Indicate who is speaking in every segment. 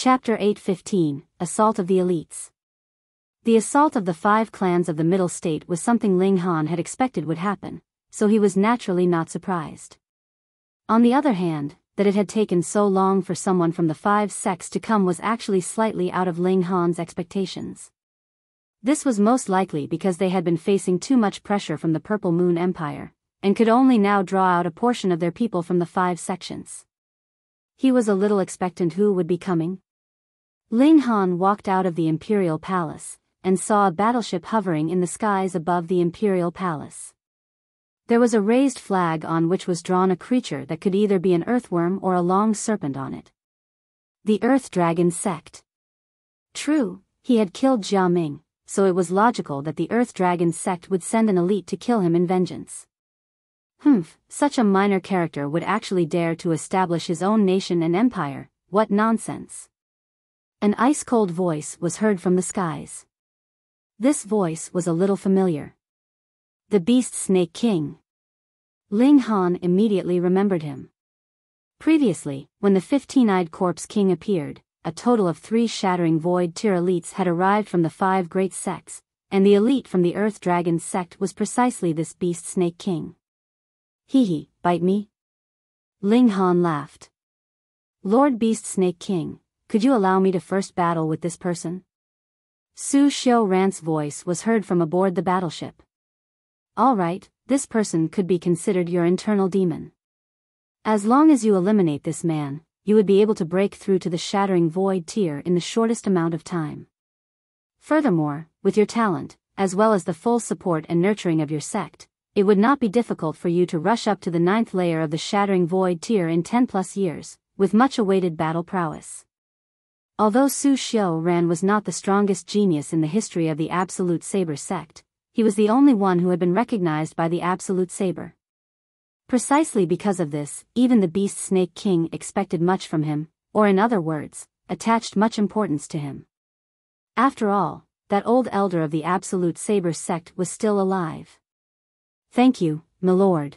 Speaker 1: Chapter 8:15, Assault of the Elites. The assault of the 5 clans of the Middle State was something Ling Han had expected would happen, so he was naturally not surprised. On the other hand, that it had taken so long for someone from the 5 sects to come was actually slightly out of Ling Han's expectations. This was most likely because they had been facing too much pressure from the Purple Moon Empire, and could only now draw out a portion of their people from the 5 sections. He was a little expectant who would be coming. Ling Han walked out of the Imperial Palace, and saw a battleship hovering in the skies above the Imperial Palace. There was a raised flag on which was drawn a creature that could either be an earthworm or a long serpent on it. The Earth Dragon Sect. True, he had killed Jia Ming, so it was logical that the Earth Dragon Sect would send an elite to kill him in vengeance. Such a minor character would actually dare to establish his own nation and empire, what nonsense. An ice-cold voice was heard from the skies. This voice was a little familiar. The Beast Snake King. Ling Han immediately remembered him. Previously, when the 15-eyed Corpse King appeared, a total of 3 Shattering Void tier elites had arrived from the 5 great sects, and the elite from the Earth Dragon sect was precisely this Beast Snake King. Hee, bite me? Ling Han laughed. Lord Beast Snake King, could you allow me to first battle with this person? Su Xiao-ran's voice was heard from aboard the battleship. All right, this person could be considered your internal demon. As long as you eliminate this man, you would be able to break through to the Shattering Void tier in the shortest amount of time. Furthermore, with your talent, as well as the full support and nurturing of your sect, it would not be difficult for you to rush up to the 9th layer of the Shattering Void tier in 10+ years, with much awaited battle prowess. Although Su Xiao-ran was not the strongest genius in the history of the Absolute Saber sect, he was the only one who had been recognized by the Absolute Saber. Precisely because of this, even the Beast Snake King expected much from him, or in other words, attached much importance to him. After all, that old elder of the Absolute Saber sect was still alive. Thank you, my lord.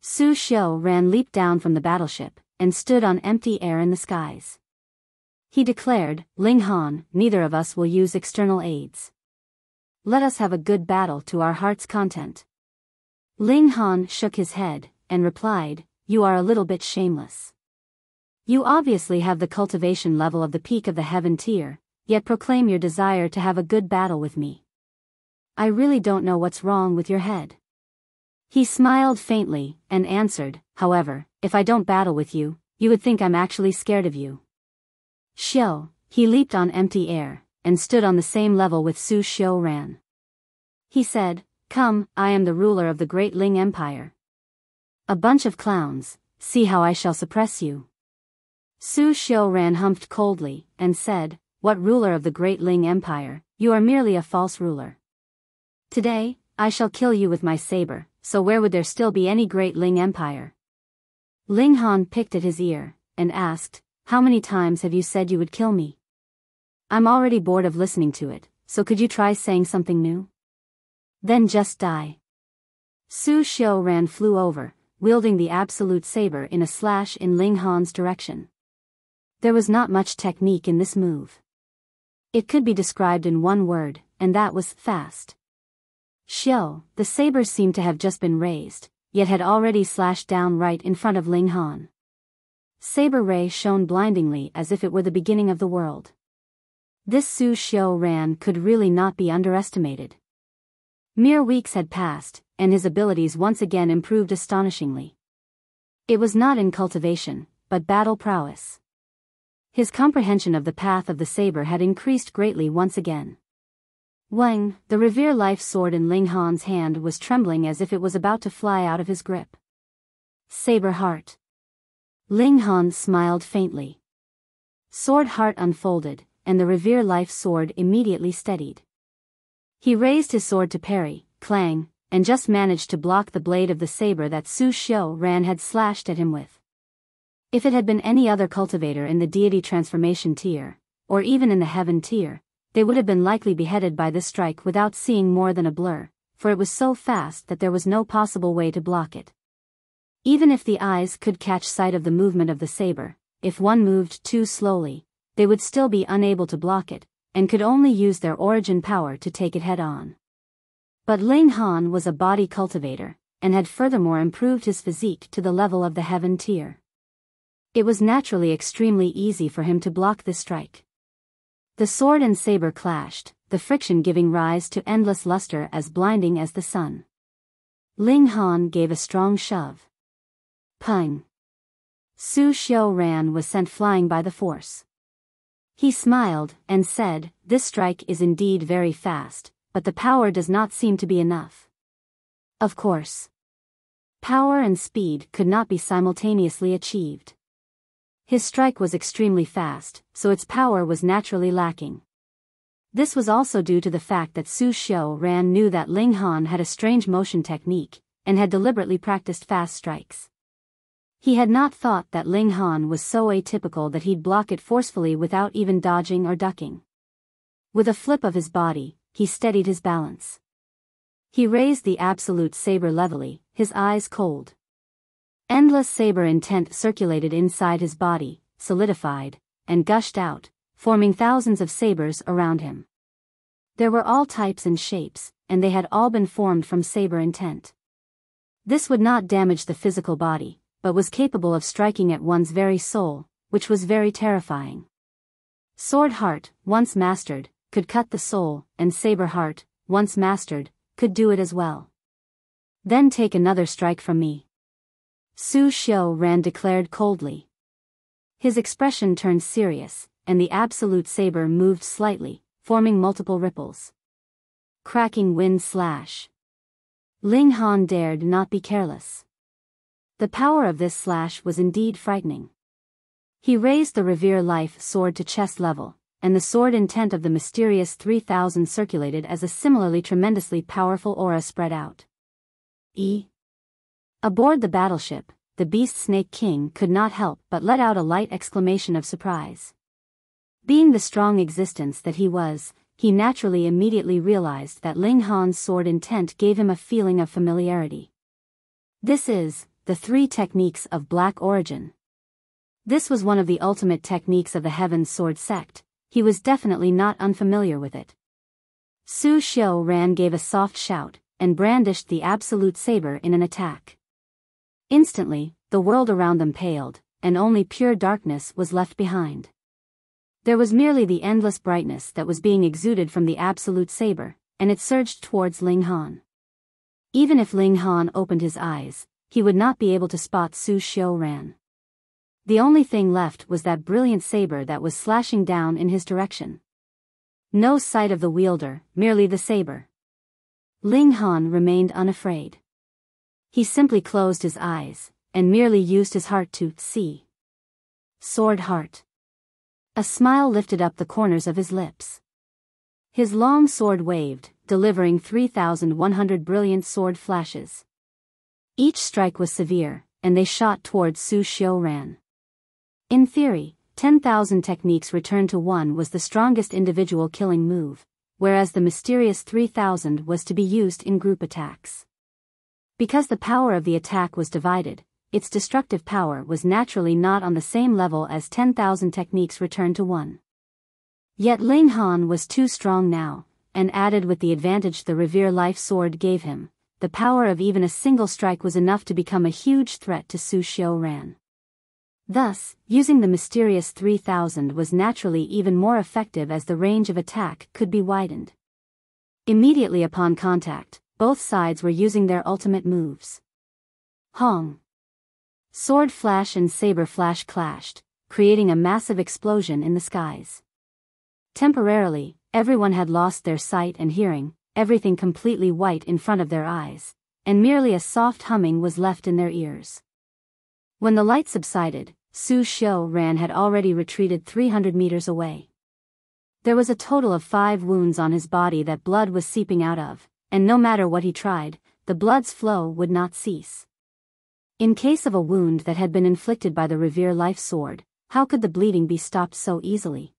Speaker 1: Su Xiao-ran leaped down from the battleship, and stood on empty air in the skies. He declared, Ling Han, neither of us will use external aids. Let us have a good battle to our heart's content. Ling Han shook his head, and replied, you are a little bit shameless. You obviously have the cultivation level of the peak of the heaven tier, yet proclaim your desire to have a good battle with me. I really don't know what's wrong with your head. He smiled faintly, and answered, however, if I don't battle with you, you would think I'm actually scared of you. Xiao, he leaped on empty air, and stood on the same level with Su Xiao-ran. He said, come, I am the ruler of the Great Ling Empire. A bunch of clowns, see how I shall suppress you. Su Xiao-ran humphed coldly, and said, what ruler of the Great Ling Empire, you are merely a false ruler. Today, I shall kill you with my saber, so where would there still be any Great Ling Empire? Ling Han picked at his ear, and asked, how many times have you said you would kill me? I'm already bored of listening to it, so could you try saying something new? Then just die. Su Xiao-ran flew over, wielding the Absolute Saber in a slash in Ling Han's direction. There was not much technique in this move. It could be described in one word, and that was fast. Xiao, the saber seemed to have just been raised, yet had already slashed down right in front of Ling Han. Saber ray shone blindingly as if it were the beginning of the world. This Su Xiao-ran could really not be underestimated. Mere weeks had passed, and his abilities once again improved astonishingly. It was not in cultivation, but battle prowess. His comprehension of the path of the saber had increased greatly once again. Wang, the Revere Life sword in Ling Han's hand was trembling as if it was about to fly out of his grip. Saber heart. Ling Han smiled faintly. Sword heart unfolded, and the Revere Life sword immediately steadied. He raised his sword to parry, clang, and just managed to block the blade of the saber that Su Xiao-ran had slashed at him with. If it had been any other cultivator in the deity transformation tier, or even in the heaven tier, they would have been likely beheaded by this strike without seeing more than a blur, for it was so fast that there was no possible way to block it. Even if the eyes could catch sight of the movement of the saber, if one moved too slowly, they would still be unable to block it, and could only use their origin power to take it head-on. But Ling Han was a body cultivator, and had furthermore improved his physique to the level of the heaven tier. It was naturally extremely easy for him to block this strike. The sword and saber clashed, the friction giving rise to endless luster as blinding as the sun. Ling Han gave a strong shove. Pung! Su Xiao was sent flying by the force. He smiled and said, "This strike is indeed very fast, but the power does not seem to be enough." Of course. Power and speed could not be simultaneously achieved. His strike was extremely fast, so its power was naturally lacking. This was also due to the fact that Su Xiao knew that Ling Han had a strange motion technique, and had deliberately practiced fast strikes. He had not thought that Ling Han was so atypical that he'd block it forcefully without even dodging or ducking. With a flip of his body, he steadied his balance. He raised the absolute saber levelly, his eyes cold. Endless saber intent circulated inside his body, solidified, and gushed out, forming thousands of sabers around him. There were all types and shapes, and they had all been formed from saber intent. This would not damage the physical body, but was capable of striking at one's very soul, which was very terrifying. Sword Heart, once mastered, could cut the soul, and Saber Heart, once mastered, could do it as well. "Then take another strike from me," Su Xiao declared coldly. His expression turned serious, and the absolute saber moved slightly, forming multiple ripples. Cracking wind slash. Ling Han dared not be careless. The power of this slash was indeed frightening. He raised the Revere Life sword to chest level, and the sword intent of the mysterious 3000 circulated as a similarly tremendously powerful aura spread out. Aboard the battleship, the Beast Snake King could not help but let out a light exclamation of surprise. Being the strong existence that he was, he naturally immediately realized that Ling Han's sword intent gave him a feeling of familiarity. This is the 3 techniques of black origin. This was one of the ultimate techniques of the Heaven Sword Sect. He was definitely not unfamiliar with it. Su Xiao gave a soft shout, and brandished the absolute saber in an attack. Instantly, the world around them paled, and only pure darkness was left behind. There was merely the endless brightness that was being exuded from the absolute saber, and it surged towards Ling Han. Even if Ling Han opened his eyes, he would not be able to spot Su Xiao. The only thing left was that brilliant saber that was slashing down in his direction. No sight of the wielder, merely the saber. Ling Han remained unafraid. He simply closed his eyes, and merely used his heart to see. Sword Heart. A smile lifted up the corners of his lips. His long sword waved, delivering 3,100 brilliant sword flashes. Each strike was severe, and they shot towards Su Xiao. In theory, 10,000 techniques returned to 1 was the strongest individual killing move, whereas the mysterious 3,000 was to be used in group attacks. Because the power of the attack was divided, its destructive power was naturally not on the same level as 10,000 techniques returned to 1. Yet Ling Han was too strong now, and added with the advantage the Revere Life sword gave him, the power of even a single strike was enough to become a huge threat to Su Xiao. Thus, using the mysterious 3000 was naturally even more effective as the range of attack could be widened. Immediately upon contact, both sides were using their ultimate moves. Hong! Sword flash and saber flash clashed, creating a massive explosion in the skies. Temporarily, everyone had lost their sight and hearing, everything completely white in front of their eyes, and merely a soft humming was left in their ears. When the light subsided, Su Xiao had already retreated 300 meters away. There was a total of 5 wounds on his body that blood was seeping out of, and no matter what he tried, the blood's flow would not cease. In case of a wound that had been inflicted by the Revere Life sword, how could the bleeding be stopped so easily?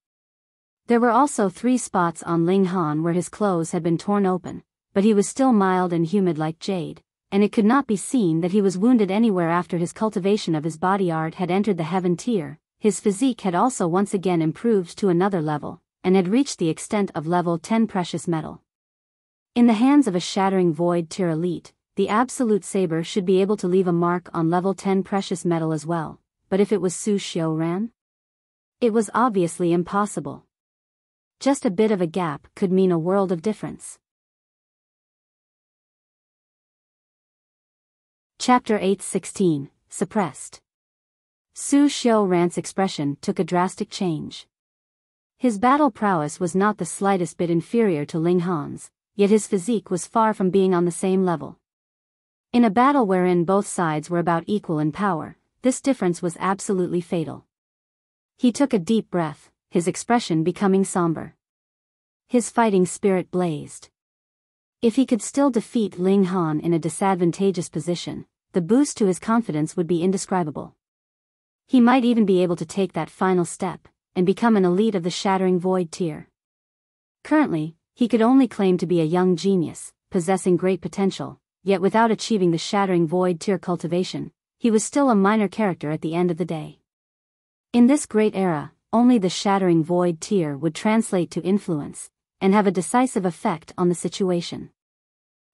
Speaker 1: There were also 3 spots on Ling Han where his clothes had been torn open, but he was still mild and humid like jade, and it could not be seen that he was wounded anywhere after his cultivation of his body art had entered the heaven tier. his physique had also once again improved to another level, and had reached the extent of level 10 precious metal. In the hands of a shattering void tier elite, the absolute saber should be able to leave a mark on level 10 precious metal as well, but if it was Su Xiaoran? It was obviously impossible. Just a bit of a gap could mean a world of difference. Chapter 8:16, Suppressed. Su Xiaoran's expression took a drastic change. His battle prowess was not the slightest bit inferior to Ling Han's, yet his physique was far from being on the same level. In a battle wherein both sides were about equal in power, this difference was absolutely fatal. He took a deep breath, his expression becoming somber. His fighting spirit blazed. If he could still defeat Ling Han in a disadvantageous position, the boost to his confidence would be indescribable. He might even be able to take that final step, and become an elite of the Shattering Void tier. Currently, he could only claim to be a young genius, possessing great potential, yet without achieving the Shattering Void tier cultivation, he was still a minor character at the end of the day. In this great era, only the Shattering Void tier would translate to influence, and have a decisive effect on the situation.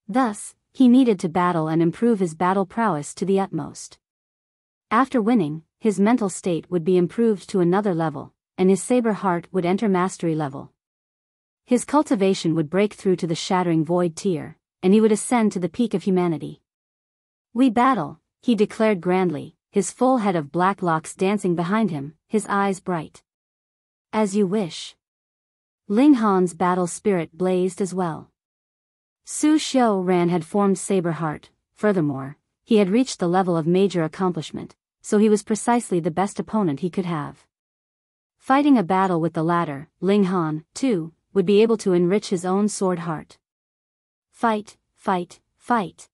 Speaker 1: Thus, he needed to battle and improve his battle prowess to the utmost. After winning, his mental state would be improved to another level, and his saber heart would enter mastery level. His cultivation would break through to the Shattering Void tier, and he would ascend to the peak of humanity. "We battle," he declared grandly, his full head of black locks dancing behind him, his eyes bright. "As you wish." Ling Han's battle spirit blazed as well. Su Xiaoran had formed Saber Heart. Furthermore, he had reached the level of major accomplishment, so he was precisely the best opponent he could have. Fighting a battle with the latter, Ling Han, too, would be able to enrich his own sword heart. Fight, fight, fight.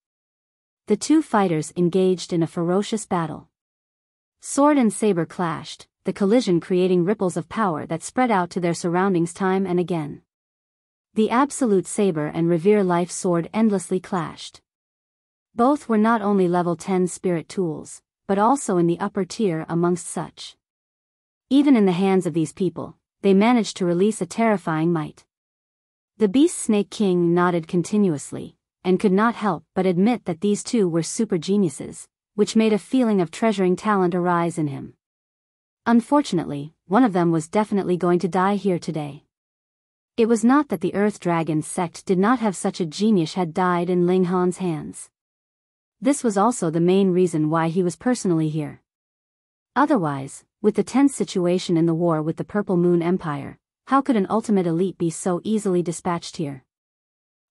Speaker 1: The two fighters engaged in a ferocious battle. Sword and saber clashed, the collision creating ripples of power that spread out to their surroundings time and again. The absolute saber and revere life sword endlessly clashed. Both were not only level 10 spirit tools, but also in the upper tier amongst such. Even in the hands of these people, they managed to release a terrifying might. The Beast Snake King nodded continuously, and could not help but admit that these two were super geniuses, which made a feeling of treasuring talent arise in him. Unfortunately, one of them was definitely going to die here today. It was not that the Earth Dragon Sect did not have such a genius had died in Ling Han's hands. This was also the main reason why he was personally here. Otherwise, with the tense situation in the war with the Purple Moon Empire, how could an ultimate elite be so easily dispatched here?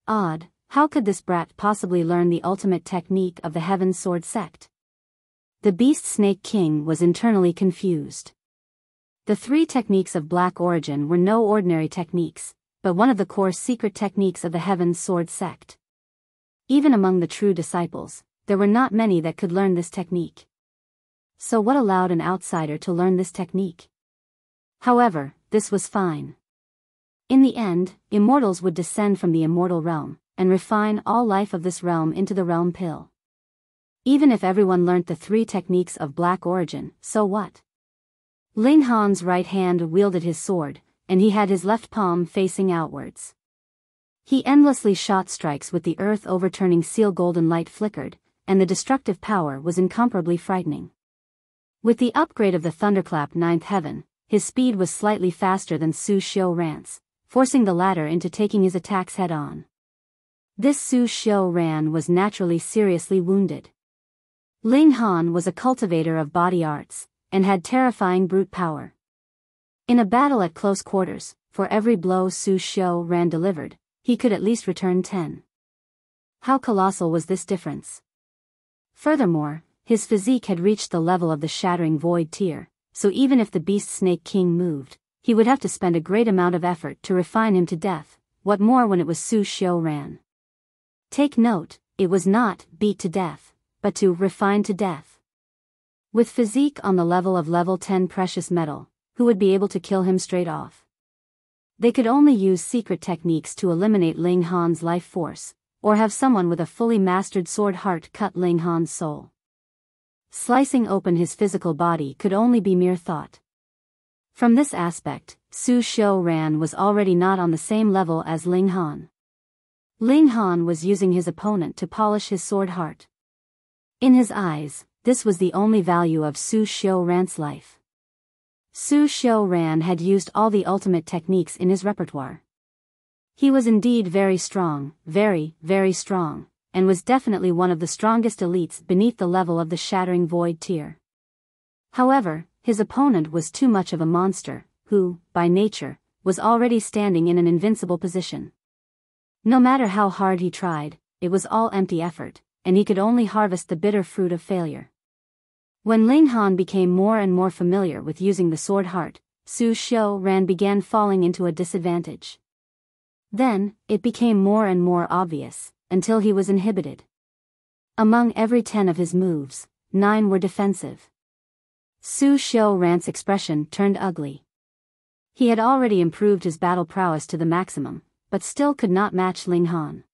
Speaker 1: Odd, how could this brat possibly learn the ultimate technique of the Heaven Sword Sect? The Beast Snake King was internally confused. The three techniques of black origin were no ordinary techniques, but one of the core secret techniques of the Heaven Sword Sect. Even among the true disciples, there were not many that could learn this technique. So what allowed an outsider to learn this technique? However, this was fine. In the end, immortals would descend from the immortal realm, and refine all life of this realm into the realm pill. Even if everyone learnt the three techniques of black origin, so what? Ling Han's right hand wielded his sword, and he had his left palm facing outwards. He endlessly shot strikes with the earth overturning seal golden light flickered, and the destructive power was incomparably frightening. With the upgrade of the Thunderclap Ninth Heaven, his speed was slightly faster than Su Xiaoran's, forcing the latter into taking his attacks head-on. This Su Xiaoran was naturally seriously wounded. Ling Han was a cultivator of body arts, and had terrifying brute power. In a battle at close quarters, for every blow Su Xiaoran delivered, he could at least return 10. How colossal was this difference? Furthermore, his physique had reached the level of the Shattering Void tier, so even if the Beast Snake King moved, he would have to spend a great amount of effort to refine him to death, what more when it was Su Xiaoran. Take note, it was not beat to death, but to refine to death. With physique on the level of level 10 precious metal, who would be able to kill him straight off? They could only use secret techniques to eliminate Ling Han's life force, or have someone with a fully mastered sword heart cut Ling Han's soul. Slicing open his physical body could only be mere thought. From this aspect, Su Xiuran was already not on the same level as Ling Han. Ling Han was using his opponent to polish his sword heart. In his eyes, this was the only value of Su Xiuran's life. Su Xiuran had used all the ultimate techniques in his repertoire. He was indeed very strong, very, very strong, and was definitely one of the strongest elites beneath the level of the Shattering Void tier. However, his opponent was too much of a monster, who, by nature, was already standing in an invincible position. No matter how hard he tried, it was all empty effort, and he could only harvest the bitter fruit of failure. When Ling Han became more and more familiar with using the sword heart, Su Xiuran began falling into a disadvantage. Then, it became more and more obvious, until he was inhibited. Among every 10 of his moves, 9 were defensive. Su Xiuran's expression turned ugly. He had already improved his battle prowess to the maximum, but still could not match Ling Han.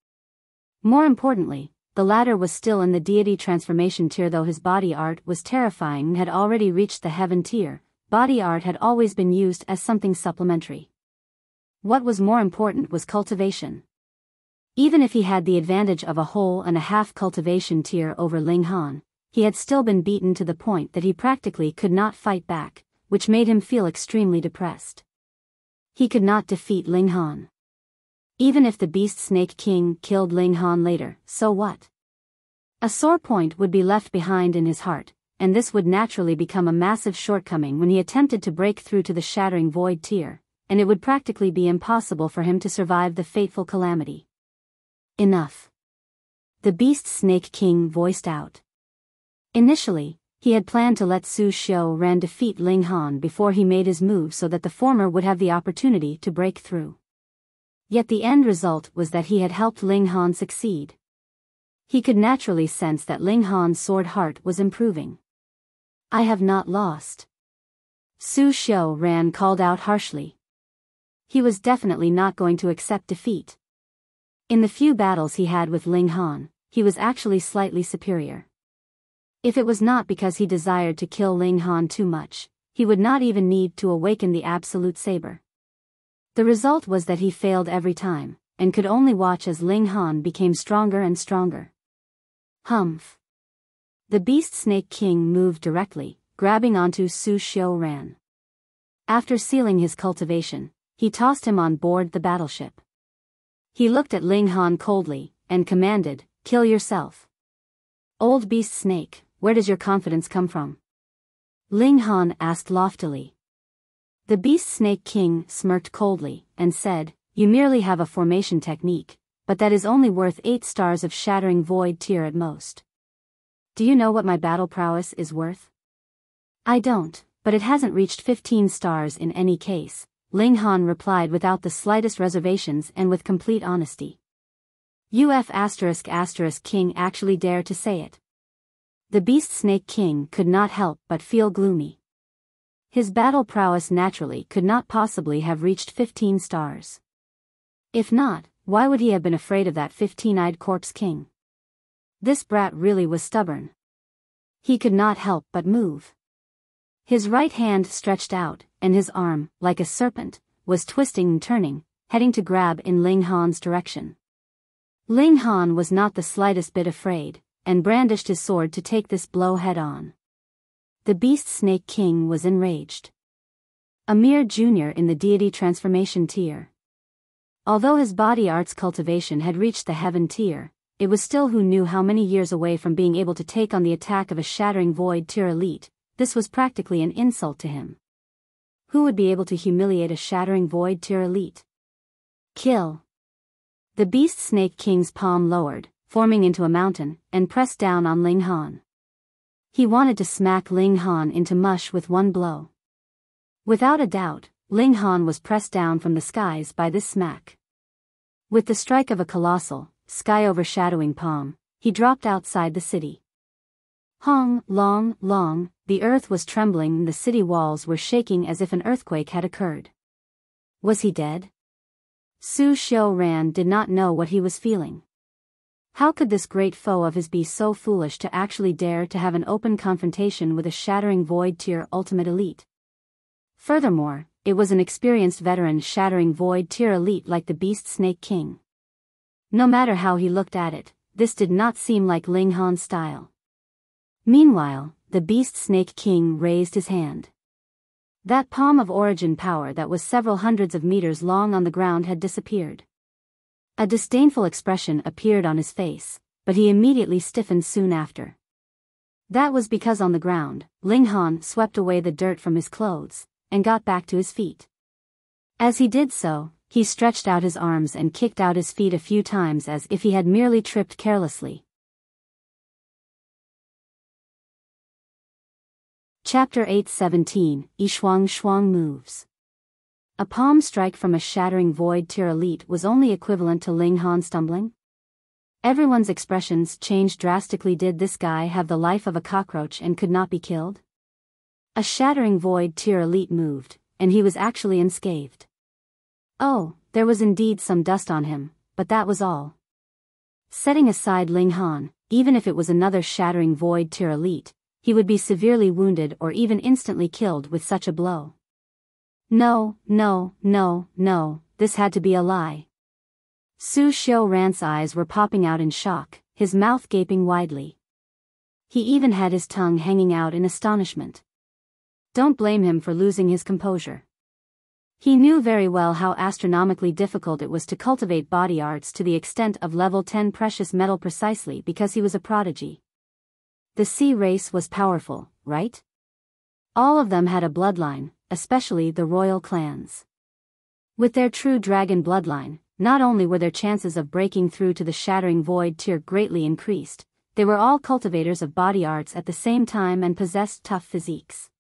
Speaker 1: More importantly, the latter was still in the deity transformation tier. Though his body art was terrifying and had already reached the heaven tier, body art had always been used as something supplementary. What was more important was cultivation. Even if he had the advantage of a whole and a half cultivation tier over Ling Han, he had still been beaten to the point that he practically could not fight back, which made him feel extremely depressed. He could not defeat Ling Han. Even if the Beast Snake King killed Ling Han later, so what? A sore point would be left behind in his heart, and this would naturally become a massive shortcoming when he attempted to break through to the Shattering Void tier, and it would practically be impossible for him to survive the fateful calamity. Enough. The Beast Snake King voiced out. Initially, he had planned to let Su Xiuran defeat Ling Han before he made his move so that the former would have the opportunity to break through. Yet the end result was that he had helped Ling Han succeed. He could naturally sense that Ling Han's sword heart was improving. I have not lost. Su Xiuran called out harshly. He was definitely not going to accept defeat. In the few battles he had with Ling Han, he was actually slightly superior. If it was not because he desired to kill Ling Han too much, he would not even need to awaken the Absolute Saber. The result was that he failed every time, and could only watch as Ling Han became stronger and stronger. Humph. The Beast Snake King moved directly, grabbing onto Su Xiuran. After sealing his cultivation, he tossed him on board the battleship. He looked at Ling Han coldly, and commanded, "Kill yourself." "Old Beast Snake, where does your confidence come from?" Ling Han asked loftily. The Beast Snake King smirked coldly, and said, "You merely have a formation technique, but that is only worth 8 stars of Shattering Void tier at most. Do you know what my battle prowess is worth?" "I don't, but it hasn't reached 15 stars in any case," Ling Han replied without the slightest reservations and with complete honesty. King actually dare to say it. The Beast Snake King could not help but feel gloomy. His battle prowess naturally could not possibly have reached 15 stars. If not, why would he have been afraid of that 15-eyed corpse king? This brat really was stubborn. He could not help but move. His right hand stretched out, and his arm, like a serpent, was twisting and turning, heading to grab in Ling Han's direction. Ling Han was not the slightest bit afraid, and brandished his sword to take this blow head-on. The Beast Snake King was enraged. A mere junior in the deity transformation tier. Although his body arts cultivation had reached the heaven tier, it was still who knew how many years away from being able to take on the attack of a Shattering Void tier elite. This was practically an insult to him. Who would be able to humiliate a Shattering Void tier elite? Kill. The Beast Snake King's palm lowered, forming into a mountain, and pressed down on Ling Han. He wanted to smack Ling Han into mush with one blow. Without a doubt, Ling Han was pressed down from the skies by this smack. With the strike of a colossal, sky-overshadowing palm, he dropped outside the city. Hong, long, long, the earth was trembling and the city walls were shaking as if an earthquake had occurred. Was he dead? Su Xiuran did not know what he was feeling. How could this great foe of his be so foolish to actually dare to have an open confrontation with a Shattering Void tier ultimate elite? Furthermore, it was an experienced veteran shattering void tier elite like the Beast Snake King. No matter how he looked at it, this did not seem like Ling Han's style. Meanwhile, the Beast Snake King raised his hand. That palm of origin power that was several hundreds of meters long on the ground had disappeared. A disdainful expression appeared on his face, but he immediately stiffened soon after. That was because on the ground, Ling Han swept away the dirt from his clothes, and got back to his feet. As he did so, he stretched out his arms and kicked out his feet a few times as if he had merely tripped carelessly. Chapter 8:17, Shuang moves. A palm strike from a shattering void tier elite was only equivalent to Ling Han stumbling? Everyone's expressions changed drastically. Did this guy have the life of a cockroach and could not be killed? A shattering void tier elite moved, and he was actually unscathed. Oh, there was indeed some dust on him, but that was all. Setting aside Ling Han, even if it was another shattering void tier elite, he would be severely wounded or even instantly killed with such a blow. No, this had to be a lie. Su Xiuran's eyes were popping out in shock, his mouth gaping widely. He even had his tongue hanging out in astonishment. Don't blame him for losing his composure. He knew very well how astronomically difficult it was to cultivate body arts to the extent of level 10 precious metal precisely because he was a prodigy. The sea race was powerful, right? All of them had a bloodline, especially the royal clans. With their true dragon bloodline, not only were their chances of breaking through to the shattering void tier greatly increased, they were all cultivators of body arts at the same time and possessed tough physiques.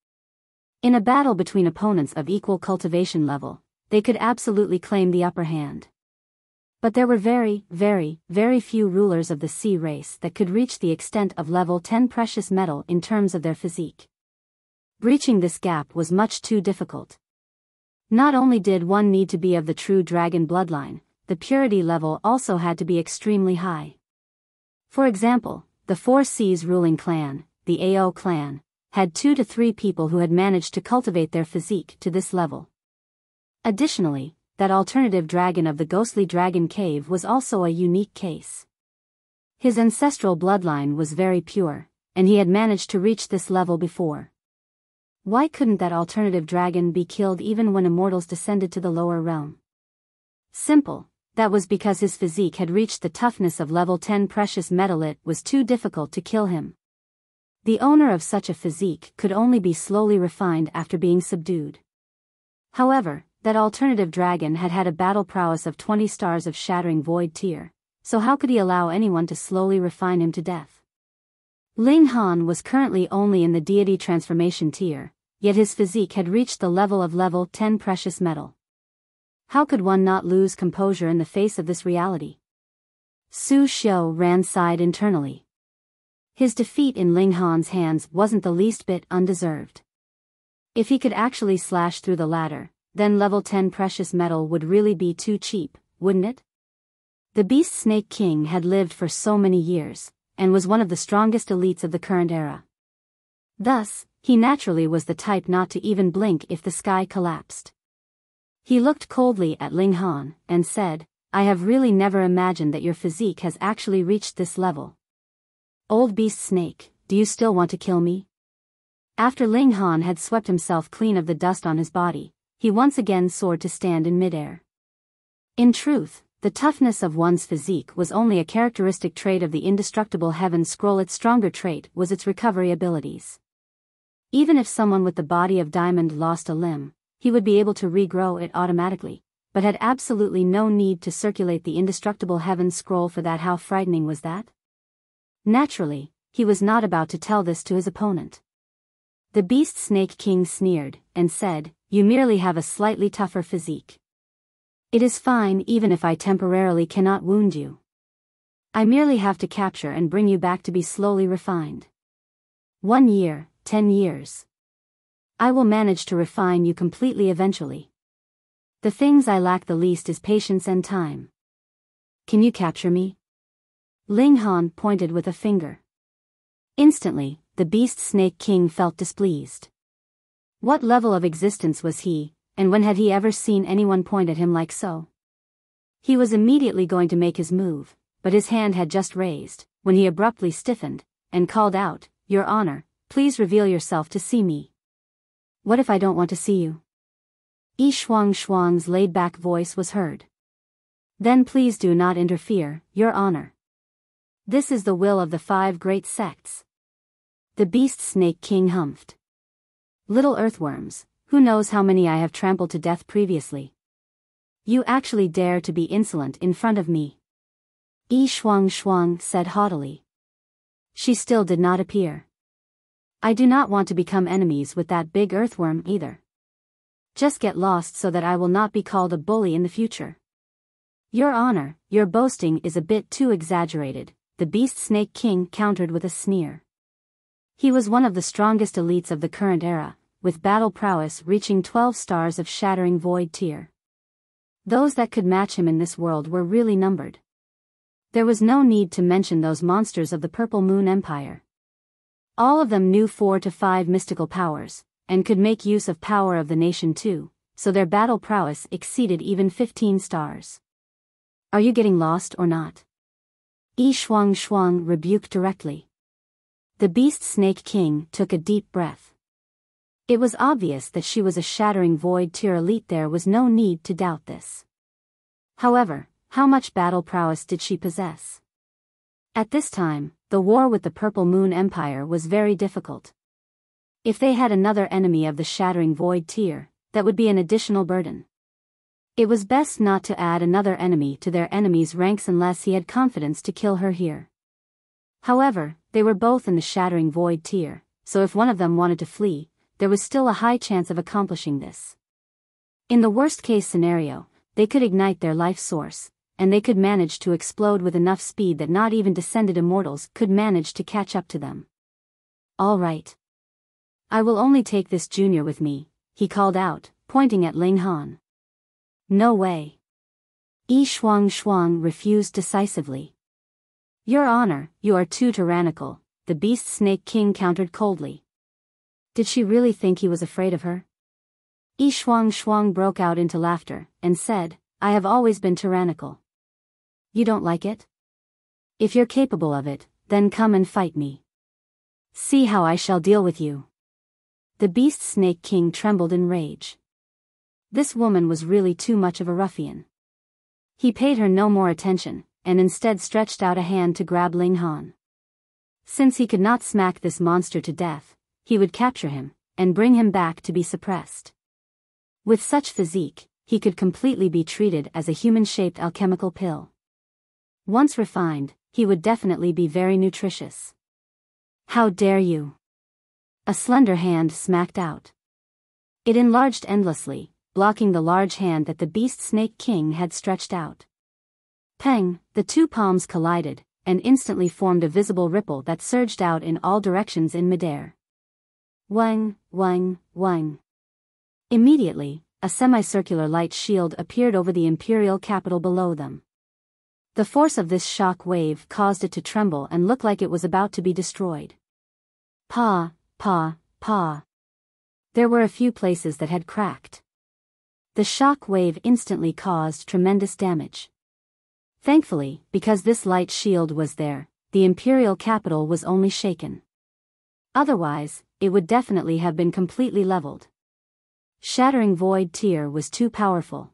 Speaker 1: In a battle between opponents of equal cultivation level, they could absolutely claim the upper hand. But there were very few rulers of the sea race that could reach the extent of level 10 precious metal in terms of their physique. Breaching this gap was much too difficult. Not only did one need to be of the true dragon bloodline, the purity level also had to be extremely high. For example, the Four Seas ruling clan, the Ao clan, had 2 to 3 people who had managed to cultivate their physique to this level. Additionally, that alternative dragon of the ghostly dragon cave was also a unique case. His ancestral bloodline was very pure, and he had managed to reach this level before. Why couldn't that alternative dragon be killed even when immortals descended to the lower realm? Simple, that was because his physique had reached the toughness of level 10 precious metal. It was too difficult to kill him. The owner of such a physique could only be slowly refined after being subdued. However, that alternative dragon had had a battle prowess of 20 stars of shattering void tier, so how could he allow anyone to slowly refine him to death? Ling Han was currently only in the deity transformation tier, yet his physique had reached the level of level 10 precious metal. How could one not lose composure in the face of this reality? Su Xiuran sighed internally. His defeat in Ling Han's hands wasn't the least bit undeserved. If he could actually slash through the ladder, then level 10 precious metal would really be too cheap, wouldn't it? The Beast Snake King had lived for so many years, and was one of the strongest elites of the current era. Thus, he naturally was the type not to even blink if the sky collapsed. He looked coldly at Ling Han, and said, "I have really never imagined that your physique has actually reached this level. Old Beast Snake, do you still want to kill me?" After Ling Han had swept himself clean of the dust on his body, he once again soared to stand in midair. In truth, the toughness of one's physique was only a characteristic trait of the Indestructible Heaven Scroll. Its stronger trait was its recovery abilities. Even if someone with the body of diamond lost a limb, he would be able to regrow it automatically, but had absolutely no need to circulate the Indestructible Heaven Scroll for that. How frightening was that? Naturally, he was not about to tell this to his opponent. The Beast Snake King sneered, and said, "You merely have a slightly tougher physique. It is fine even if I temporarily cannot wound you. I merely have to capture and bring you back to be slowly refined. 1 year, 10 years. I will manage to refine you completely eventually. The things I lack the least is patience and time. Can you capture me?" Ling Han pointed with a finger. Instantly, the Beast Snake King felt displeased. What level of existence was he, and when had he ever seen anyone point at him like so? He was immediately going to make his move, but his hand had just raised, when he abruptly stiffened, and called out, "Your Honor, please reveal yourself to see me." "What if I don't want to see you?" Shuang's laid-back voice was heard. "Then please do not interfere, Your Honor. This is the will of the 5 great sects." The beast snake king humphed. "Little earthworms, who knows how many I have trampled to death previously? You actually dare to be insolent in front of me?" Shuang said haughtily. She still did not appear. "I do not want to become enemies with that big earthworm either. Just get lost so that I will not be called a bully in the future." "Your Honor, your boasting is a bit too exaggerated," the beast snake king countered with a sneer. He was one of the strongest elites of the current era, with battle prowess reaching 12 stars of shattering void tier. Those that could match him in this world were really numbered. There was no need to mention those monsters of the Purple Moon Empire. All of them knew 4 to 5 mystical powers, and could make use of power of the nation too, so their battle prowess exceeded even 15 stars. "Are you getting lost or not?" Shuang rebuked directly. The beast snake king took a deep breath. It was obvious that she was a shattering void tier elite. There was no need to doubt this. However, how much battle prowess did she possess? At this time, the war with the Purple Moon Empire was very difficult. If they had another enemy of the shattering void tier, that would be an additional burden. It was best not to add another enemy to their enemy's ranks unless he had confidence to kill her here. However, they were both in the shattering void tier, so if one of them wanted to flee, there was still a high chance of accomplishing this. In the worst-case scenario, they could ignite their life source, and they could manage to explode with enough speed that not even descended immortals could manage to catch up to them. "All right. I will only take this junior with me," he called out, pointing at Ling Han. "No way." Shuang refused decisively. "Your Honor, you are too tyrannical," the beast snake king countered coldly. Did she really think he was afraid of her? Shuang broke out into laughter, and said, "I have always been tyrannical. You don't like it? If you're capable of it, then come and fight me. See how I shall deal with you." The beast snake king trembled in rage. This woman was really too much of a ruffian. He paid her no more attention, and instead stretched out a hand to grab Ling Han. Since he could not smack this monster to death, he would capture him, and bring him back to be suppressed. With such physique, he could completely be treated as a human-shaped alchemical pill. Once refined, he would definitely be very nutritious. "How dare you!" A slender hand smacked out. It enlarged endlessly, blocking the large hand that the beast snake king had stretched out. Peng, the two palms collided, and instantly formed a visible ripple that surged out in all directions in midair. Wang. Immediately, a semicircular light shield appeared over the imperial capital below them. The force of this shock wave caused it to tremble and look like it was about to be destroyed. Pa. There were a few places that had cracked. The shock wave instantly caused tremendous damage. Thankfully, because this light shield was there, the imperial capital was only shaken. Otherwise, it would definitely have been completely leveled. Shattering void tier was too powerful.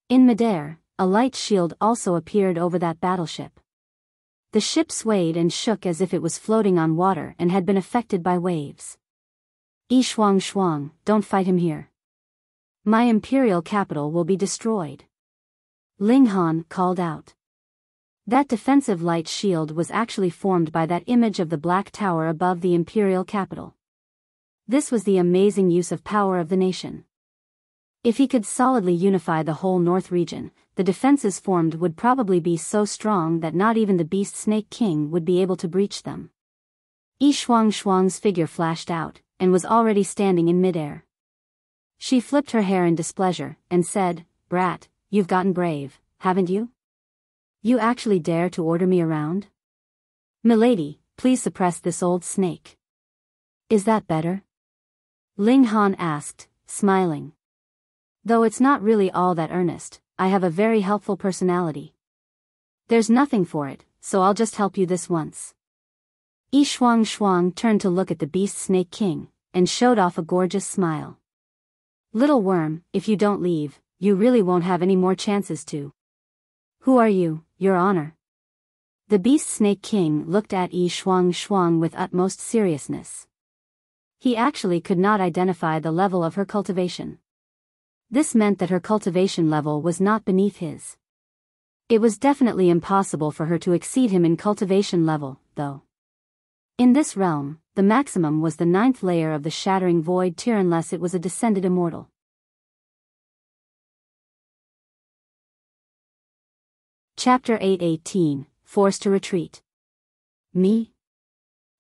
Speaker 1: In midair, a light shield also appeared over that battleship. The ship swayed and shook as if it was floating on water and had been affected by waves. Shuang, don't fight him here. My imperial capital will be destroyed. Ling Han called out. That defensive light shield was actually formed by that image of the black tower above the imperial capital. This was the amazing use of power of the nation. If he could solidly unify the whole north region, the defenses formed would probably be so strong that not even the beast snake king would be able to breach them. Shuang's figure flashed out, and was already standing in midair. She flipped her hair in displeasure, and said, "Brat, you've gotten brave, haven't you? You actually dare to order me around? Milady, please suppress this old snake. Is that better?" Ling Han asked, smiling. Though it's not really all that earnest, I have a very helpful personality. There's nothing for it, so I'll just help you this once. Shuang turned to look at the Beast Snake King, and showed off a gorgeous smile. Little worm, if you don't leave, you really won't have any more chances to. Who are you, Your Honor? The Beast Snake King looked at Shuang with utmost seriousness. He actually could not identify the level of her cultivation. This meant that her cultivation level was not beneath his. It was definitely impossible for her to exceed him in cultivation level, though. In this realm, the maximum was the 9th layer of the Shattering Void tier unless it was a descended immortal. Chapter 8:18, Forced to Retreat. Me?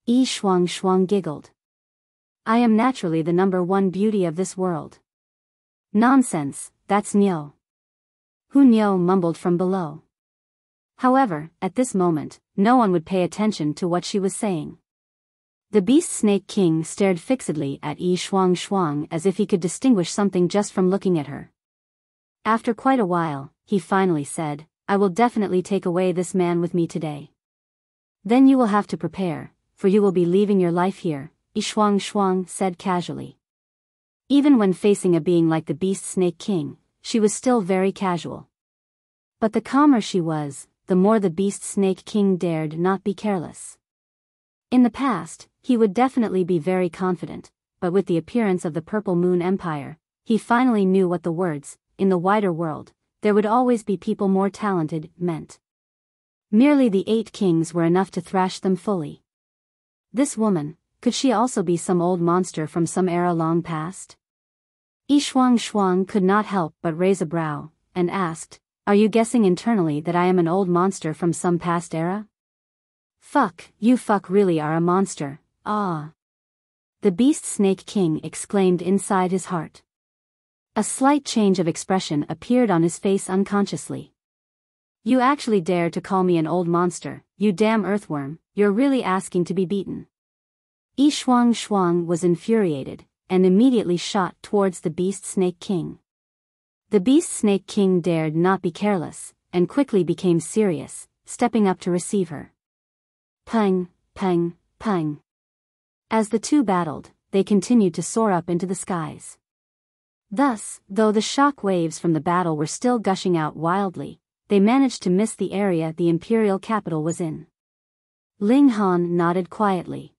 Speaker 1: Shuang giggled. I am naturally the #1 beauty of this world. Nonsense, that's Niu. Hu Niu mumbled from below. However, at this moment, no one would pay attention to what she was saying. The Beast Snake King stared fixedly at Shuang as if he could distinguish something just from looking at her. After quite a while, he finally said, I will definitely take away this man with me today. Then you will have to prepare, for you will be leaving your life here, Shuang said casually. Even when facing a being like the Beast Snake King, she was still very casual. But the calmer she was, the more the Beast Snake King dared not be careless. In the past, he would definitely be very confident, but with the appearance of the Purple Moon Empire, he finally knew what the words, in the wider world, there would always be people more talented, meant. Merely the 8 kings were enough to thrash them fully. This woman, could she also be some old monster from some era long past? Shuang could not help but raise a brow, and asked, Are you guessing internally that I am an old monster from some past era? You really are a monster, ah. The Beast Snake King exclaimed inside his heart. A slight change of expression appeared on his face unconsciously. You actually dare to call me an old monster, you damn earthworm, you're really asking to be beaten. Shuang was infuriated, and immediately shot towards the Beast Snake King. The Beast Snake King dared not be careless, and quickly became serious, stepping up to receive her. Pang, pang, pang. As the two battled, they continued to soar up into the skies. Thus, though the shock waves from the battle were still gushing out wildly, they managed to miss the area the imperial capital was in. Ling Han nodded quietly.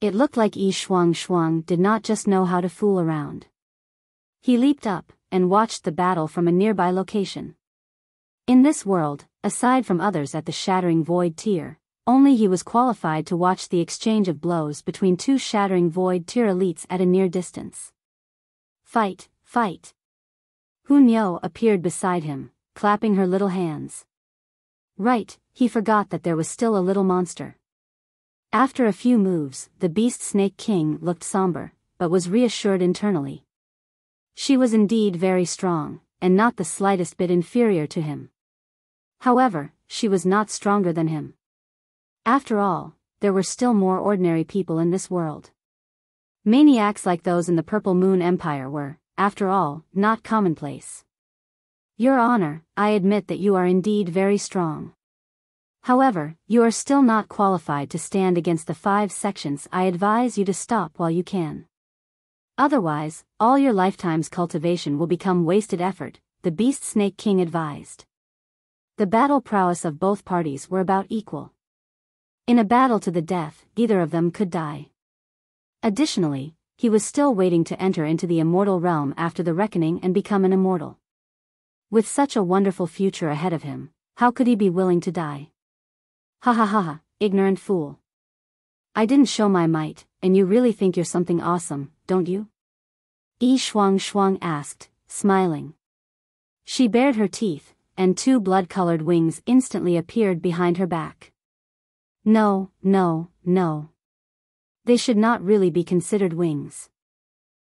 Speaker 1: It looked like Shuang did not just know how to fool around. He leaped up, and watched the battle from a nearby location. In this world, aside from others at the Shattering Void tier, only he was qualified to watch the exchange of blows between 2 Shattering Void tier elites at a near distance. Fight. Hu Niu appeared beside him, clapping her little hands. Right, he forgot that there was still a little monster. After a few moves, the Beast Snake King looked somber, but was reassured internally. She was indeed very strong, and not the slightest bit inferior to him. However, she was not stronger than him. After all, there were still more ordinary people in this world. Maniacs like those in the Purple Moon Empire were, after all, not commonplace. Your Honor, I admit that you are indeed very strong. However, you are still not qualified to stand against the 5 sections. I advise you to stop while you can. Otherwise, all your lifetime's cultivation will become wasted effort, the Beast Snake King advised. The battle prowess of both parties were about equal. In a battle to the death, either of them could die. Additionally, he was still waiting to enter into the immortal realm after the reckoning and become an immortal. With such a wonderful future ahead of him, how could he be willing to die? Ha, ignorant fool. I didn't show my might, and you really think you're something awesome, don't you? Shuang asked, smiling. She bared her teeth, and 2 blood-colored wings instantly appeared behind her back. No. They should not really be considered wings.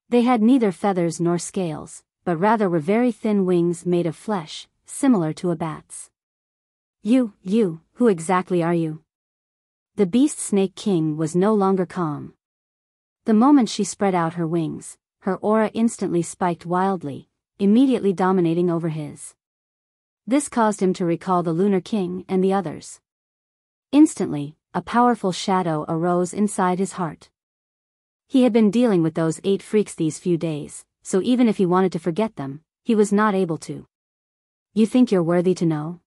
Speaker 1: They had neither feathers nor scales, but rather were very thin wings made of flesh, similar to a bat's. You, who exactly are you? The Beast Snake King was no longer calm. The moment she spread out her wings, her aura instantly spiked wildly, immediately dominating over his. This caused him to recall the Lunar King and the others. Instantly, a powerful shadow arose inside his heart. He had been dealing with those 8 freaks these few days, so even if he wanted to forget them, he was not able to. You think you're worthy to know?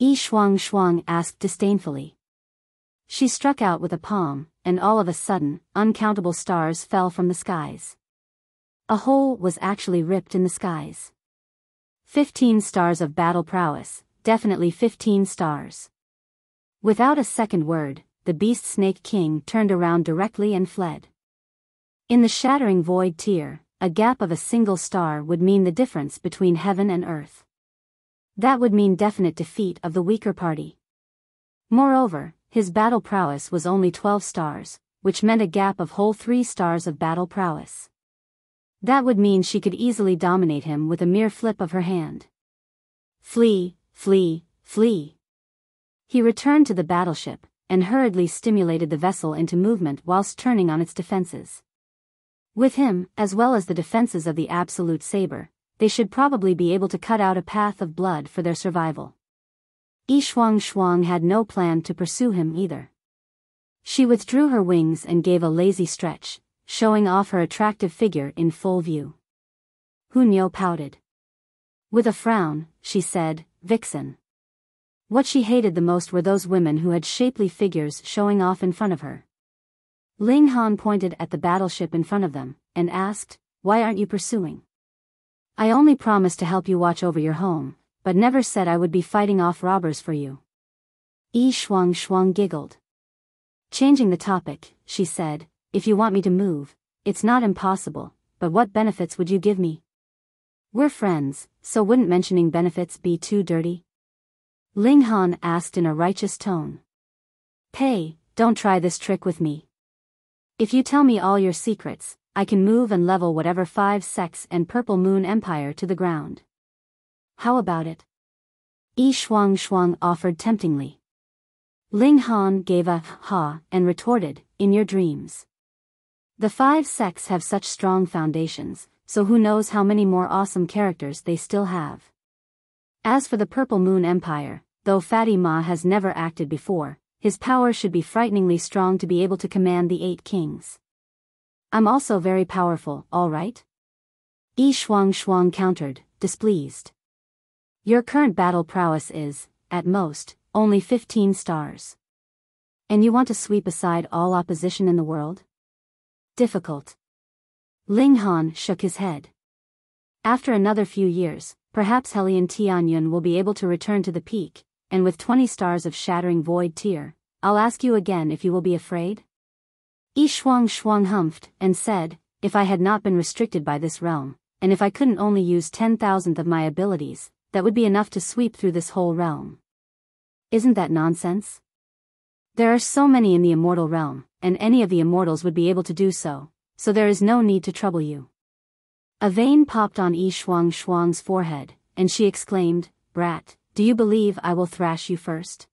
Speaker 1: Shuang asked disdainfully. She struck out with a palm, and all of a sudden, uncountable stars fell from the skies. A hole was actually ripped in the skies. 15 stars of battle prowess, definitely 15 stars. Without a second word, the Beast Snake King turned around directly and fled. In the shattering void tier, a gap of a single star would mean the difference between heaven and earth. That would mean definite defeat of the weaker party. Moreover, his battle prowess was only 12 stars, which meant a gap of whole 3 stars of battle prowess. That would mean she could easily dominate him with a mere flip of her hand. Flee, flee, flee. He returned to the battleship, and hurriedly stimulated the vessel into movement whilst turning on its defenses. With him, as well as the defenses of the Absolute Saber, they should probably be able to cut out a path of blood for their survival. Shuang had no plan to pursue him either. She withdrew her wings and gave a lazy stretch, showing off her attractive figure in full view. Hunyo pouted. With a frown, she said, "Vixen." What she hated the most were those women who had shapely figures showing off in front of her. Ling Han pointed at the battleship in front of them, and asked, "Why aren't you pursuing?" "I only promised to help you watch over your home, but never said I would be fighting off robbers for you." Shuang giggled. Changing the topic, she said, "If you want me to move, it's not impossible, but what benefits would you give me? We're friends, so wouldn't mentioning benefits be too dirty?" Ling Han asked in a righteous tone. "Pay, don't try this trick with me. If you tell me all your secrets, I can move and level whatever 5 sects and Purple Moon Empire to the ground. How about it?" Shuang offered temptingly. Ling Han gave a ha and retorted, "In your dreams. The 5 sects have such strong foundations, so who knows how many more awesome characters they still have. As for the Purple Moon Empire, though Fatty Ma has never acted before, his power should be frighteningly strong to be able to command the 8 kings. I'm also very powerful, all right?" Shuang countered, displeased. "Your current battle prowess is, at most, only 15 stars. And you want to sweep aside all opposition in the world? Difficult." Ling Han shook his head. "After another few years, perhaps Helian Tianyun will be able to return to the peak, and with 20 stars of shattering void tier, I'll ask you again if you will be afraid?" Shuang humphed, and said, "If I had not been restricted by this realm, and if I couldn't only use 10,000th of my abilities, that would be enough to sweep through this whole realm." "Isn't that nonsense? There are so many in the immortal realm, and any of the immortals would be able to do so there is no need to trouble you." A vein popped on Shuang's forehead, and she exclaimed, "Brat, do you believe I will thrash you first?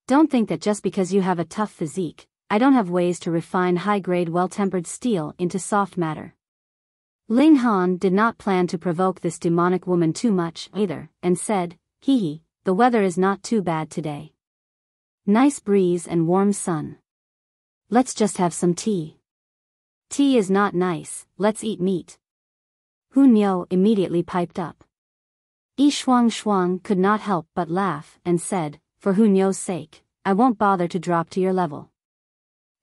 Speaker 1: Don't think that just because you have a tough physique, I don't have ways to refine high-grade well-tempered steel into soft matter." Ling Han did not plan to provoke this demonic woman too much either, and said, "Hee, the weather is not too bad today. Nice breeze and warm sun. Let's just have some tea." "Tea is not nice, let's eat meat." Hunyo immediately piped up. Shuang could not help but laugh and said, "For Hunyo's sake, I won't bother to drop to your level.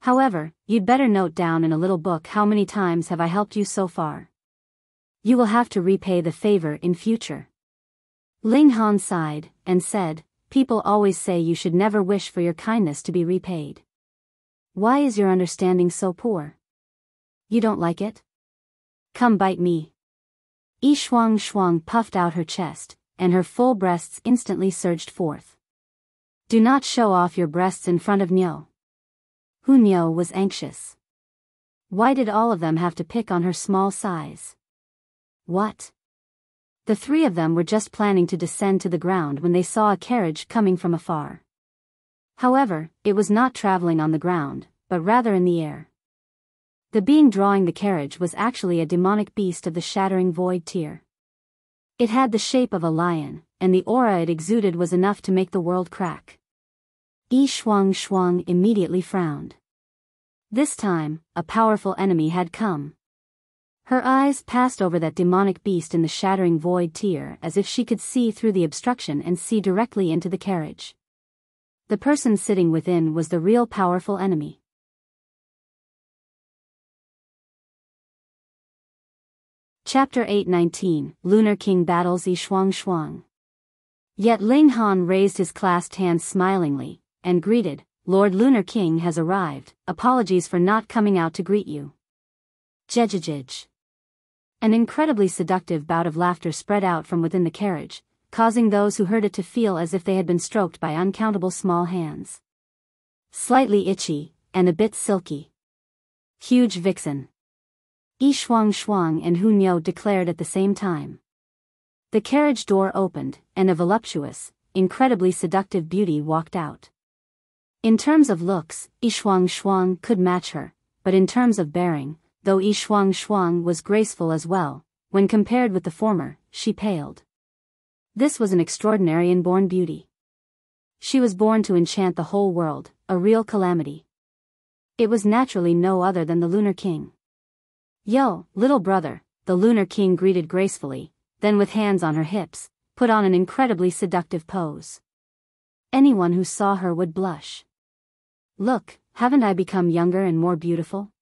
Speaker 1: However, you'd better note down in a little book how many times have I helped you so far. You will have to repay the favor in future." Ling Han sighed, and said, "People always say you should never wish for your kindness to be repaid. Why is your understanding so poor? You don't like it? Come bite me." Shuang puffed out her chest, and her full breasts instantly surged forth. "Do not show off your breasts in front of Nyo." Hunyo was anxious. Why did all of them have to pick on her small size? What? The 3 of them were just planning to descend to the ground when they saw a carriage coming from afar. However, it was not traveling on the ground, but rather in the air. The being drawing the carriage was actually a demonic beast of the shattering void tier. It had the shape of a lion, and the aura it exuded was enough to make the world crack. Shuang immediately frowned. This time, a powerful enemy had come. Her eyes passed over that demonic beast in the shattering void tier as if she could see through the obstruction and see directly into the carriage. The person sitting within was the real powerful enemy. Chapter 8:19 Lunar King battles Shuang. Yet Ling Han raised his clasped hands smilingly, and greeted, "Lord Lunar King has arrived, apologies for not coming out to greet you." Jejejej. An incredibly seductive bout of laughter spread out from within the carriage, causing those who heard it to feel as if they had been stroked by uncountable small hands. Slightly itchy, and a bit silky. Huge vixen. Shuang and Hunyao declared at the same time. The carriage door opened, and a voluptuous, incredibly seductive beauty walked out. In terms of looks, Shuang could match her, but in terms of bearing, though Shuang was graceful as well, when compared with the former, she paled. This was an extraordinary inborn beauty. She was born to enchant the whole world, a real calamity. It was naturally no other than the Lunar King. "Yo, little brother," the Lunar King greeted gracefully, then with hands on her hips, put on an incredibly seductive pose. Anyone who saw her would blush. "Look, haven't I become younger and more beautiful?"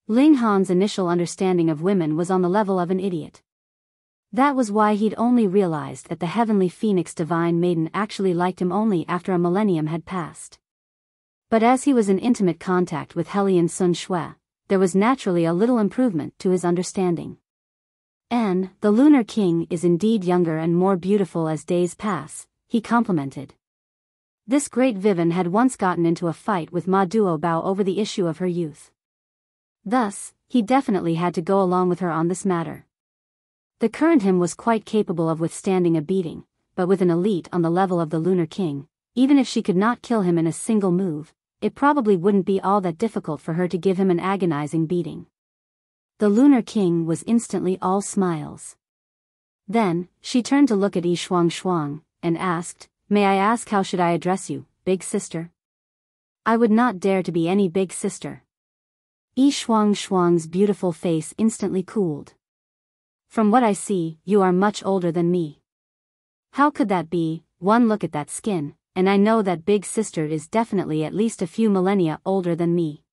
Speaker 1: Ling Han's initial understanding of women was on the level of an idiot. That was why he'd only realized that the heavenly phoenix divine maiden actually liked him only after a millennium had passed. But as he was in intimate contact with Hellion Sun Shui, there was naturally a little improvement to his understanding. "And the Lunar King is indeed younger and more beautiful as days pass," he complimented. This great Vivin had once gotten into a fight with Ma Duobao over the issue of her youth. Thus, he definitely had to go along with her on this matter. The current him was quite capable of withstanding a beating, but with an elite on the level of the Lunar King, even if she could not kill him in a single move, it probably wouldn't be all that difficult for her to give him an agonizing beating. The Lunar King was instantly all smiles. Then, she turned to look at Shuang, and asked, "May I ask how should I address you, big sister?" "I would not dare to be any big sister." Shuang's beautiful face instantly cooled. "From what I see, you are much older than me." "How could that be? One look at that skin, and I know that big sister is definitely at least a few millennia older than me."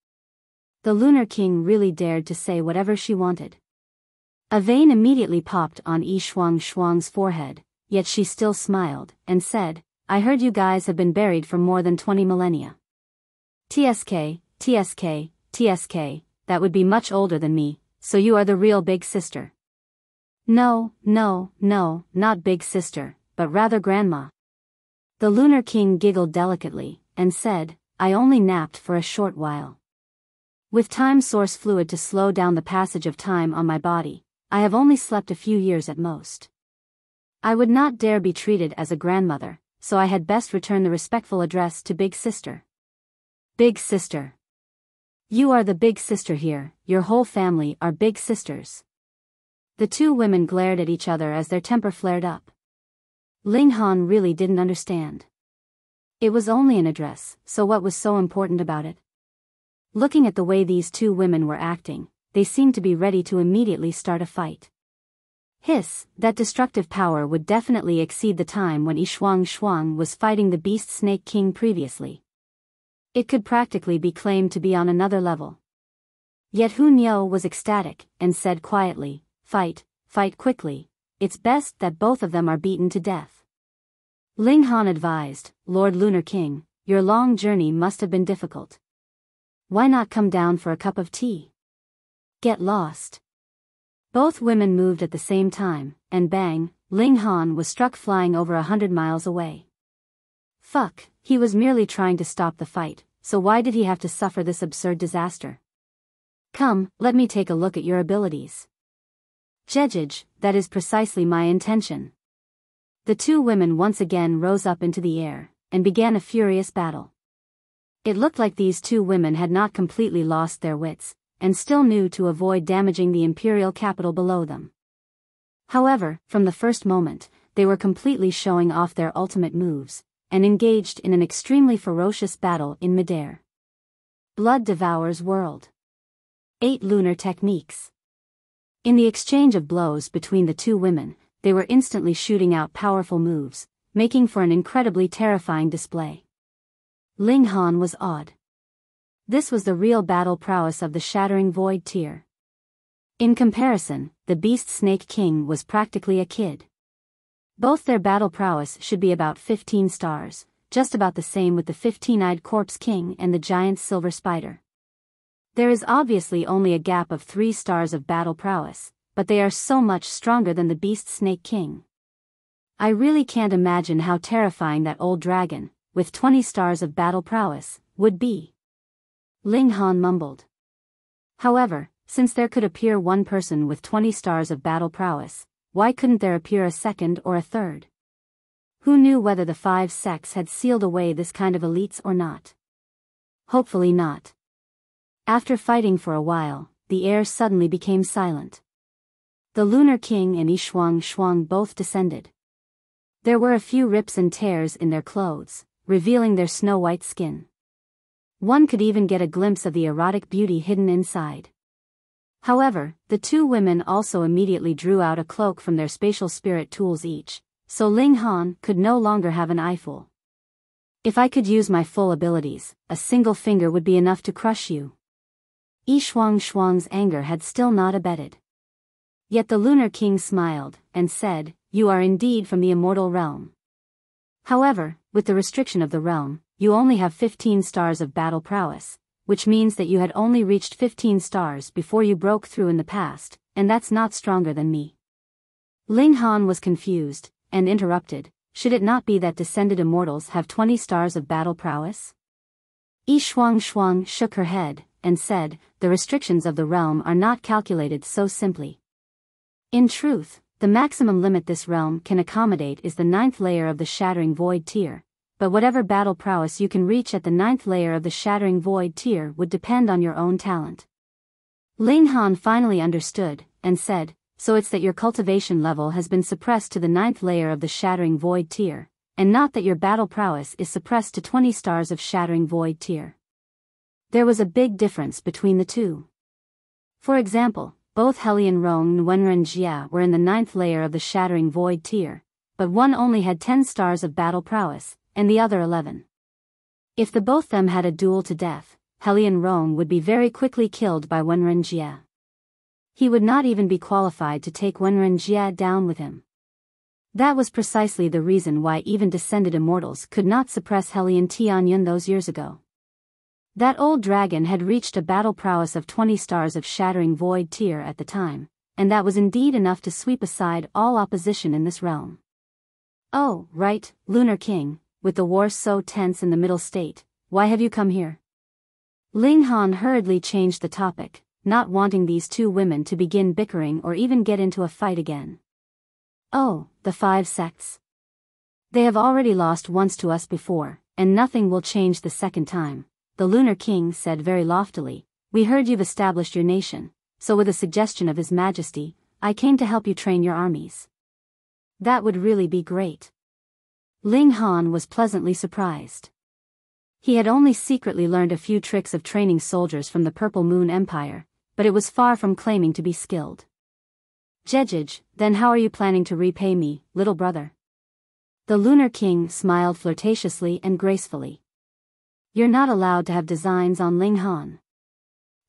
Speaker 1: The Lunar King really dared to say whatever she wanted. A vein immediately popped on Shuang's forehead, yet she still smiled, and said, "I heard you guys have been buried for more than 20 millennia. TSK, that would be much older than me, so you are the real big sister." No, not big sister, but rather grandma." The Lunar King giggled delicately, and said, "I only napped for a short while. With time source fluid to slow down the passage of time on my body, I have only slept a few years at most. I would not dare be treated as a grandmother, so I had best return the respectful address to big sister." "Big sister. You are the big sister here, your whole family are big sisters." The two women glared at each other as their temper flared up. Ling Han really didn't understand. It was only an address, so what was so important about it? Looking at the way these two women were acting, they seemed to be ready to immediately start a fight. Hiss, that destructive power would definitely exceed the time when Shuang was fighting the Beast Snake King previously. It could practically be claimed to be on another level. Yet Hunyao was ecstatic, and said quietly, fight quickly, it's best that both of them are beaten to death." Ling Han advised, "Lord Lunar King, your long journey must have been difficult. Why not come down for a cup of tea? Get lost." Both women moved at the same time, and bang, Ling Han was struck flying over 100 miles away. Fuck, he was merely trying to stop the fight, so why did he have to suffer this absurd disaster? "Come, let me take a look at your abilities." "Jejej, that is precisely my intention." The two women once again rose up into the air, and began a furious battle. It looked like these two women had not completely lost their wits, and still knew to avoid damaging the imperial capital below them. However, from the first moment, they were completely showing off their ultimate moves, and engaged in an extremely ferocious battle in midair. Blood devours world. 8 lunar techniques. In the exchange of blows between the two women, they were instantly shooting out powerful moves, making for an incredibly terrifying display. Ling Han was awed. This was the real battle prowess of the Shattering Void tier. In comparison, the Beast Snake King was practically a kid. Both their battle prowess should be about 15 stars, just about the same with the 15-eyed Corpse King and the giant Silver Spider. There is obviously only a gap of 3 stars of battle prowess, but they are so much stronger than the Beast Snake King. I really can't imagine how terrifying that old dragon, with 20 stars of battle prowess, would be. Ling Han mumbled. However, since there could appear one person with 20 stars of battle prowess, why couldn't there appear a second or a third? Who knew whether the 5 sects had sealed away this kind of elites or not? Hopefully not. After fighting for a while, the air suddenly became silent. The Lunar King and Shuang both descended. There were a few rips and tears in their clothes, revealing their snow-white skin. One could even get a glimpse of the erotic beauty hidden inside. However, the two women also immediately drew out a cloak from their spatial spirit tools each, so Ling Han could no longer have an eyeful. If I could use my full abilities, a single finger would be enough to crush you. Shuang's anger had still not abated. Yet the Lunar King smiled, and said, "You are indeed from the immortal realm. However, with the restriction of the realm, you only have 15 stars of battle prowess, which means that you had only reached 15 stars before you broke through in the past, and that's not stronger than me." Ling Han was confused, and interrupted, "Should it not be that descended immortals have 20 stars of battle prowess?" Shuang shook her head, and said, "The restrictions of the realm are not calculated so simply. In truth, the maximum limit this realm can accommodate is the 9th layer of the Shattering Void tier, but whatever battle prowess you can reach at the 9th layer of the Shattering Void tier would depend on your own talent." Ling Han finally understood, and said, "So it's that your cultivation level has been suppressed to the 9th layer of the Shattering Void tier, and not that your battle prowess is suppressed to 20 stars of Shattering Void tier." There was a big difference between the two. For example, both Helion Rong and Wenren Jia were in the 9th layer of the Shattering Void tier, but one only had 10 stars of battle prowess, and the other 11. If the both them had a duel to death, Helion Rong would be very quickly killed by Wenren Jia. He would not even be qualified to take Wenren Jia down with him. That was precisely the reason why even descended immortals could not suppress Helion Tianyun those years ago. That old dragon had reached a battle prowess of 20 stars of Shattering Void tier at the time, and that was indeed enough to sweep aside all opposition in this realm. "Oh, right, Lunar King, with the war so tense in the middle state, why have you come here?" Ling Han hurriedly changed the topic, not wanting these two women to begin bickering or even get into a fight again. "Oh, the 5 sects. They have already lost once to us before, and nothing will change the second time," the Lunar King said very loftily. "We heard you've established your nation, so with a suggestion of His Majesty, I came to help you train your armies." "That would really be great." Ling Han was pleasantly surprised. He had only secretly learned a few tricks of training soldiers from the Purple Moon Empire, but it was far from claiming to be skilled. "Jejij, then how are you planning to repay me, little brother?" The Lunar King smiled flirtatiously and gracefully. "You're not allowed to have designs on Ling Han."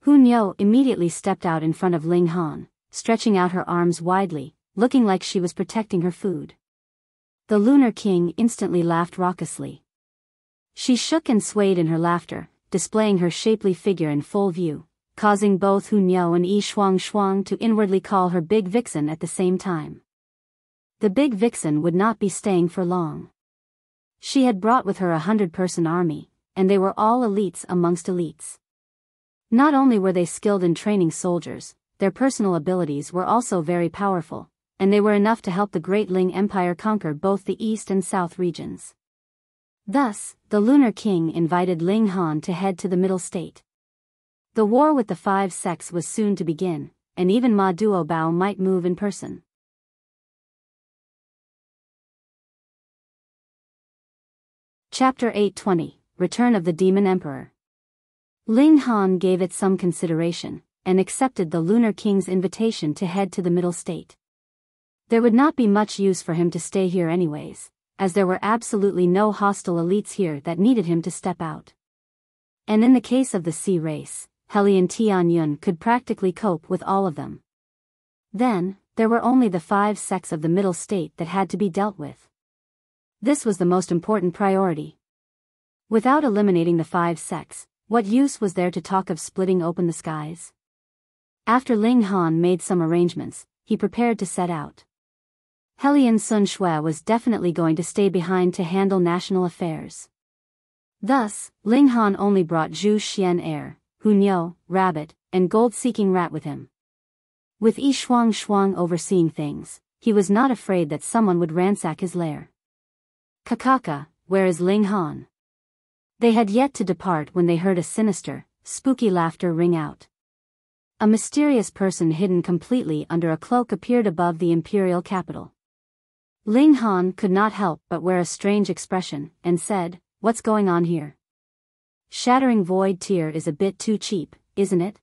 Speaker 1: Hunyou immediately stepped out in front of Ling Han, stretching out her arms widely, looking like she was protecting her food. The Lunar King instantly laughed raucously. She shook and swayed in her laughter, displaying her shapely figure in full view, causing both Hunyou and Shuang to inwardly call her Big Vixen at the same time. The Big Vixen would not be staying for long. She had brought with her 100-person army, and they were all elites amongst elites. Not only were they skilled in training soldiers, their personal abilities were also very powerful, and they were enough to help the Great Ling Empire conquer both the East and South regions. Thus, the Lunar King invited Ling Han to head to the Middle State. The war with the 5 sects was soon to begin, and even Ma Duobao might move in person. Chapter 820, Return of the Demon Emperor. Ling Han gave it some consideration, and accepted the Lunar King's invitation to head to the Middle State. There would not be much use for him to stay here anyways, as there were absolutely no hostile elites here that needed him to step out. And in the case of the Sea race, Hellion Tianyun could practically cope with all of them. Then, there were only the 5 sects of the Middle State that had to be dealt with. This was the most important priority. Without eliminating the 5 sects, what use was there to talk of splitting open the skies? After Ling Han made some arrangements, he prepared to set out. Hellion Sun Shui was definitely going to stay behind to handle national affairs. Thus, Ling Han only brought Zhu Xian Heir, Hunyo, Rabbit, and Gold-Seeking Rat with him. With Shuang overseeing things, he was not afraid that someone would ransack his lair. Kakaka, where is Ling Han? They had yet to depart when they heard a sinister, spooky laughter ring out. A mysterious person hidden completely under a cloak appeared above the imperial capital. Ling Han could not help but wear a strange expression, and said, "What's going on here? Shattering Void Tear is a bit too cheap, isn't it?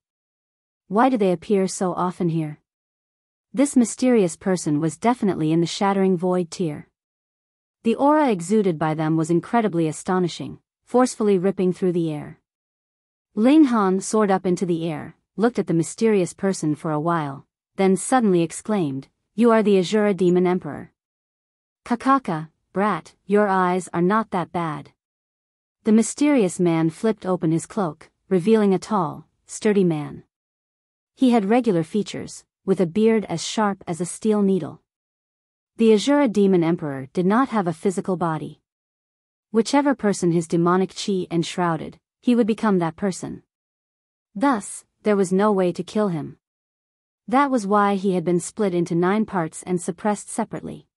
Speaker 1: Why do they appear so often here?" This mysterious person was definitely in the Shattering Void Tier. The aura exuded by them was incredibly astonishing, forcefully ripping through the air. Ling Han soared up into the air, looked at the mysterious person for a while, then suddenly exclaimed, "You are the Azura Demon Emperor. Kakaka, brat, your eyes are not that bad." The mysterious man flipped open his cloak, revealing a tall, sturdy man. He had regular features, with a beard as sharp as a steel needle. The Azura Demon Emperor did not have a physical body. Whichever person his demonic chi enshrouded, he would become that person. Thus, there was no way to kill him. That was why he had been split into 9 parts and suppressed separately.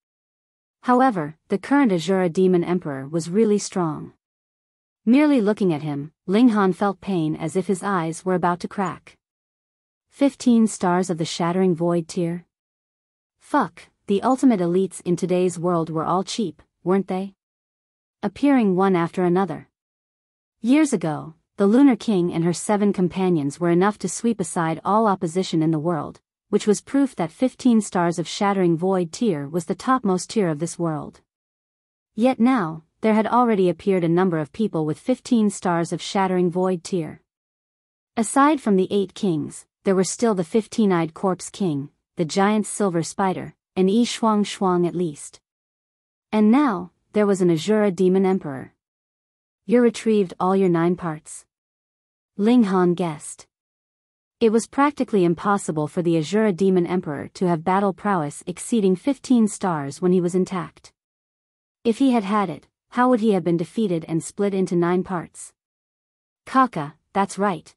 Speaker 1: However, the current Azura Demon Emperor was really strong. Merely looking at him, Ling Han felt pain as if his eyes were about to crack. 15 stars of the Shattering Void Tier? Fuck, the ultimate elites in today's world were all cheap, weren't they? Appearing one after another. Years ago, the Lunar King and her 7 companions were enough to sweep aside all opposition in the world, which was proof that 15 stars of Shattering Void Tier was the topmost tier of this world. Yet now, there had already appeared a number of people with 15 stars of Shattering Void Tier. Aside from the 8 kings, there were still the 15-eyed Corpse King, the giant Silver Spider, and Shuang at least. And now, there was an Azura Demon Emperor. You retrieved all your 9 parts? Ling Han guessed. It was practically impossible for the Azura Demon Emperor to have battle prowess exceeding 15 stars when he was intact. If he had had it, how would he have been defeated and split into 9 parts? Kaka, that's right.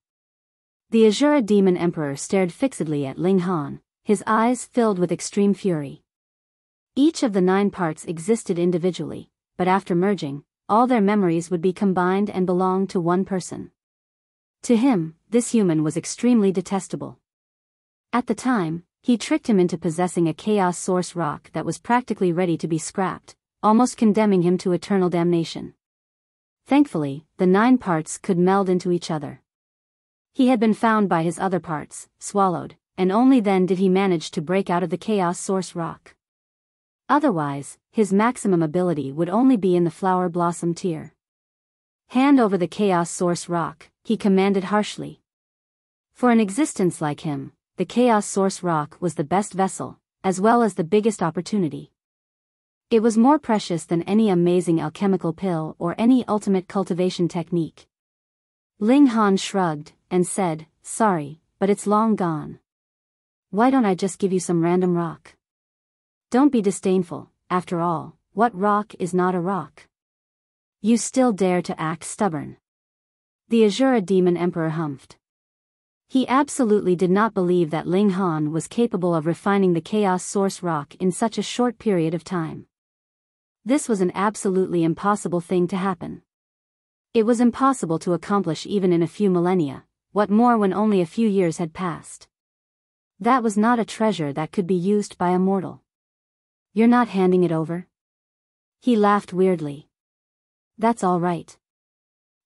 Speaker 1: The Azura Demon Emperor stared fixedly at Ling Han, his eyes filled with extreme fury. Each of the 9 parts existed individually, but after merging, all their memories would be combined and belong to one person. To him, this human was extremely detestable. At the time, he tricked him into possessing a Chaos Source rock that was practically ready to be scrapped, almost condemning him to eternal damnation. Thankfully, the 9 parts could meld into each other. He had been found by his other parts, swallowed, and only then did he manage to break out of the Chaos Source rock. Otherwise, his maximum ability would only be in the Flower Blossom tier. Hand over the Chaos Source rock, he commanded harshly. For an existence like him, the Chaos Source rock was the best vessel, as well as the biggest opportunity. It was more precious than any amazing alchemical pill or any ultimate cultivation technique. Ling Han shrugged, and said, "Sorry, but it's long gone. Why don't I just give you some random rock? Don't be disdainful, after all, what rock is not a rock? You still dare to act stubborn." The Azura Demon Emperor humphed. He absolutely did not believe that Ling Han was capable of refining the Chaos Source rock in such a short period of time. This was an absolutely impossible thing to happen. It was impossible to accomplish even in a few millennia, what more when only a few years had passed? That was not a treasure that could be used by a mortal. You're not handing it over? He laughed weirdly. That's all right.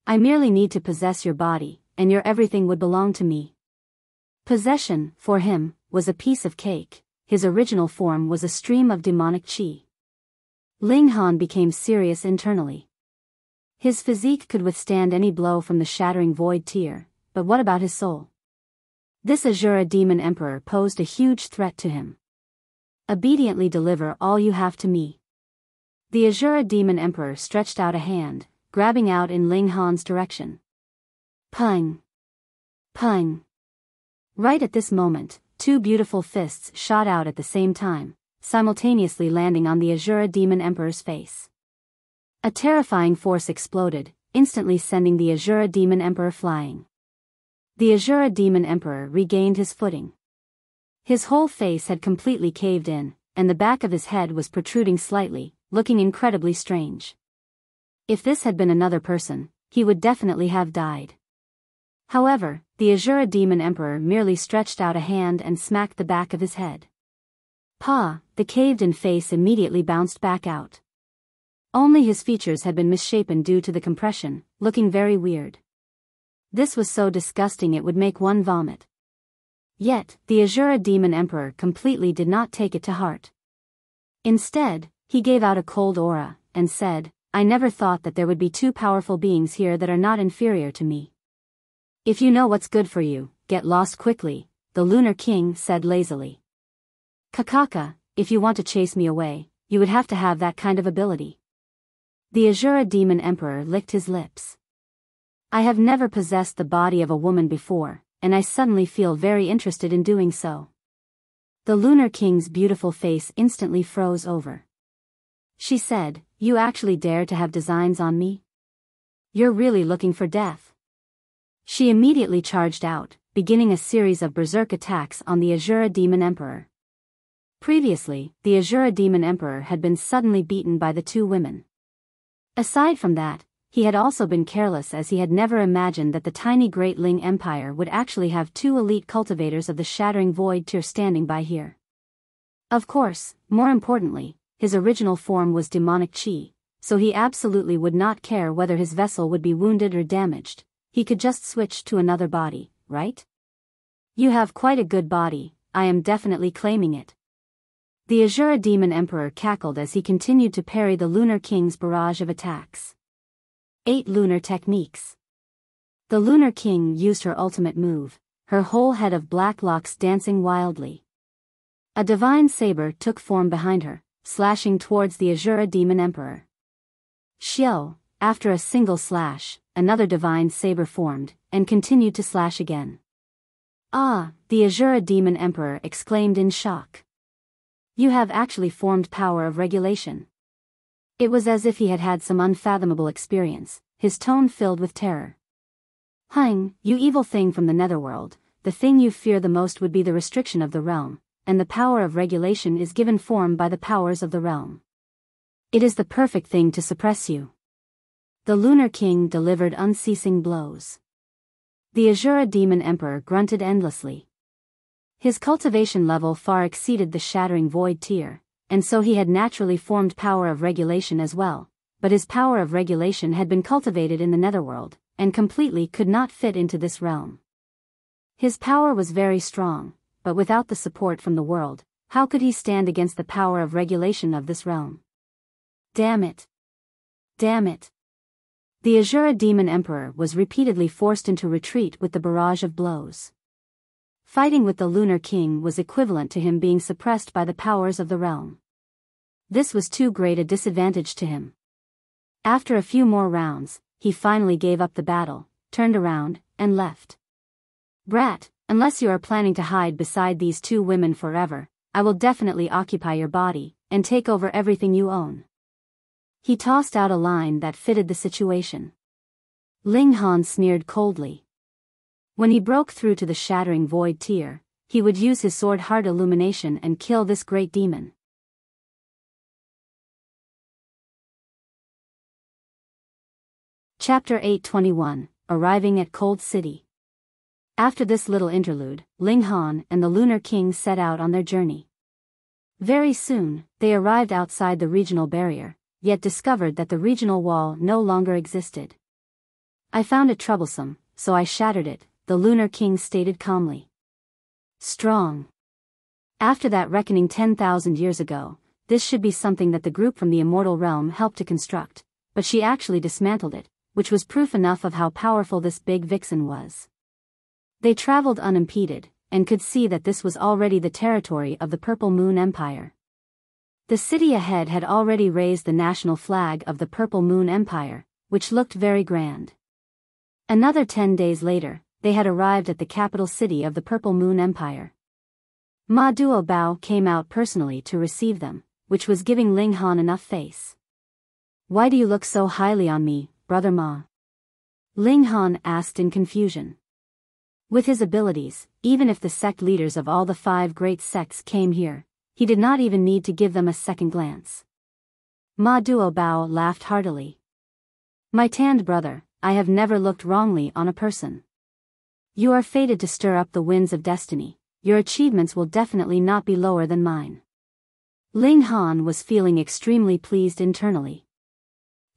Speaker 1: I merely need to possess your body, and your everything would belong to me. Possession, for him, was a piece of cake. His original form was a stream of demonic qi. Ling Han became serious internally. His physique could withstand any blow from the shattering void tear, but what about his soul? This Azura demon emperor posed a huge threat to him. Obediently deliver all you have to me. The Azura demon emperor stretched out a hand, grabbing out in Ling Han's direction. Pung! Pung! Right at this moment, two beautiful fists shot out at the same time, simultaneously landing on the Azura demon emperor's face. A terrifying force exploded, instantly sending the Azura demon emperor flying. The Azura demon emperor regained his footing. His whole face had completely caved in, and the back of his head was protruding slightly, looking incredibly strange. If this had been another person, he would definitely have died. However, the Azura demon emperor merely stretched out a hand and smacked the back of his head. Pa! The caved-in face immediately bounced back out. Only his features had been misshapen due to the compression, looking very weird. This was so disgusting it would make one vomit. Yet, the Azura demon emperor completely did not take it to heart. Instead, he gave out a cold aura, and said, I never thought that there would be two powerful beings here that are not inferior to me. If you know what's good for you, get lost quickly, the Lunar King said lazily. Kakaka, if you want to chase me away, you would have to have that kind of ability. The Azura demon emperor licked his lips. I have never possessed the body of a woman before, and I suddenly feel very interested in doing so. The Lunar King's beautiful face instantly froze over. She said, you actually dare to have designs on me? You're really looking for death. She immediately charged out, beginning a series of berserk attacks on the Azura demon emperor. Previously, the Azura demon emperor had been suddenly beaten by the two women. Aside from that, he had also been careless as he had never imagined that the tiny Great Ling Empire would actually have two elite cultivators of the shattering void tier standing by here. Of course, more importantly, his original form was demonic qi, so he absolutely would not care whether his vessel would be wounded or damaged. He could just switch to another body, right? You have quite a good body, I am definitely claiming it. The Azura demon emperor cackled as he continued to parry the Lunar King's barrage of attacks. 8 lunar techniques. The Lunar King used her ultimate move, her whole head of black locks dancing wildly. A divine saber took form behind her, slashing towards the Azura demon emperor. Xiao, after a single slash, another divine saber formed, and continued to slash again. Ah, the Azura demon emperor exclaimed in shock. You have actually formed power of regulation. It was as if he had had some unfathomable experience, his tone filled with terror. Hein, you evil thing from the netherworld, the thing you fear the most would be the restriction of the realm, and the power of regulation is given form by the powers of the realm. It is the perfect thing to suppress you. The Lunar King delivered unceasing blows. The Azura demon emperor grunted endlessly. His cultivation level far exceeded the shattering void tier, and so he had naturally formed power of regulation as well, but his power of regulation had been cultivated in the netherworld, and completely could not fit into this realm. His power was very strong, but without the support from the world, how could he stand against the power of regulation of this realm? Damn it! Damn it! The Azura demon emperor was repeatedly forced into retreat with the barrage of blows. Fighting with the Lunar King was equivalent to him being suppressed by the powers of the realm. This was too great a disadvantage to him. After a few more rounds, he finally gave up the battle, turned around, and left. Brat, unless you are planning to hide beside these two women forever, I will definitely occupy your body, and take over everything you own. He tossed out a line that fitted the situation. Ling Han sneered coldly. When he broke through to the shattering void tier, he would use his sword heart illumination and kill this great demon. Chapter 821, Arriving at Cold City. After this little interlude, Ling Han and the Lunar King set out on their journey. Very soon, they arrived outside the regional barrier, yet discovered that the regional wall no longer existed. I found it troublesome, so I shattered it, the Lunar King stated calmly. Strong. After that reckoning 10,000 years ago, this should be something that the group from the immortal realm helped to construct, but she actually dismantled it, which was proof enough of how powerful this big vixen was. They traveled unimpeded, and could see that this was already the territory of the Purple Moon Empire. The city ahead had already raised the national flag of the Purple Moon Empire, which looked very grand. Another 10 days later, they had arrived at the capital city of the Purple Moon Empire. Ma Duobao came out personally to receive them, which was giving Ling Han enough face. Why do you look so highly on me, brother Ma? Ling Han asked in confusion. With his abilities, even if the sect leaders of all the 5 great sects came here, he did not even need to give them a second glance. Ma Duobao laughed heartily. My tanned brother, I have never looked wrongly on a person. You are fated to stir up the winds of destiny. Your achievements will definitely not be lower than mine. Ling Han was feeling extremely pleased internally.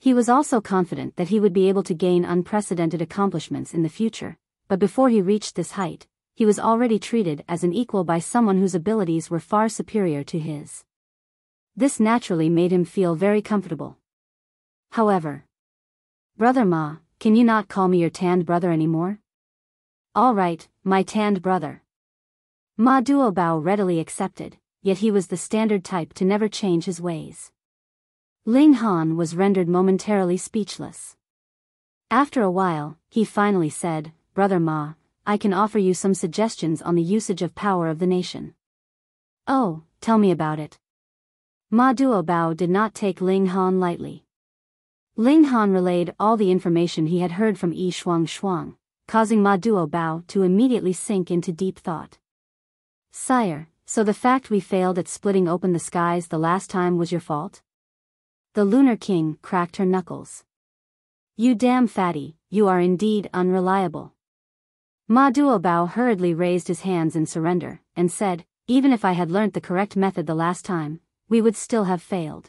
Speaker 1: He was also confident that he would be able to gain unprecedented accomplishments in the future, but before he reached this height, he was already treated as an equal by someone whose abilities were far superior to his. This naturally made him feel very comfortable. However, Brother Ma, can you not call me your tanned brother anymore? All right, my tanned brother. Ma Duobao readily accepted, yet he was the standard type to never change his ways. Ling Han was rendered momentarily speechless. After a while, he finally said, Brother Ma, I can offer you some suggestions on the usage of power of the nation. Oh, tell me about it. Ma Duobao did not take Ling Han lightly. Ling Han relayed all the information he had heard from Shuang, causing Ma Duobao to immediately sink into deep thought. Sire, so the fact we failed at splitting open the skies the last time was your fault? The Lunar King cracked her knuckles. You damn fatty, you are indeed unreliable. Ma Duobao hurriedly raised his hands in surrender, and said, even if I had learnt the correct method the last time, we would still have failed.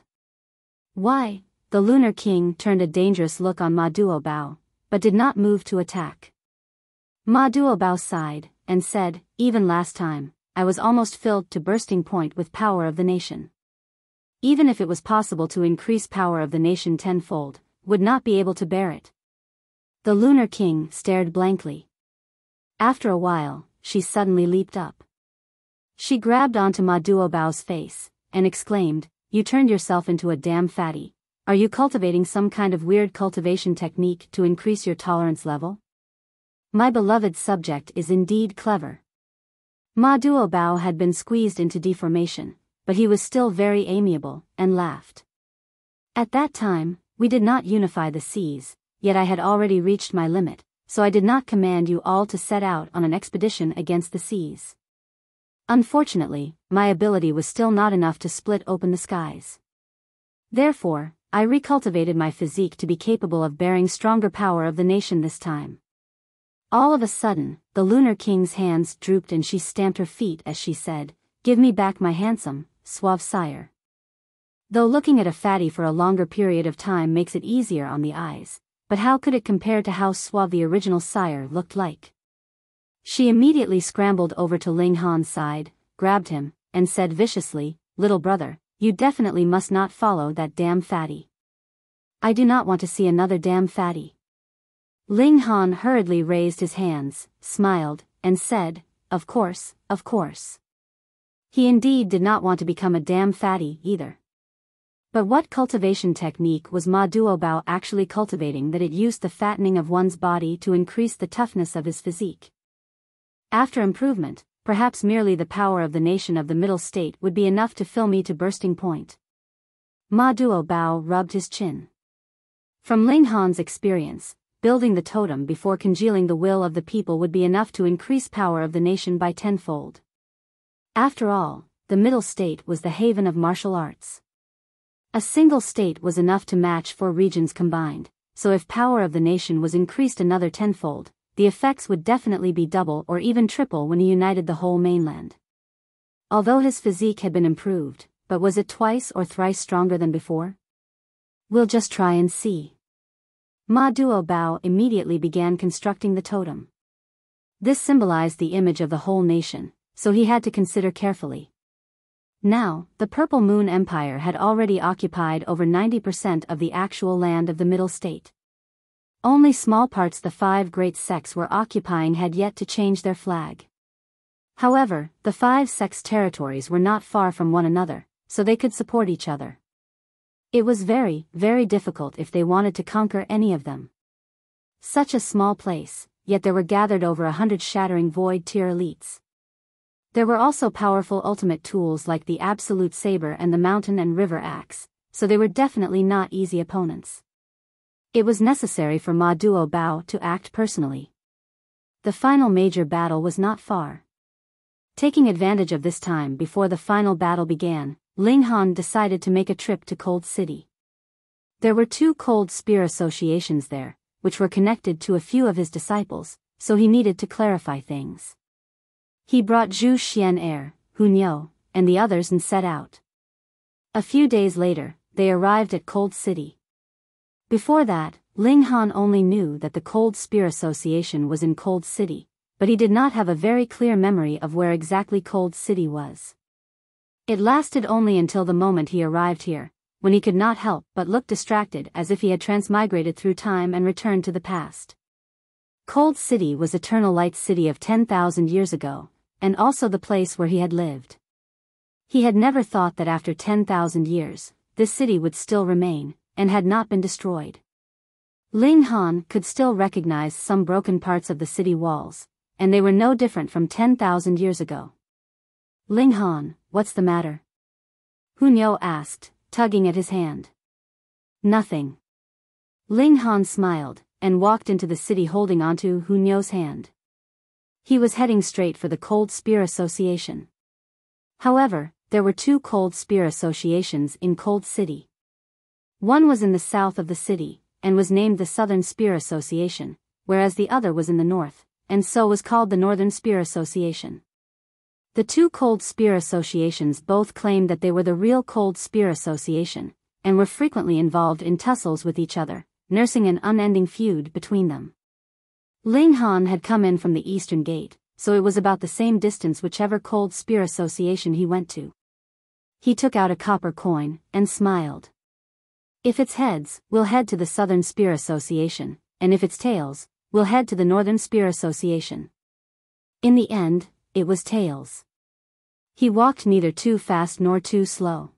Speaker 1: Why? The Lunar King turned a dangerous look on Ma Duobao, but did not move to attack. Ma Duobao sighed, and said, even last time, I was almost filled to bursting point with power of the nation. Even if it was possible to increase power of the nation tenfold, would not be able to bear it. The Lunar King stared blankly. After a while, she suddenly leaped up. She grabbed onto Ma Duobao's face, and exclaimed, you turned yourself into a damn fatty. Are you cultivating some kind of weird cultivation technique to increase your tolerance level? My beloved subject is indeed clever. Ma Duobao had been squeezed into deformation, but he was still very amiable, and laughed. At that time, we did not unify the seas, yet I had already reached my limit, so I did not command you all to set out on an expedition against the seas. Unfortunately, my ability was still not enough to split open the skies. Therefore, I recultivated my physique to be capable of bearing stronger power of the nation this time. All of a sudden, the Lunar King's hands drooped and she stamped her feet as she said, give me back my handsome, suave sire. Though looking at a fatty for a longer period of time makes it easier on the eyes, but how could it compare to how suave the original sire looked like? She immediately scrambled over to Ling Han's side, grabbed him, and said viciously, little brother, you definitely must not follow that damn fatty. I do not want to see another damn fatty. Ling Han hurriedly raised his hands, smiled, and said, of course, of course. He indeed did not want to become a damn fatty either. But what cultivation technique was Ma Duobao actually cultivating that it used the fattening of one's body to increase the toughness of his physique? After improvement, perhaps merely the power of the nation of the middle state would be enough to fill me to bursting point. Ma Duobao rubbed his chin. From Ling Han's experience, building the totem before congealing the will of the people would be enough to increase power of the nation by tenfold. After all, the middle state was the haven of martial arts. A single state was enough to match 4 regions combined, so if power of the nation was increased another tenfold, the effects would definitely be double or even triple when he united the whole mainland. Although his physique had been improved, but was it twice or thrice stronger than before? We'll just try and see. Ma Duo immediately began constructing the totem. This symbolized the image of the whole nation, so he had to consider carefully. Now, the Purple Moon Empire had already occupied over 90% of the actual land of the Middle State. Only small parts the 5 great sects were occupying had yet to change their flag. However, the 5 sects' territories were not far from one another, so they could support each other. It was very, very difficult if they wanted to conquer any of them. Such a small place, yet there were gathered over 100 shattering void tier elites. There were also powerful ultimate tools like the Absolute Saber and the Mountain and River Axe, so they were definitely not easy opponents. It was necessary for Ma Duo to act personally. The final major battle was not far. Taking advantage of this time before the final battle began, Ling Han decided to make a trip to Cold City. There were 2 Cold Spear associations there, which were connected to a few of his disciples, so he needed to clarify things. He brought Zhu Xian'er, Hunyou, and the others and set out. A few days later, they arrived at Cold City. Before that, Ling Han only knew that the Cold Spear Association was in Cold City, but he did not have a very clear memory of where exactly Cold City was. It lasted only until the moment he arrived here, when he could not help but look distracted as if he had transmigrated through time and returned to the past. Cold City was Eternal Light's city of 10,000 years ago, and also the place where he had lived. He had never thought that after 10,000 years, this city would still remain, and had not been destroyed. Ling Han could still recognize some broken parts of the city walls, and they were no different from 10,000 years ago. Ling Han, what's the matter? Hunyou asked, tugging at his hand. Nothing. Ling Han smiled, and walked into the city holding onto Hunyou's hand. He was heading straight for the Cold Spear Association. However, there were 2 Cold Spear Associations in Cold City. One was in the south of the city, and was named the Southern Spear Association, whereas the other was in the north, and so was called the Northern Spear Association. The 2 Cold Spear Associations both claimed that they were the real Cold Spear Association, and were frequently involved in tussles with each other, nursing an unending feud between them. Ling Han had come in from the Eastern Gate, so it was about the same distance whichever Cold Spear Association he went to. He took out a copper coin, and smiled. If it's heads, we'll head to the Southern Spear Association, and if it's tails, we'll head to the Northern Spear Association. In the end, it was tails. He walked neither too fast nor too slow.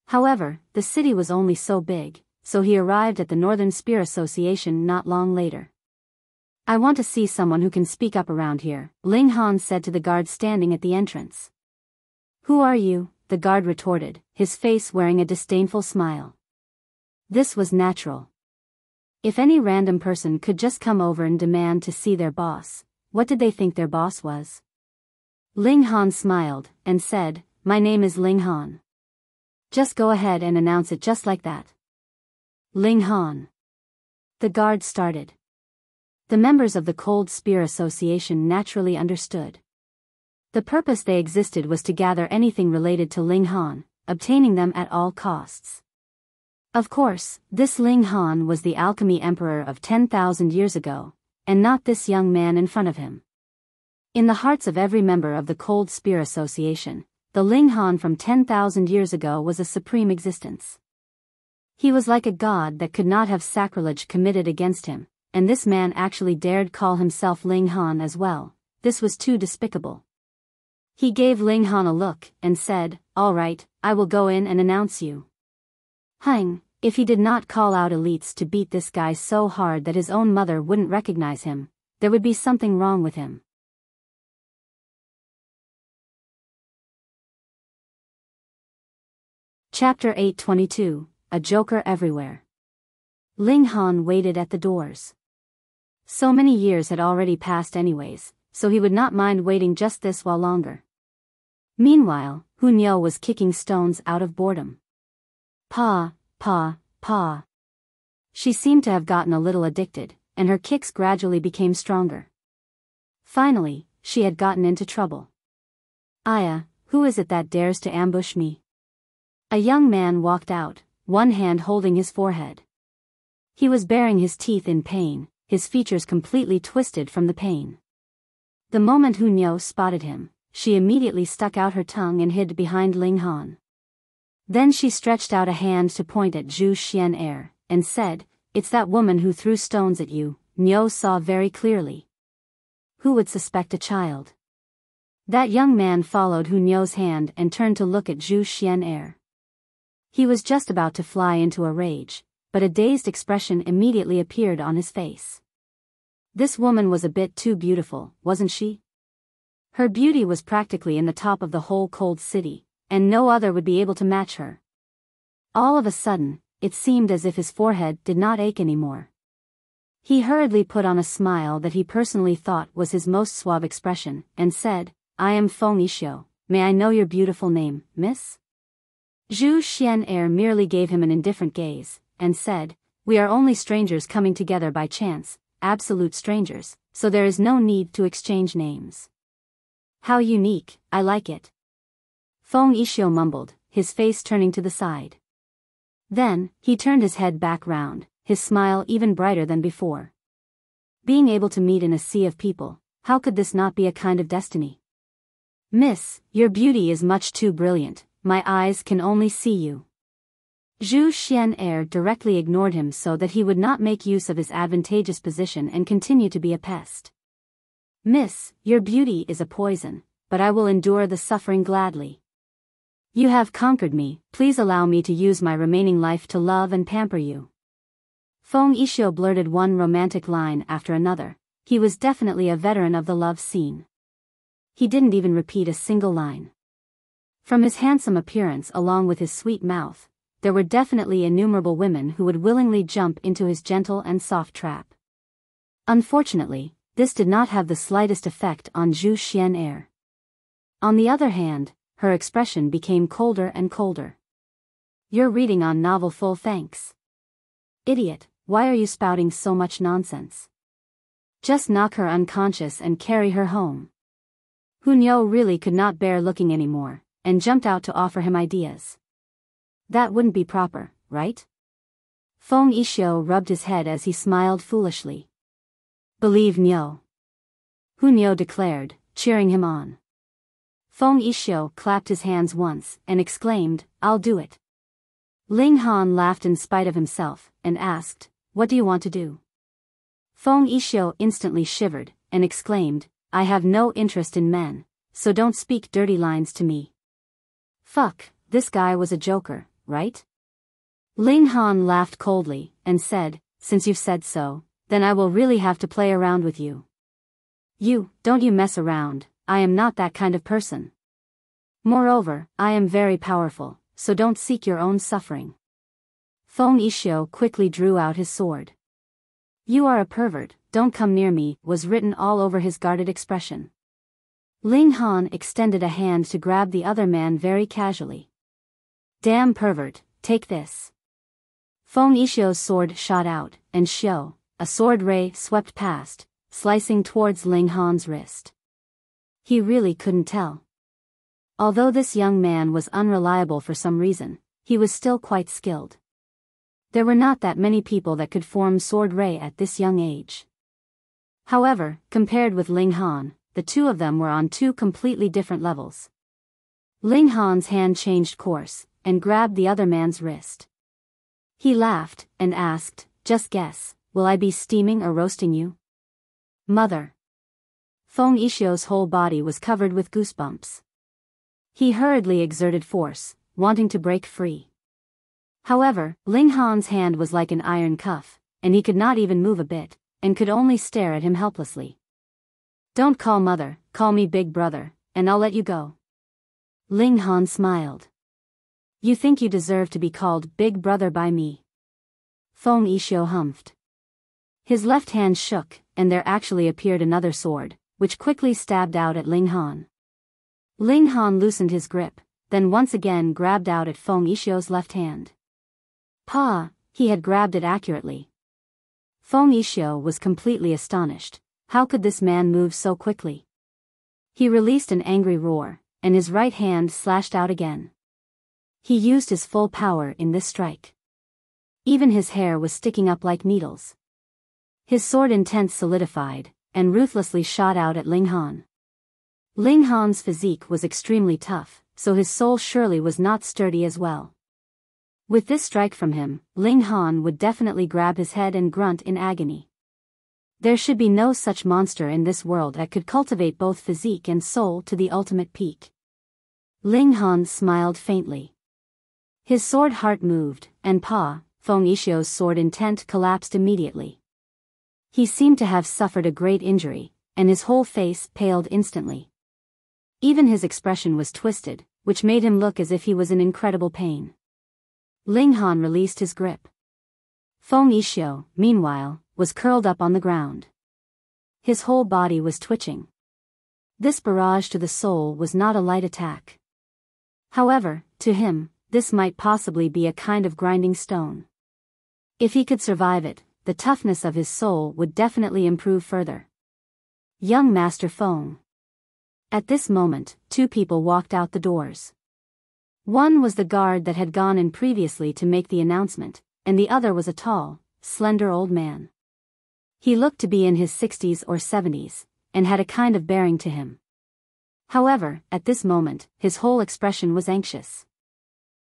Speaker 1: However, the city was only so big, so he arrived at the Northern Spear Association not long later. I want to see someone who can speak up around here, Ling Han said to the guard standing at the entrance. Who are you? The guard retorted, his face wearing a disdainful smile. This was natural. If any random person could just come over and demand to see their boss, what did they think their boss was? Ling Han smiled, and said, My name is Ling Han. Just go ahead and announce it just like that. Ling Han. The guard started. The members of the Cold Spear Association naturally understood. The purpose they existed was to gather anything related to Ling Han, obtaining them at all costs. Of course, this Ling Han was the Alchemy Emperor of 10,000 years ago, and not this young man in front of him. In the hearts of every member of the Cold Spear Association, the Ling Han from 10,000 years ago was a supreme existence. He was like a god that could not have sacrilege committed against him, and this man actually dared call himself Ling Han as well. This was too despicable. He gave Ling Han a look, and said, All right, I will go in and announce you. Hang, if he did not call out elites to beat this guy so hard that his own mother wouldn't recognize him, there would be something wrong with him. Chapter 822, A Joker Everywhere. Ling Han waited at the doors. So many years had already passed anyways, so he would not mind waiting just this while longer. Meanwhile, Hunyou was kicking stones out of boredom. Pa. She seemed to have gotten a little addicted, and her kicks gradually became stronger. Finally, she had gotten into trouble. "Aya, who is it that dares to ambush me?" A young man walked out, one hand holding his forehead. He was baring his teeth in pain, his features completely twisted from the pain. The moment Hunyo spotted him, she immediately stuck out her tongue and hid behind Ling Han. Then she stretched out a hand to point at Zhu Xian'er, and said, "It's that woman who threw stones at you." Nyo saw very clearly. Who would suspect a child? That young man followed Hunyo's hand and turned to look at Zhu Xian'er. He was just about to fly into a rage, but a dazed expression immediately appeared on his face. This woman was a bit too beautiful, wasn't she? Her beauty was practically in the top of the whole cold city, and no other would be able to match her. All of a sudden, it seemed as if his forehead did not ache anymore. He hurriedly put on a smile that he personally thought was his most suave expression, and said, "I am Feng Yishio. May I know your beautiful name, miss?" Zhu Xian'er merely gave him an indifferent gaze, and said, "We are only strangers coming together by chance, absolute strangers, so there is no need to exchange names." "How unique, I like it." Feng Yishio mumbled, his face turning to the side. Then, he turned his head back round, his smile even brighter than before. Being able to meet in a sea of people, how could this not be a kind of destiny? "Miss, your beauty is much too brilliant, my eyes can only see you." Zhu Xian'er directly ignored him so that he would not make use of his advantageous position and continue to be a pest. "Miss, your beauty is a poison, but I will endure the suffering gladly. You have conquered me, please allow me to use my remaining life to love and pamper you." Feng Yishio blurted one romantic line after another. He was definitely a veteran of the love scene. He didn't even repeat a single line. From his handsome appearance along with his sweet mouth, there were definitely innumerable women who would willingly jump into his gentle and soft trap. Unfortunately, this did not have the slightest effect on Zhu Xian'er. On the other hand, her expression became colder and colder. "You're reading on novel full thanks. Idiot, why are you spouting so much nonsense? Just knock her unconscious and carry her home." Hunyo really could not bear looking anymore, and jumped out to offer him ideas. "That wouldn't be proper, right?" Feng Yishio rubbed his head as he smiled foolishly. "Believe Nyo," Hunyo declared, cheering him on. Feng Yishio clapped his hands once, and exclaimed, "I'll do it." Ling Han laughed in spite of himself, and asked, "What do you want to do?" Feng Yishio instantly shivered, and exclaimed, "I have no interest in men, so don't speak dirty lines to me." Fuck, this guy was a joker, right? Ling Han laughed coldly, and said, "Since you've said so, then I will really have to play around with you." Don't you mess around, I am not that kind of person. Moreover, I am very powerful, so don't seek your own suffering. Feng Yishio quickly drew out his sword. "You are a pervert, don't come near me," was written all over his guarded expression. Ling Han extended a hand to grab the other man very casually. "Damn pervert, take this." Feng Yishio's sword shot out, and a sword ray swept past, slicing towards Ling Han's wrist. He really couldn't tell. Although this young man was unreliable for some reason, he was still quite skilled. There were not that many people that could form sword ray at this young age. However, compared with Ling Han, the two of them were on two completely different levels. Ling Han's hand changed course, and grabbed the other man's wrist. He laughed, and asked, "Just guess, will I be steaming or roasting you?" "Mother." Feng Yishio's whole body was covered with goosebumps. He hurriedly exerted force, wanting to break free. However, Ling Han's hand was like an iron cuff, and he could not even move a bit, and could only stare at him helplessly. "Don't call mother, call me big brother, and I'll let you go." Ling Han smiled. "You think you deserve to be called big brother by me?" Feng Yishio humphed. His left hand shook, and there actually appeared another sword, which quickly stabbed out at Ling Han. Ling Han loosened his grip, then once again grabbed out at Feng Yishio's left hand. He had grabbed it accurately. Feng Yixio was completely astonished. How could this man move so quickly? He released an angry roar, and his right hand slashed out again. He used his full power in this strike. Even his hair was sticking up like needles. His sword intent solidified, and ruthlessly shot out at Ling Han. Ling Han's physique was extremely tough, so his soul surely was not sturdy as well. With this strike from him, Ling Han would definitely grab his head and grunt in agony. There should be no such monster in this world that could cultivate both physique and soul to the ultimate peak. Ling Han smiled faintly. His sword heart moved, and Feng Yixio's sword intent collapsed immediately. He seemed to have suffered a great injury, and his whole face paled instantly. Even his expression was twisted, which made him look as if he was in incredible pain. Ling Han released his grip. Feng Yixio, meanwhile, was curled up on the ground. His whole body was twitching. This barrage to the soul was not a light attack. However, to him, this might possibly be a kind of grinding stone. If he could survive it, the toughness of his soul would definitely improve further. Young Master Feng. At this moment, two people walked out the doors. One was the guard that had gone in previously to make the announcement, and the other was a tall, slender old man. He looked to be in his 60s or 70s, and had a kind of bearing to him. However, at this moment, his whole expression was anxious.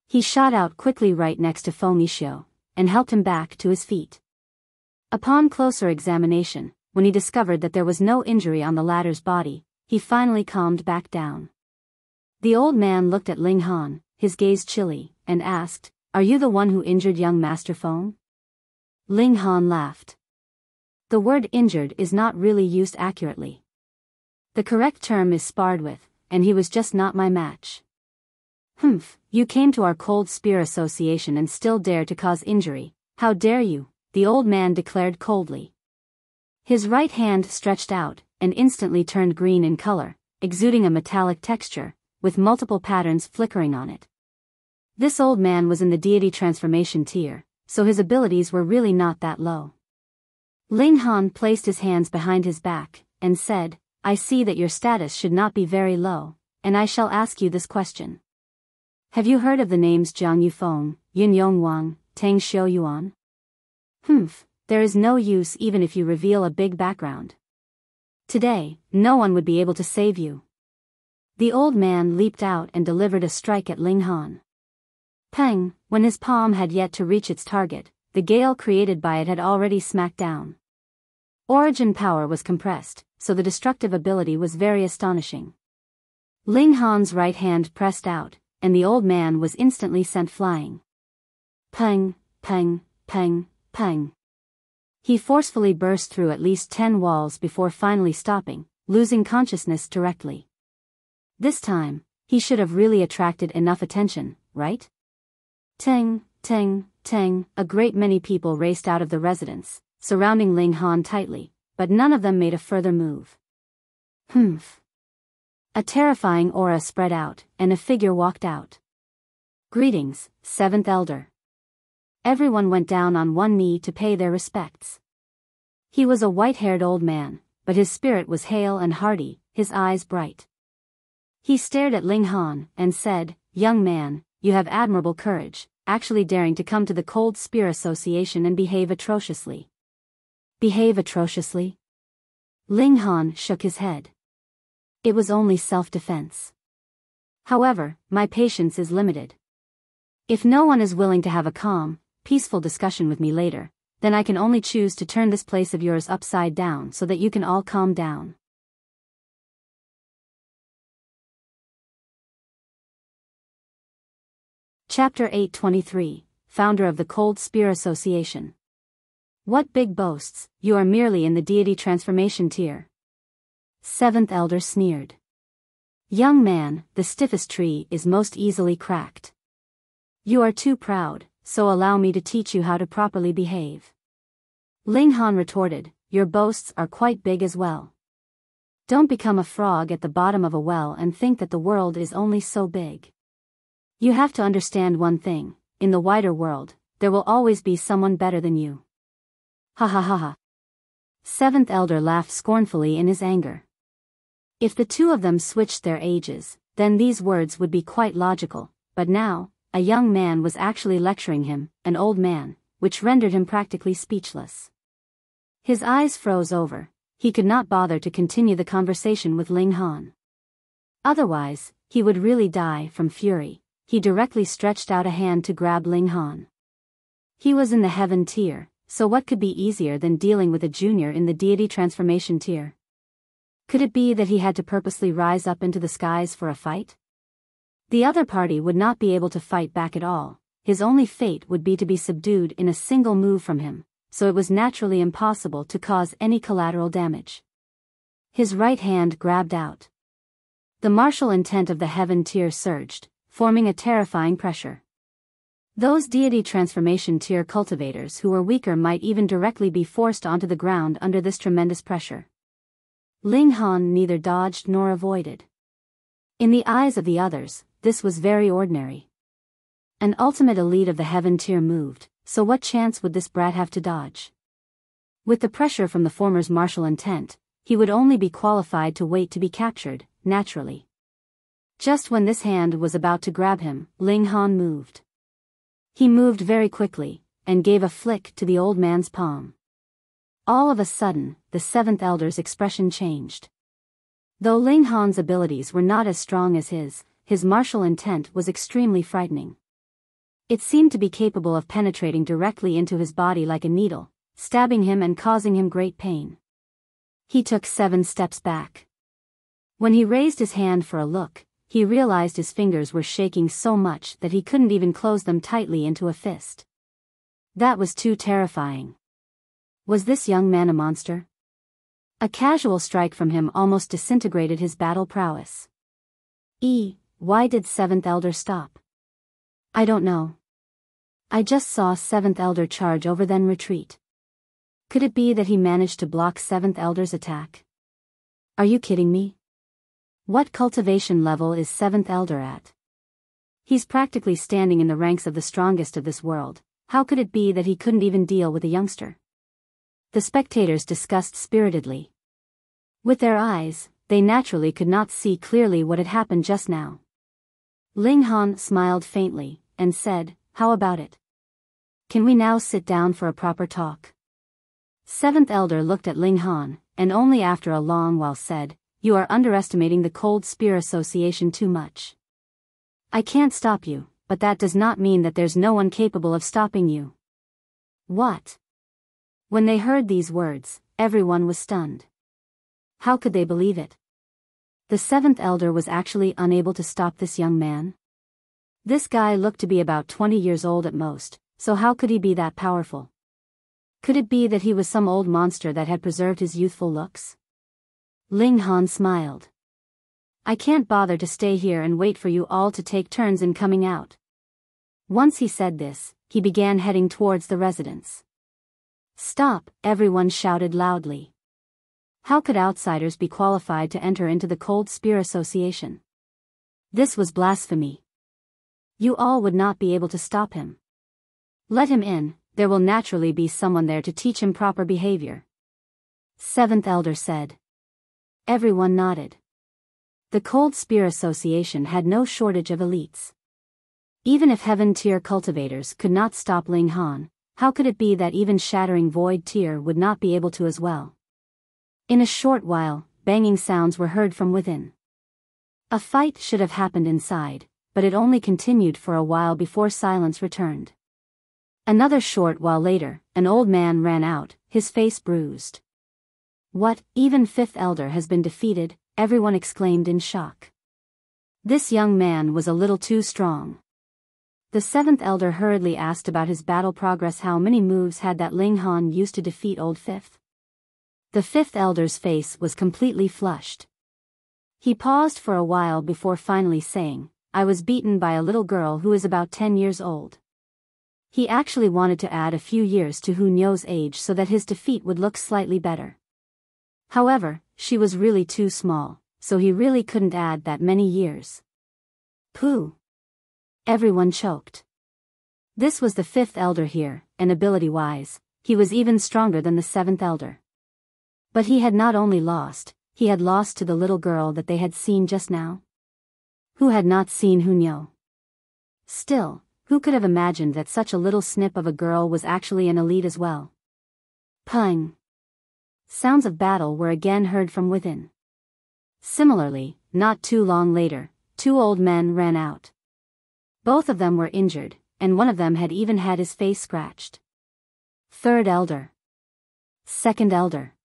Speaker 1: He shot out quickly right next to Feng Yixio, and helped him back to his feet. Upon closer examination, when he discovered that there was no injury on the latter's body, he finally calmed back down. The old man looked at Ling Han, his gaze chilly, and asked, "Are you the one who injured young Master Feng?" Ling Han laughed. The word injured is not really used accurately. The correct term is sparred with, and he was just not my match. "Humph, you came to our Cold Spear Association and still dare to cause injury. How dare you?" the old man declared coldly. His right hand stretched out, and instantly turned green in color, exuding a metallic texture, with multiple patterns flickering on it. This old man was in the deity transformation tier, so his abilities were really not that low. Ling Han placed his hands behind his back, and said, "I see that your status should not be very low, and I shall ask you this question. Have you heard of the names Jiang Yufeng, Yin Yong Wang, Tang Xiu Yuan?" "Humph, there is no use even if you reveal a big background. Today, no one would be able to save you." The old man leaped out and delivered a strike at Ling Han. Peng, when his palm had yet to reach its target, the gale created by it had already smacked down. Origin power was compressed, so the destructive ability was very astonishing. Ling Han's right hand pressed out, and the old man was instantly sent flying. Peng, peng, peng, peng. He forcefully burst through at least 10 walls before finally stopping, losing consciousness directly. This time, he should have really attracted enough attention, right? Teng, teng, teng, a great many people raced out of the residence, surrounding Ling Han tightly, but none of them made a further move. Humph. A terrifying aura spread out, and a figure walked out. "Greetings, Seventh Elder." Everyone went down on one knee to pay their respects. He was a white-haired old man, but his spirit was hale and hearty, his eyes bright. He stared at Ling Han, and said, "Young man, you have admirable courage, actually daring to come to the Cold Spear Association and behave atrociously." "Behave atrociously?" Ling Han shook his head. "It was only self-defense. However, my patience is limited. If no one is willing to have a calm, peaceful discussion with me later, then I can only choose to turn this place of yours upside down so that you can all calm down." Chapter 823, Founder of the Cold Spear Association. "What big boasts, you are merely in the deity transformation tier." Seventh Elder sneered. "Young man, the stiffest tree is most easily cracked. You are too proud, so allow me to teach you how to properly behave." Ling Han retorted, "Your boasts are quite big as well. Don't become a frog at the bottom of a well and think that the world is only so big. You have to understand one thing, in the wider world, there will always be someone better than you. Ha ha ha ha. Seventh elder laughed scornfully in his anger. If the two of them switched their ages, then these words would be quite logical, but now, a young man was actually lecturing him, an old man, which rendered him practically speechless. His eyes froze over. He could not bother to continue the conversation with Ling Han. Otherwise, he would really die from fury. He directly stretched out a hand to grab Ling Han. He was in the heaven tier, so what could be easier than dealing with a junior in the deity transformation tier? Could it be that he had to purposely rise up into the skies for a fight? The other party would not be able to fight back at all. His only fate would be to be subdued in a single move from him, so it was naturally impossible to cause any collateral damage. His right hand grabbed out. The martial intent of the heaven tier surged, forming a terrifying pressure. Those deity transformation tier cultivators who were weaker might even directly be forced onto the ground under this tremendous pressure. Ling Han neither dodged nor avoided. In the eyes of the others, this was very ordinary. An ultimate elite of the heaven tier moved, so what chance would this brat have to dodge? With the pressure from the former's martial intent, he would only be qualified to wait to be captured, naturally. Just when this hand was about to grab him, Ling Han moved. He moved very quickly, and gave a flick to the old man's palm. All of a sudden, the seventh elder's expression changed. Though Ling Han's abilities were not as strong as his martial intent was extremely frightening. It seemed to be capable of penetrating directly into his body like a needle, stabbing him and causing him great pain. He took 7 steps back. When he raised his hand for a look, he realized his fingers were shaking so much that he couldn't even close them tightly into a fist. That was too terrifying. Was this young man a monster? A casual strike from him almost disintegrated his battle prowess. Why did 7th Elder stop? I don't know. I just saw 7th Elder charge over then retreat. Could it be that he managed to block 7th Elder's attack? Are you kidding me? What cultivation level is 7th Elder at? He's practically standing in the ranks of the strongest of this world. How could it be that he couldn't even deal with a youngster? The spectators discussed spiritedly. With their eyes, they naturally could not see clearly what had happened just now. Ling Han smiled faintly, and said, "How about it? Can we now sit down for a proper talk?" 7th Elder looked at Ling Han, and only after a long while said, "You are underestimating the Cold Spear Association too much. I can't stop you, but that does not mean that there's no one capable of stopping you." What? When they heard these words, everyone was stunned. How could they believe it? The 7th Elder was actually unable to stop this young man? This guy looked to be about 20 years old at most, so how could he be that powerful? Could it be that he was some old monster that had preserved his youthful looks? Ling Han smiled. "I can't bother to stay here and wait for you all to take turns in coming out." Once he said this, he began heading towards the residence. "Stop!" everyone shouted loudly. How could outsiders be qualified to enter into the Cold Spear Association? This was blasphemy. You all would not be able to stop him. Let him in, there will naturally be someone there to teach him proper behavior. 7th Elder said. Everyone nodded. The Cold Spear Association had no shortage of elites. Even if Heaven Tier cultivators could not stop Ling Han, how could it be that even Shattering Void Tier would not be able to as well? In a short while, banging sounds were heard from within. A fight should have happened inside, but it only continued for a while before silence returned. Another short while later, an old man ran out, his face bruised. "What, even 5th Elder has been defeated?" everyone exclaimed in shock. This young man was a little too strong. The 7th Elder hurriedly asked about his battle progress. How many moves had that Ling Han used to defeat old 5th? The 5th Elder's face was completely flushed. He paused for a while before finally saying, "I was beaten by a little girl who is about 10 years old." He actually wanted to add a few years to Hu Nyo's age so that his defeat would look slightly better. However, she was really too small, so he really couldn't add that many years. Pooh! Everyone choked. This was the 5th Elder here, and ability-wise, he was even stronger than the seventh elder. But he had not only lost, he had lost to the little girl that they had seen just now. Who had not seen Hunyo? Still, who could have imagined that such a little snip of a girl was actually an elite as well? Pung! Sounds of battle were again heard from within. Similarly, not too long later, two old men ran out. Both of them were injured, and one of them had even had his face scratched. Third elder. Second elder.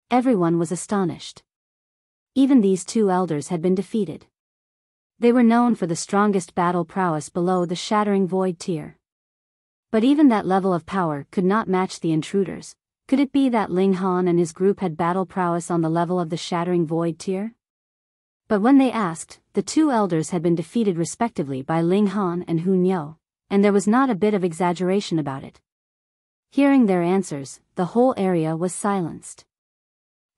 Speaker 1: Everyone was astonished. Even these two elders had been defeated. They were known for the strongest battle prowess below the shattering void tier. But even that level of power could not match the intruders. Could it be that Ling Han and his group had battle prowess on the level of the shattering void tier? But when they asked, the two elders had been defeated respectively by Ling Han and Hunyo, and there was not a bit of exaggeration about it. Hearing their answers, the whole area was silenced.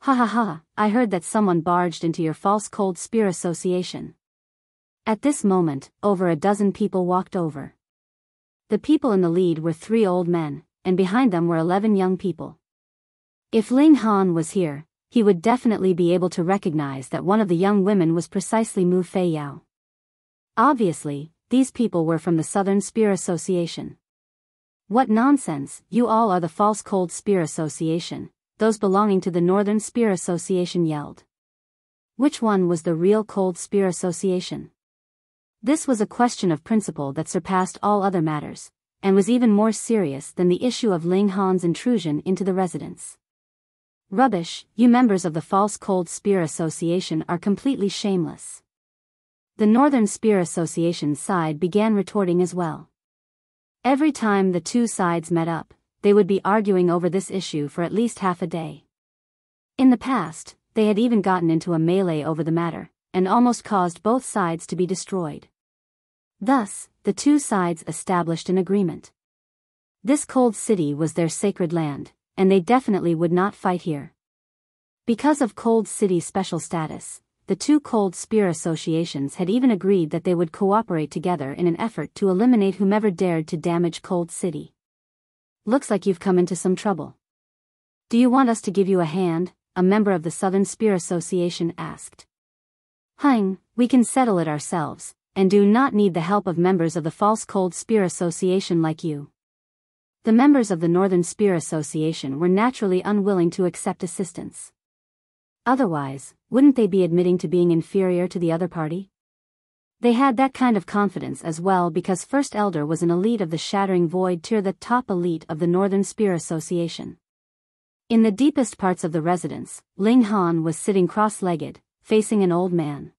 Speaker 1: Ha ha ha, I heard that someone barged into your false cold spear association. At this moment, over a dozen people walked over. The people in the lead were 3 old men, and behind them were 11 young people. If Ling Han was here, he would definitely be able to recognize that one of the young women was precisely Mu Feiyao. Obviously, these people were from the Southern Spear Association. What nonsense, you all are the false Cold Spear Association, those belonging to the Northern Spear Association yelled. Which one was the real Cold Spear Association? This was a question of principle that surpassed all other matters, and was even more serious than the issue of Ling Han's intrusion into the residence. Rubbish, you members of the false Cold Spear Association are completely shameless. The Northern Spear Association side began retorting as well. Every time the two sides met up, they would be arguing over this issue for at least half a day. In the past, they had even gotten into a melee over the matter, and almost caused both sides to be destroyed. Thus, the two sides established an agreement. This cold city was their sacred land, and they definitely would not fight here. Because of Cold City's special status, the two Cold Spear Associations had even agreed that they would cooperate together in an effort to eliminate whomever dared to damage Cold City. Looks like you've come into some trouble. Do you want us to give you a hand? A member of the Southern Spear Association asked. We can settle it ourselves, and do not need the help of members of the false Cold Spear Association like you. The members of the Northern Spear Association were naturally unwilling to accept assistance. Otherwise, wouldn't they be admitting to being inferior to the other party? They had that kind of confidence as well because First Elder was an elite of the Shattering Void tier, the top elite of the Northern Spear Association. In the deepest parts of the residence, Ling Han was sitting cross-legged, facing an old man.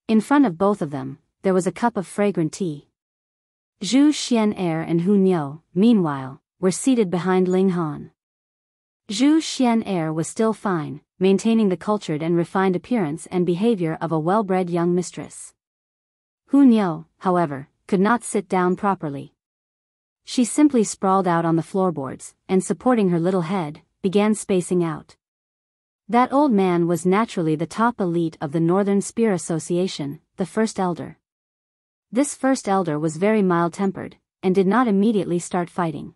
Speaker 1: In front of both of them, there was a cup of fragrant tea. Zhu Xian'er and Hunyo, meanwhile, were seated behind Ling Han. Zhu Xian'er was still fine, maintaining the cultured and refined appearance and behavior of a well-bred young mistress. Hunyo, however, could not sit down properly. She simply sprawled out on the floorboards, and supporting her little head, began spacing out. That old man was naturally the top elite of the Northern Spear Association, the First Elder. This First Elder was very mild-tempered, and did not immediately start fighting.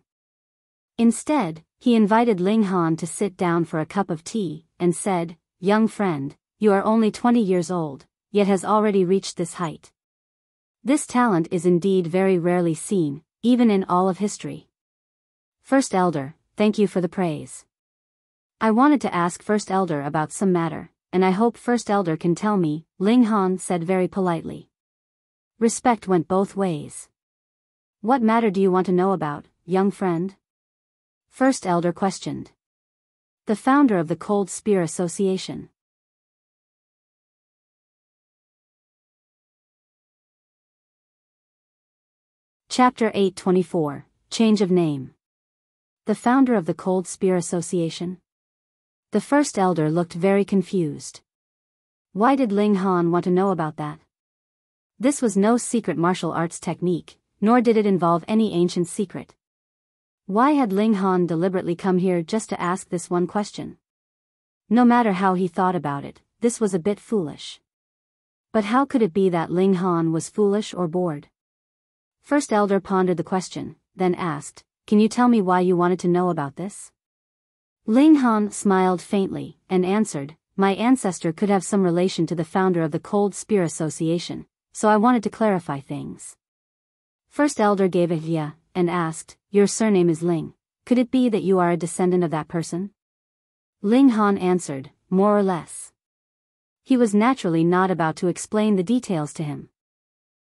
Speaker 1: Instead, he invited Ling Han to sit down for a cup of tea, and said, "Young friend, you are only 20 years old, yet has already reached this height. This talent is indeed very rarely seen, even in all of history. First Elder, thank you for the praise. I wanted to ask First Elder about some matter, and I hope First Elder can tell me," Ling Han said very politely. Respect went both ways. "What matter do you want to know about, young friend?" First Elder questioned. The founder of the Cold Spear Association. Chapter 824, Change of Name. The founder of the Cold Spear Association? The First Elder looked very confused. Why did Ling Han want to know about that? This was no secret martial arts technique, nor did it involve any ancient secret. Why had Ling Han deliberately come here just to ask this one question? No matter how he thought about it, this was a bit foolish. But how could it be that Ling Han was foolish or bored? First Elder pondered the question, then asked, can you tell me why you wanted to know about this? Ling Han smiled faintly, and answered, my ancestor could have some relation to the founder of the Cold Spear Association, so I wanted to clarify things. First Elder gave a yeah, and asked, your surname is Ling. Could it be that you are a descendant of that person? Ling Han answered, more or less. He was naturally not about to explain the details to him.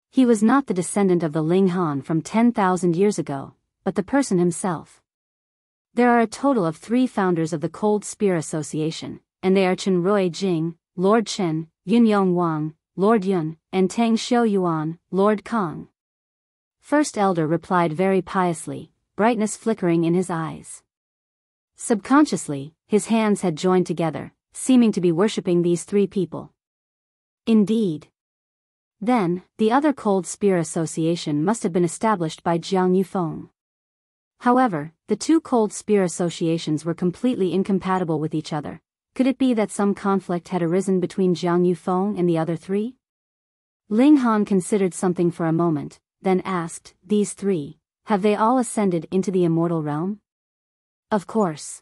Speaker 1: He was not the descendant of the Ling Han from 10,000 years ago, but the person himself. There are a total of 3 founders of the Cold Spear Association, and they are Chen Rui Jing, Lord Chen, Yun Yong Wang, Lord Yun, and Tang Xiu Yuan, Lord Kong. First Elder replied very piously, brightness flickering in his eyes. Subconsciously, his hands had joined together, seeming to be worshipping these 3 people. Indeed. Then, the other Cold Spear Association must have been established by Jiang Yufeng. However, the 2 Cold Spear Associations were completely incompatible with each other. Could it be that some conflict had arisen between Jiang Yufeng and the other 3? Ling Han considered something for a moment, then asked, these 3, have they all ascended into the immortal realm? Of course.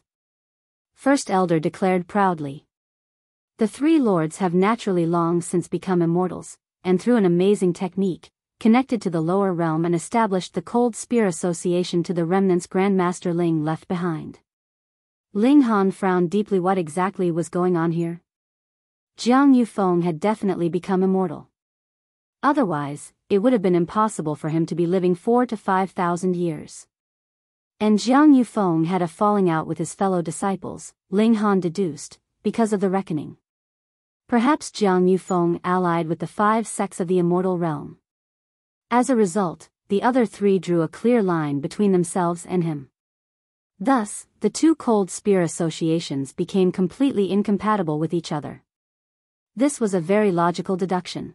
Speaker 1: First Elder declared proudly. The 3 lords have naturally long since become immortals, and through an amazing technique, connected to the lower realm and established the Cold Spear Association to the remnants Grandmaster Ling left behind. Ling Han frowned deeply. What exactly was going on here? Jiang Yufeng had definitely become immortal. Otherwise, it would have been impossible for him to be living 4,000 to 5,000 years. And Jiang Yufeng had a falling out with his fellow disciples, Ling Han deduced, because of the reckoning. Perhaps Jiang Yufeng allied with the 5 sects of the immortal realm. As a result, the other 3 drew a clear line between themselves and him. Thus, the 2 Cold Spear Associations became completely incompatible with each other. This was a very logical deduction.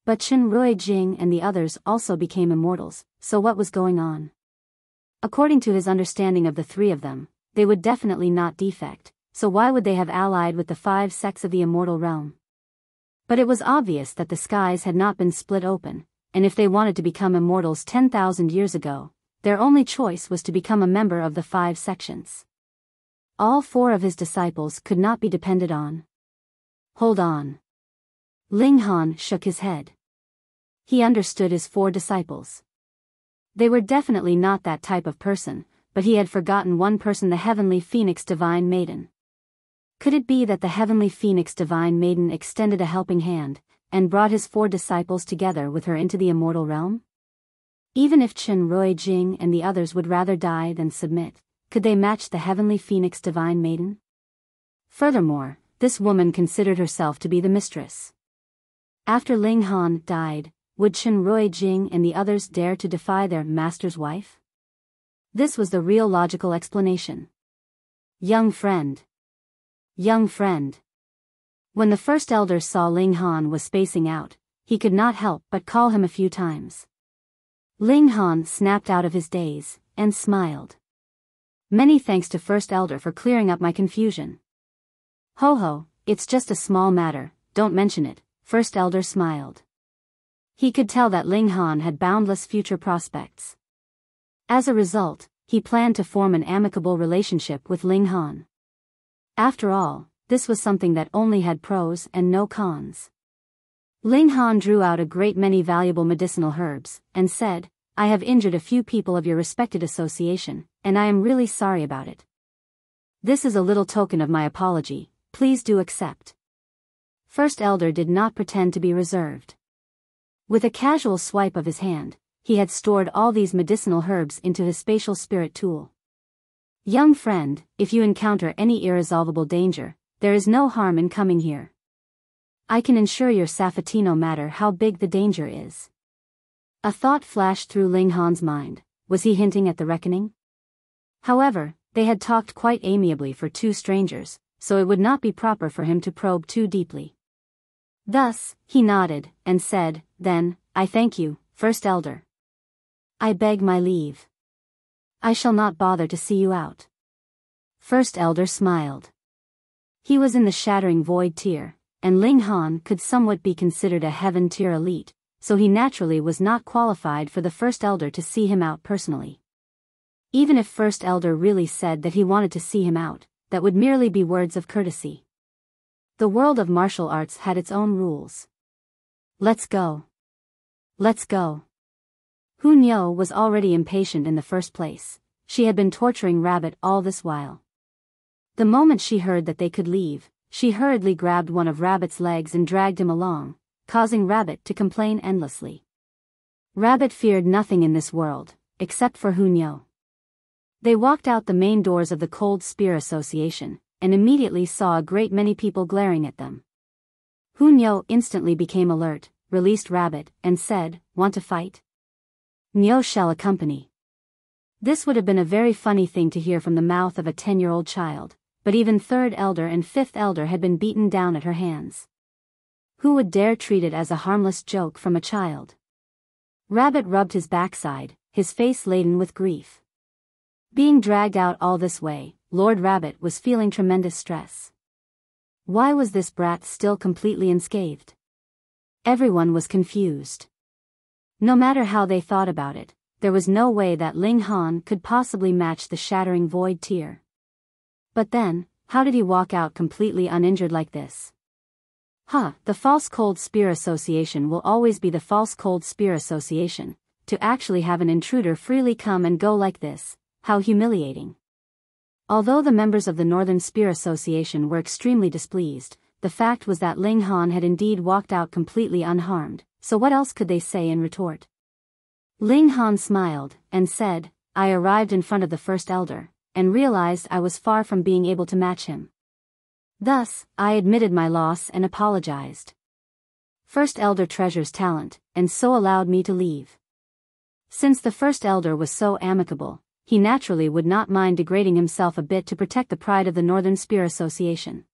Speaker 1: But Chen Rui Jing and the others also became immortals, so what was going on? According to his understanding of the 3 of them, they would definitely not defect, so why would they have allied with the 5 sects of the immortal realm? But it was obvious that the skies had not been split open, and if they wanted to become immortals 10,000 years ago, their only choice was to become a member of the 5 sections. All 4 of his disciples could not be depended on. Hold on. Ling Han shook his head. He understood his 4 disciples. They were definitely not that type of person, but he had forgotten one person, the Heavenly Phoenix Divine Maiden. Could it be that the Heavenly Phoenix Divine Maiden extended a helping hand, and brought his 4 disciples together with her into the immortal realm? Even if Chen Rui Jing and the others would rather die than submit, could they match the Heavenly Phoenix Divine Maiden? Furthermore, this woman considered herself to be the mistress. After Ling Han died, would Chen Rui Jing and the others dare to defy their master's wife? This was the real logical explanation. Young friend. Young friend. When the First Elder saw Ling Han was spacing out, he could not help but call him a few times. Ling Han snapped out of his daze, and smiled. Many thanks to First Elder for clearing up my confusion. Ho ho, it's just a small matter, don't mention it, First Elder smiled. He could tell that Ling Han had boundless future prospects. As a result, he planned to form an amicable relationship with Ling Han. After all, this was something that only had pros and no cons. Ling Han drew out a great many valuable medicinal herbs, and said, I have injured a few people of your respected association, and I am really sorry about it. This is a little token of my apology, please do accept. First Elder did not pretend to be reserved. With a casual swipe of his hand, he had stored all these medicinal herbs into his spatial spirit tool. Young friend, if you encounter any irresolvable danger, there is no harm in coming here. I can ensure your safety no matter how big the danger is. A thought flashed through Ling Han's mind. Was he hinting at the reckoning? However, they had talked quite amiably for 2 strangers, so it would not be proper for him to probe too deeply. Thus, he nodded, and said, Then, I thank you, First Elder. I beg my leave. I shall not bother to see you out. First Elder smiled. He was in the Shattering Void tier, and Ling Han could somewhat be considered a Heaven tier elite, so he naturally was not qualified for the First Elder to see him out personally. Even if First Elder really said that he wanted to see him out, that would merely be words of courtesy. The world of martial arts had its own rules. Let's go. Let's go. Hunyao was already impatient in the first place. She had been torturing Rabbit all this while. The moment she heard that they could leave, she hurriedly grabbed one of Rabbit's legs and dragged him along, causing Rabbit to complain endlessly. Rabbit feared nothing in this world, except for Hunyao. They walked out the main doors of the Cold Spear Association, and immediately saw a great many people glaring at them. Hunyao instantly became alert, released Rabbit, and said, "Want to fight? Nyo shall accompany." This would have been a very funny thing to hear from the mouth of a 10-year-old child, but even Third Elder and Fifth Elder had been beaten down at her hands. Who would dare treat it as a harmless joke from a child? Rabbit rubbed his backside, his face laden with grief. Being dragged out all this way, Lord Rabbit was feeling tremendous stress. Why was this brat still completely unscathed? Everyone was confused. No matter how they thought about it, there was no way that Ling Han could possibly match the shattering void tear. But then, how did he walk out completely uninjured like this? The False Cold Spear Association will always be the False Cold Spear Association. To actually have an intruder freely come and go like this, how humiliating. Although the members of the Northern Spear Association were extremely displeased, the fact was that Ling Han had indeed walked out completely unharmed, so what else could they say in retort? Ling Han smiled, and said, "I arrived in front of the First Elder, and realized I was far from being able to match him. Thus, I admitted my loss and apologized. First Elder treasures talent, and so allowed me to leave." Since the First Elder was so amicable, he naturally would not mind degrading himself a bit to protect the pride of the Northern Spear Association.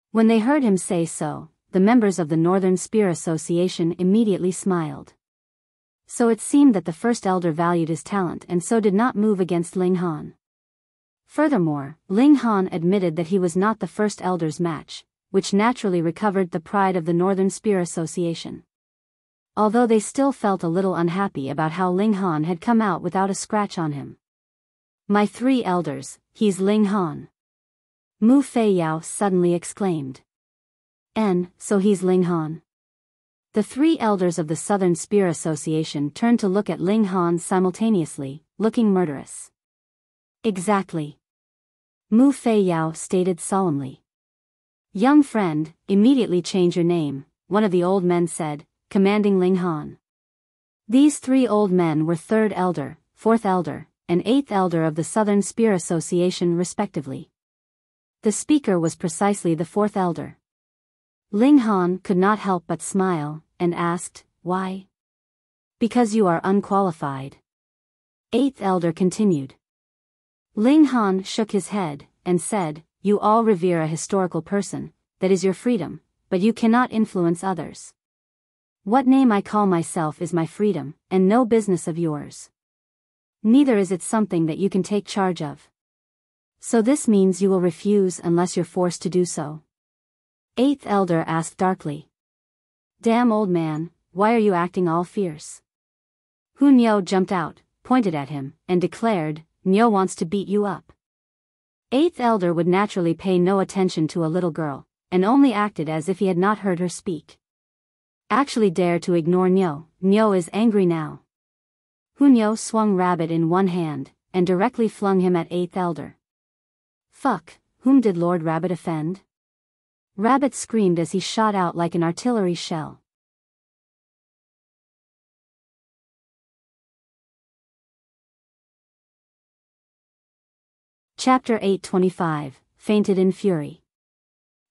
Speaker 1: When they heard him say so, the members of the Northern Spear Association immediately smiled. So it seemed that the First Elder valued his talent and so did not move against Ling Han. Furthermore, Ling Han admitted that he was not the First Elder's match, which naturally recovered the pride of the Northern Spear Association. Although they still felt a little unhappy about how Ling Han had come out without a scratch on him. "My 3 elders, he's Ling Han," Mu Feiyao suddenly exclaimed. So he's Ling Han." The 3 elders of the Southern Spear Association turned to look at Ling Han simultaneously, looking murderous. "Exactly," Mu Feiyao stated solemnly. "Young friend, immediately change your name," one of the old men said, commanding Ling Han. These 3 old men were Third Elder, Fourth Elder, and Eighth Elder of the Southern Spear Association respectively. The speaker was precisely the Fourth Elder. Ling Han could not help but smile, and asked, "Why?" "Because you are unqualified," Eighth Elder continued. Ling Han shook his head, and said, "You all revere a historical person, that is your freedom, but you cannot influence others. What name I call myself is my freedom, and no business of yours. Neither is it something that you can take charge of. So this means you will refuse unless you're forced to do so?" Eighth Elder asked darkly. "Damn old man, why are you acting all fierce?" Hunyao jumped out, pointed at him, and declared, "Nyo wants to beat you up." Eighth Elder would naturally pay no attention to a little girl, and only acted as if he had not heard her speak. Actually dare to ignore Nyo. Nyo is angry now. Hunyao swung Rabbit in one hand, and directly flung him at Eighth Elder. "Fuck, whom did Lord Rabbit offend?" Rabbit screamed as he shot out like an artillery shell. Chapter 825, Fainted in Fury.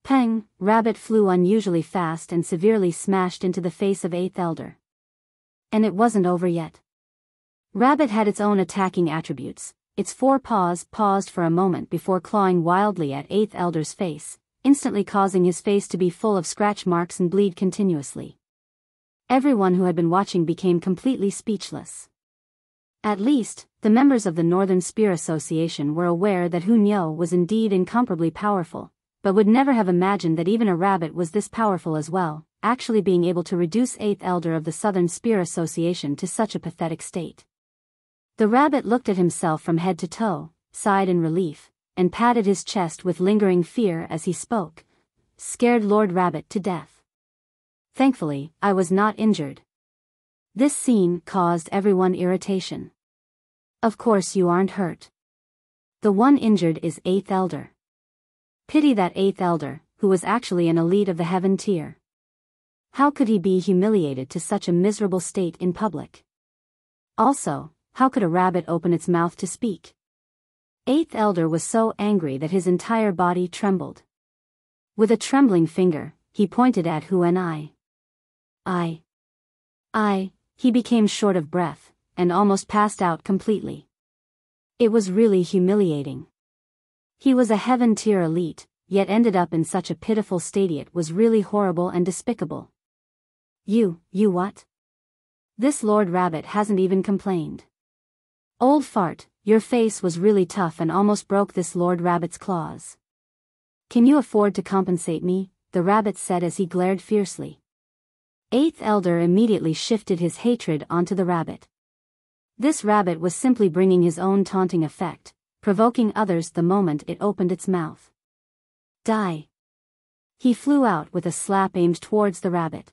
Speaker 1: Peng, Rabbit flew unusually fast and severely smashed into the face of Eighth Elder. And it wasn't over yet. Rabbit had its own attacking attributes. Its 4 paws paused for a moment before clawing wildly at Eighth Elder's face, instantly causing his face to be full of scratch marks and bleed continuously. Everyone who had been watching became completely speechless. At least, the members of the Northern Spear Association were aware that Hunyao was indeed incomparably powerful, but would never have imagined that even a rabbit was this powerful as well, actually being able to reduce Eighth Elder of the Southern Spear Association to such a pathetic state. The rabbit looked at himself from head to toe, sighed in relief, and patted his chest with lingering fear as he spoke. Scared Lord Rabbit to death. Thankfully, I was not injured. This scene caused everyone irritation. Of course you aren't hurt. The one injured is 8th Elder. Pity that 8th Elder, who was actually an elite of the heaven tier. How could he be humiliated to such a miserable state in public? Also, how could a rabbit open its mouth to speak? 8th Elder was so angry that his entire body trembled. With a trembling finger, he pointed at Hu and he became short of breath, and almost passed out completely. It was really humiliating. He was a heaven tier elite, yet ended up in such a pitiful state. It was really horrible and despicable. You what? This Lord Rabbit hasn't even complained. Old fart, your face was really tough and almost broke this Lord Rabbit's claws. Can you afford to compensate me? The rabbit said as he glared fiercely. 8th Elder immediately shifted his hatred onto the rabbit. This rabbit was simply bringing his own taunting effect, provoking others the moment it opened its mouth. Die. He flew out with a slap aimed towards the rabbit.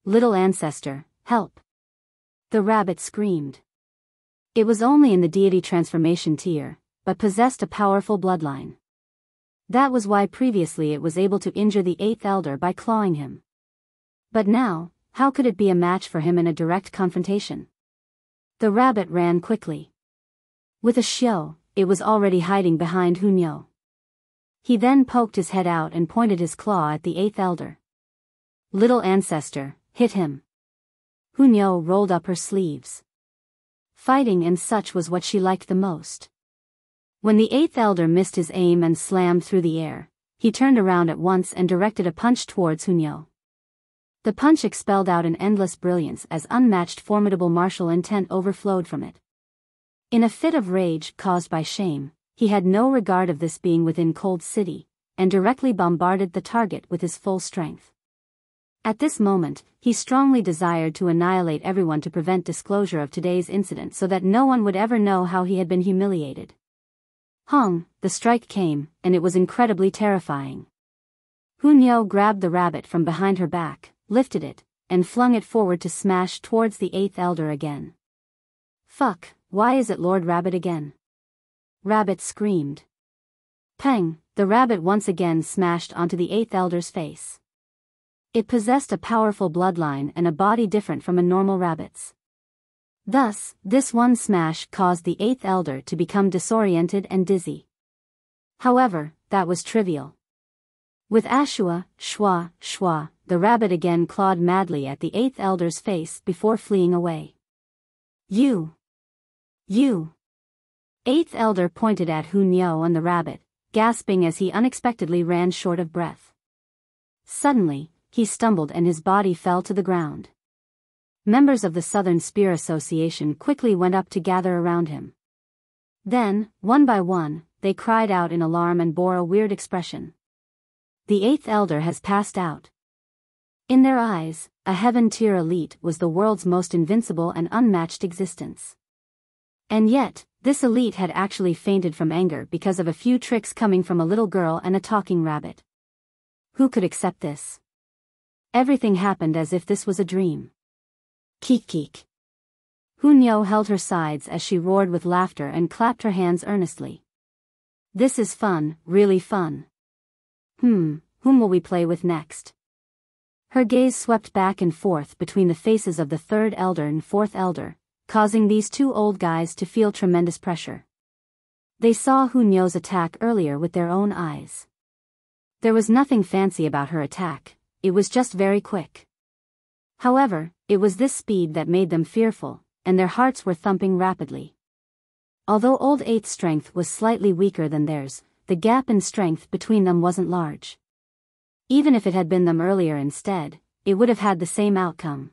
Speaker 1: Little ancestor, help. The rabbit screamed. It was only in the deity transformation tier, but possessed a powerful bloodline. That was why previously it was able to injure the 8th Elder by clawing him. But now, how could it be a match for him in a direct confrontation? The rabbit ran quickly. With a show, it was already hiding behind Hunyo. He then poked his head out and pointed his claw at the 8th Elder. Little ancestor, hit him. Hunyo rolled up her sleeves. Fighting and such was what she liked the most. When the 8th Elder missed his aim and slammed through the air, he turned around at once and directed a punch towards Hunyo. The punch expelled out an endless brilliance as unmatched formidable martial intent overflowed from it. In a fit of rage caused by shame, he had no regard of this being within Cold City, and directly bombarded the target with his full strength. At this moment, he strongly desired to annihilate everyone to prevent disclosure of today's incident so that no one would ever know how he had been humiliated. Hong, the strike came, and it was incredibly terrifying. Hunyo grabbed the rabbit from behind her back, lifted it, and flung it forward to smash towards the 8th Elder again. Fuck, why is it Lord Rabbit again? Rabbit screamed. Peng, the rabbit once again smashed onto the 8th Elder's face. It possessed a powerful bloodline and a body different from a normal rabbit's. Thus, this one smash caused the 8th Elder to become disoriented and dizzy. However, that was trivial. With Ashua, Shwa, the rabbit again clawed madly at the 8th Elder's face before fleeing away. You! 8th Elder pointed at Hunyo and the rabbit, gasping as he unexpectedly ran short of breath. Suddenly, he stumbled and his body fell to the ground. Members of the Southern Spear Association quickly went up to gather around him. Then, one by one, they cried out in alarm and bore a weird expression. The 8th Elder has passed out. In their eyes, a heaven tier elite was the world's most invincible and unmatched existence. And yet, this elite had actually fainted from anger because of a few tricks coming from a little girl and a talking rabbit. Who could accept this? Everything happened as if this was a dream. Keek. Hunyo held her sides as she roared with laughter and clapped her hands earnestly. This is fun, really fun. Whom will we play with next? Her gaze swept back and forth between the faces of the 3rd Elder and 4th Elder, causing these two old guys to feel tremendous pressure. They saw Hunyo's attack earlier with their own eyes. There was nothing fancy about her attack, it was just very quick. However, it was this speed that made them fearful, and their hearts were thumping rapidly. Although Old 8's strength was slightly weaker than theirs, the gap in strength between them wasn't large. Even if it had been them earlier instead, it would have had the same outcome.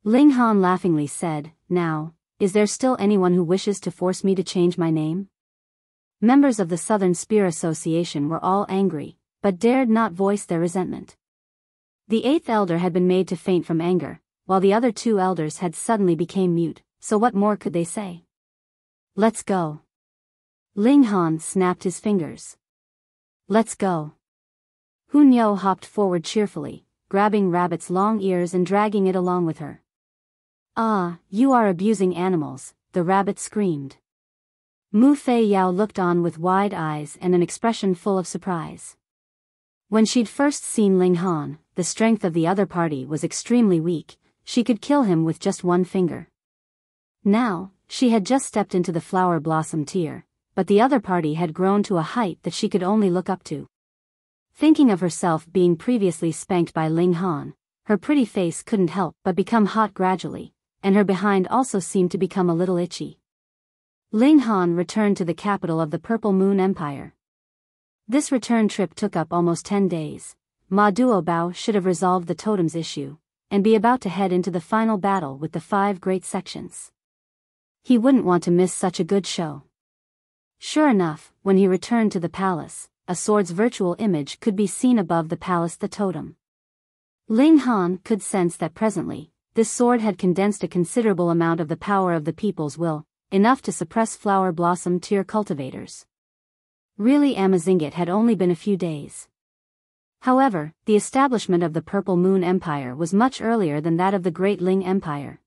Speaker 1: Ling Han laughingly said, Now, is there still anyone who wishes to force me to change my name? Members of the Southern Spear Association were all angry, but dared not voice their resentment. The 8th Elder had been made to faint from anger, while the other 2 elders had suddenly became mute, so what more could they say? Let's go. Ling Han snapped his fingers. Let's go. Hunyo hopped forward cheerfully, grabbing Rabbit's long ears and dragging it along with her. Ah, you are abusing animals, the rabbit screamed. Mu Fei Yao looked on with wide eyes and an expression full of surprise. When she'd first seen Ling Han, the strength of the other party was extremely weak, she could kill him with just one finger. Now, she had just stepped into the flower blossom tier, but the other party had grown to a height that she could only look up to. Thinking of herself being previously spanked by Ling Han, her pretty face couldn't help but become hot gradually, and her behind also seemed to become a little itchy. Ling Han returned to the capital of the Purple Moon Empire. This return trip took up almost 10 days. Ma Duobao should have resolved the totems issue, and be about to head into the final battle with the 5 great sections. He wouldn't want to miss such a good show. Sure enough, when he returned to the palace, a sword's virtual image could be seen above the palace, the totem. Ling Han could sense that presently, this sword had condensed a considerable amount of the power of the people's will, enough to suppress flower blossom tier cultivators. Really, Amazingit had only been a few days. However, the establishment of the Purple Moon Empire was much earlier than that of the Great Ling Empire.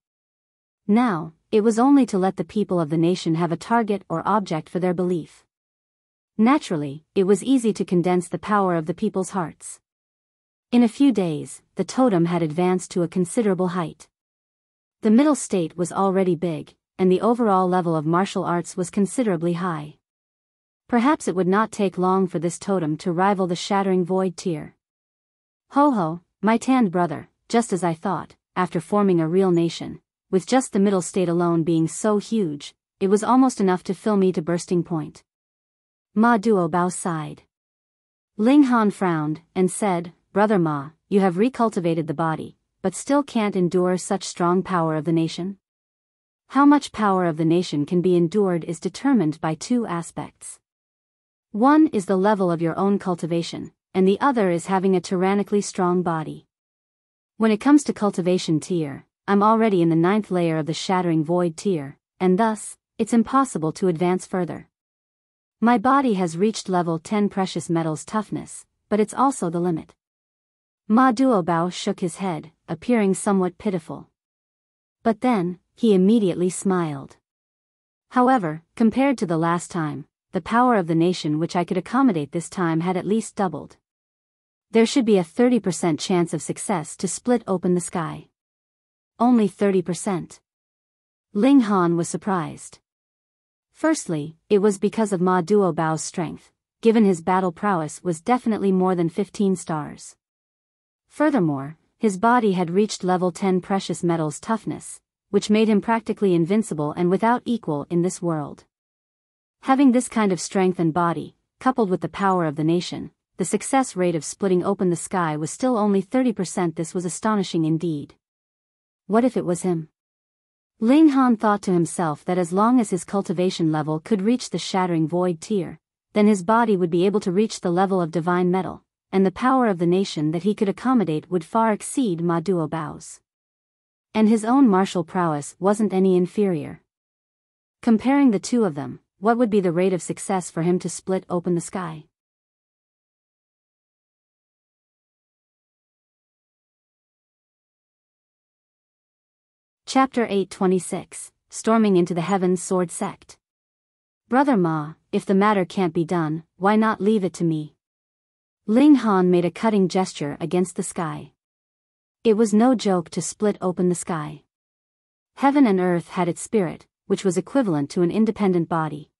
Speaker 1: Now, it was only to let the people of the nation have a target or object for their belief. Naturally, it was easy to condense the power of the people's hearts. In a few days, the totem had advanced to a considerable height. The middle state was already big, and the overall level of martial arts was considerably high. Perhaps it would not take long for this totem to rival the Shattering Void tier. Ho ho, my tanned brother, just as I thought, after forming a real nation, with just the middle state alone being so huge, it was almost enough to fill me to bursting point. Ma Duobao sighed. Ling Han frowned, and said, Brother Ma, you have recultivated the body, but still can't endure such strong power of the nation? How much power of the nation can be endured is determined by 2 aspects. One is the level of your own cultivation, and the other is having a tyrannically strong body. When it comes to cultivation tier, I'm already in the 9th layer of the Shattering Void tier, and thus, it's impossible to advance further. My body has reached level 10 precious metals toughness, but it's also the limit. Ma Duobao shook his head, appearing somewhat pitiful. But then, he immediately smiled. However, compared to the last time, the power of the nation which I could accommodate this time had at least doubled. There should be a 30% chance of success to split open the sky. Only 30%. Ling Han was surprised. Firstly, it was because of Ma Duobao's strength, given his battle prowess was definitely more than 15 stars. Furthermore, his body had reached level 10 precious metals toughness, which made him practically invincible and without equal in this world. Having this kind of strength and body, coupled with the power of the nation, the success rate of splitting open the sky was still only 30%. This was astonishing indeed. What if it was him? Ling Han thought to himself that as long as his cultivation level could reach the Shattering Void tier, then his body would be able to reach the level of divine metal, and the power of the nation that he could accommodate would far exceed Ma Duobao's. And his own martial prowess wasn't any inferior. Comparing the 2 of them, what would be the rate of success for him to split open the sky? Chapter 826, Storming into the Heaven's Sword Sect. Brother Ma, if the matter can't be done, why not leave it to me? Ling Han made a cutting gesture against the sky. It was no joke to split open the sky. Heaven and earth had its spirit, which was equivalent to an independent body.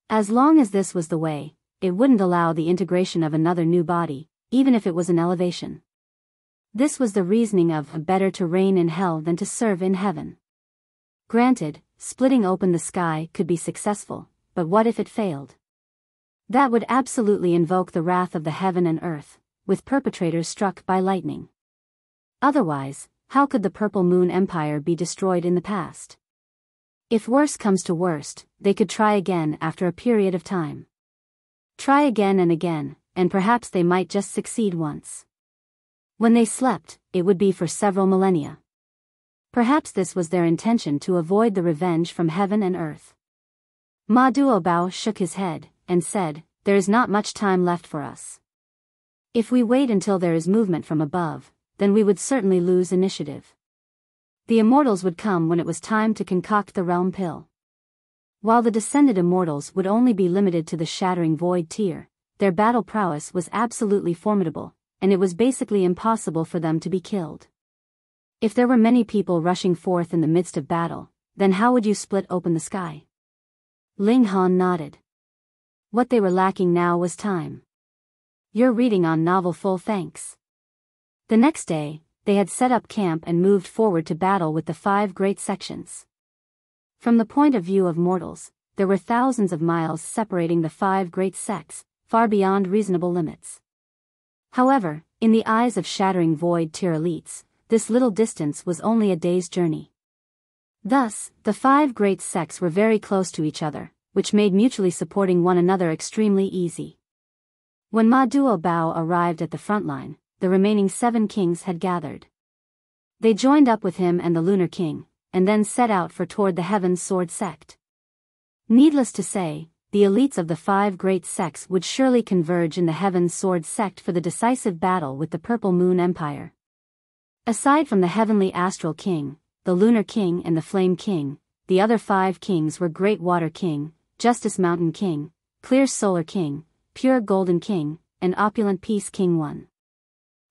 Speaker 1: As long as this was the way, it wouldn't allow the integration of another new body, even if it was an elevation. This was the reasoning of better to reign in hell than to serve in heaven. Granted, splitting open the sky could be successful, but what if it failed? That would absolutely invoke the wrath of the heaven and earth, with perpetrators struck by lightning. Otherwise, how could the Purple Moon Empire be destroyed in the past? If worse comes to worst, they could try again after a period of time. Try again, and perhaps they might just succeed once. When they slept, it would be for several millennia. Perhaps this was their intention to avoid the revenge from heaven and earth. Ma Duobao shook his head, and said, "There is not much time left for us. If we wait until there is movement from above, then we would certainly lose initiative. The immortals would come when it was time to concoct the realm pill. While the descended immortals would only be limited to the shattering void tier, their battle prowess was absolutely formidable, and it was basically impossible for them to be killed. If there were many people rushing forth in the midst of battle, then how would you split open the sky?" Ling Han nodded. What they were lacking now was time. "You're reading on novel full thanks." The next day, they had set up camp and moved forward to battle with the 5 great sections. From the point of view of mortals, there were thousands of miles separating the 5 great sects, far beyond reasonable limits. However, in the eyes of shattering void tier elites, this little distance was only a day's journey. Thus, the 5 great sects were very close to each other, which made mutually supporting one another extremely easy. When Ma Duobao arrived at the front line, the remaining 7 kings had gathered. They joined up with him and the Lunar King, and then set out for toward the Heaven Sword Sect. Needless to say, the elites of the 5 great sects would surely converge in the Heaven Sword Sect for the decisive battle with the Purple Moon Empire. Aside from the Heavenly Astral King, the Lunar King and the Flame King, the other 5 kings were Great Water King, Justice Mountain King, Clear Solar King, Pure Golden King, and Opulent Peace King 1.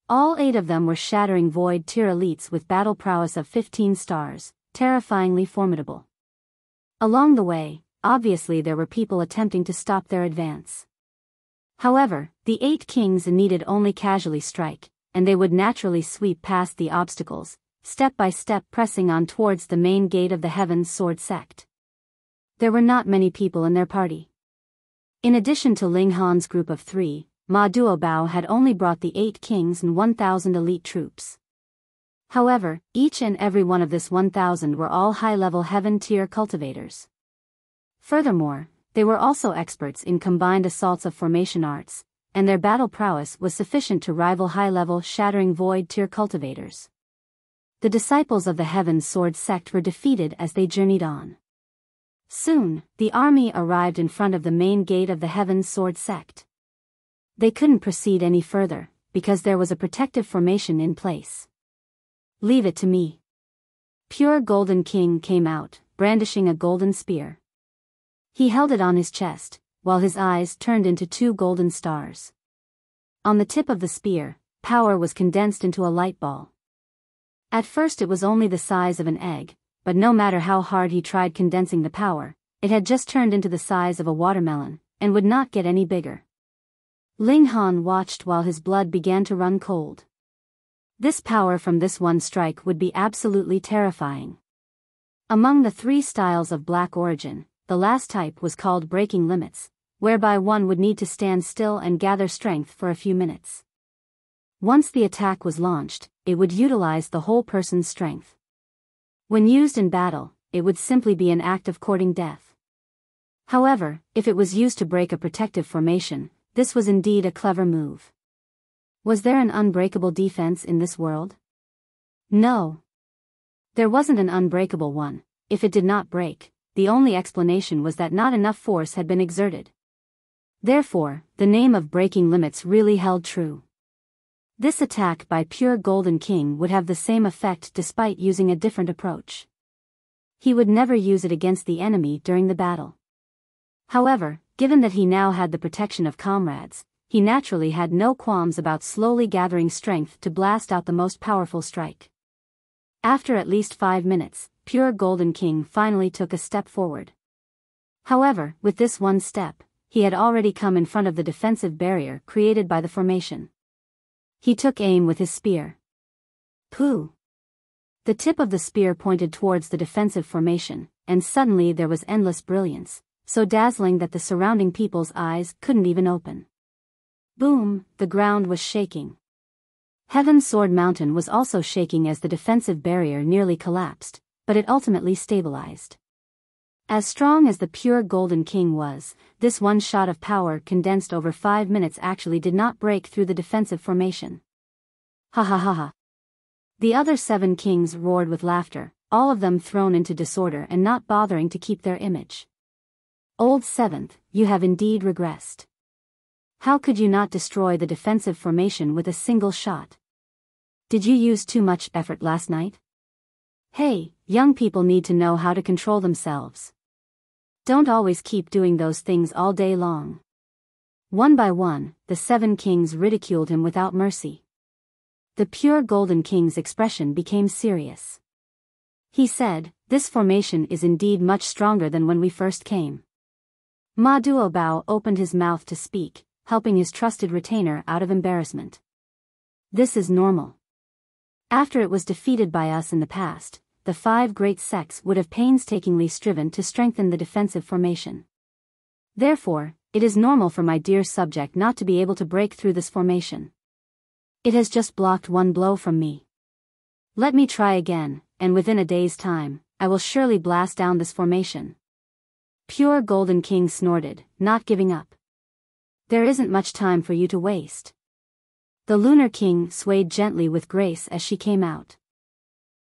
Speaker 1: All 8 of them were shattering void tier elites with battle prowess of 15 stars, terrifyingly formidable. Along the way, obviously there were people attempting to stop their advance. However, the 8 kings needed only casually strike, and they would naturally sweep past the obstacles, step by step pressing on towards the main gate of the Heaven Sword Sect. There were not many people in their party. In addition to Ling Han's group of 3, Ma Duobao had only brought the 8 kings and 1,000 elite troops. However, each and every one of this 1,000 were all high-level heaven-tier cultivators. Furthermore, they were also experts in combined assaults of formation arts, and their battle prowess was sufficient to rival high-level shattering void-tier cultivators. The disciples of the Heaven Sword Sect were defeated as they journeyed on. Soon, the army arrived in front of the main gate of the Heaven Sword Sect. They couldn't proceed any further, because there was a protective formation in place. "Leave it to me." Pure Golden King came out, brandishing a golden spear. He held it on his chest, while his eyes turned into 2 golden stars. On the tip of the spear, power was condensed into a light ball. At first it was only the size of an egg, but no matter how hard he tried condensing the power, it had just turned into the size of a watermelon, and would not get any bigger. Ling Han watched while his blood began to run cold. This power from this one strike would be absolutely terrifying. Among the 3 styles of black origin, the last type was called breaking limits, whereby one would need to stand still and gather strength for a few minutes. Once the attack was launched, it would utilize the whole person's strength. When used in battle, it would simply be an act of courting death. However, if it was used to break a protective formation, this was indeed a clever move. Was there an unbreakable defense in this world? No. There wasn't an unbreakable one. If it did not break, the only explanation was that not enough force had been exerted. Therefore, the name of breaking limits really held true. This attack by Pure Golden King would have the same effect despite using a different approach. He would never use it against the enemy during the battle. However, given that he now had the protection of comrades, he naturally had no qualms about slowly gathering strength to blast out the most powerful strike. After at least 5 minutes, Pure Golden King finally took a step forward. However, with this one step, he had already come in front of the defensive barrier created by the formation. He took aim with his spear. Pooh! The tip of the spear pointed towards the defensive formation, and suddenly there was endless brilliance, so dazzling that the surrounding people's eyes couldn't even open. Boom! The ground was shaking. Heaven Sword Mountain was also shaking as the defensive barrier nearly collapsed, but it ultimately stabilized. As strong as the Pure Golden King was, this one shot of power condensed over 5 minutes actually did not break through the defensive formation. Ha ha ha ha. The other 7 kings roared with laughter, all of them thrown into disorder and not bothering to keep their image. Old Seventh, you have indeed regressed. How could you not destroy the defensive formation with a single shot? Did you use too much effort last night? Hey, young people need to know how to control themselves. Don't always keep doing those things all day long. One by one, the 7 kings ridiculed him without mercy. The pure Golden King's expression became serious. He said, "This formation is indeed much stronger than when we first came." Ma Duobao opened his mouth to speak, helping his trusted retainer out of embarrassment. This is normal. After it was defeated by us in the past, the 5 great sects would have painstakingly striven to strengthen the defensive formation. Therefore, it is normal for my dear subject not to be able to break through this formation. It has just blocked one blow from me. Let me try again, and within a day's time, I will surely blast down this formation. Pure Golden King snorted, not giving up. There isn't much time for you to waste. The Lunar King swayed gently with grace as she came out.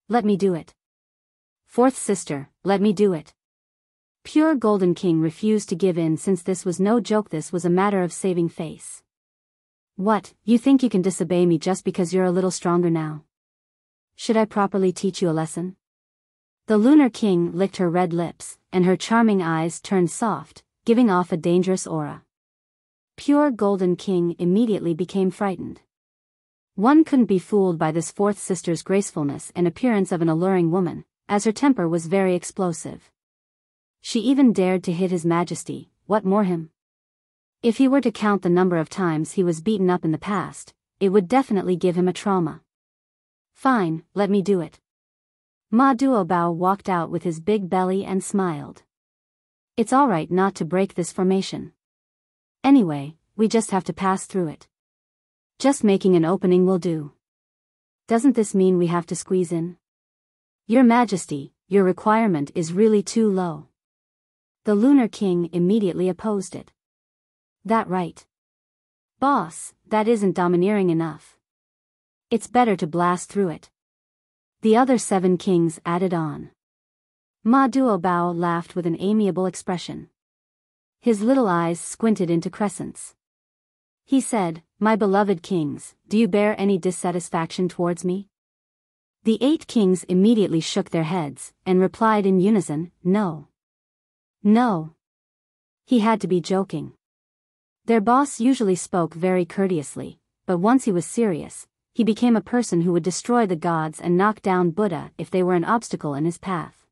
Speaker 1: Let me do it. Fourth sister, let me do it. Pure Golden King refused to give in since this was no joke, this was a matter of saving face. What, you think you can disobey me just because you're a little stronger now? Should I properly teach you a lesson? The Lunar King licked her red lips, and her charming eyes turned soft, giving off a dangerous aura. Pure Golden King immediately became frightened. One couldn't be fooled by this fourth sister's gracefulness and appearance of an alluring woman, as her temper was very explosive. She even dared to hit His Majesty, what more him? If he were to count the number of times he was beaten up in the past, it would definitely give him a trauma. Fine, let me do it. Ma Duobao walked out with his big belly and smiled. It's alright not to break this formation. Anyway, we just have to pass through it. Just making an opening will do. Doesn't this mean we have to squeeze in? Your Majesty, your requirement is really too low. The Lunar King immediately opposed it. That right? Boss, that isn't domineering enough. It's better to blast through it. The other 7 kings added on. Ma Duobao laughed with an amiable expression. His little eyes squinted into crescents. He said, "My beloved kings, do you bear any dissatisfaction towards me?" The 8 kings immediately shook their heads, and replied in unison, "No. No." He had to be joking. Their boss usually spoke very courteously, but once he was serious, he became a person who would destroy the gods and knock down Buddha if they were an obstacle in his path.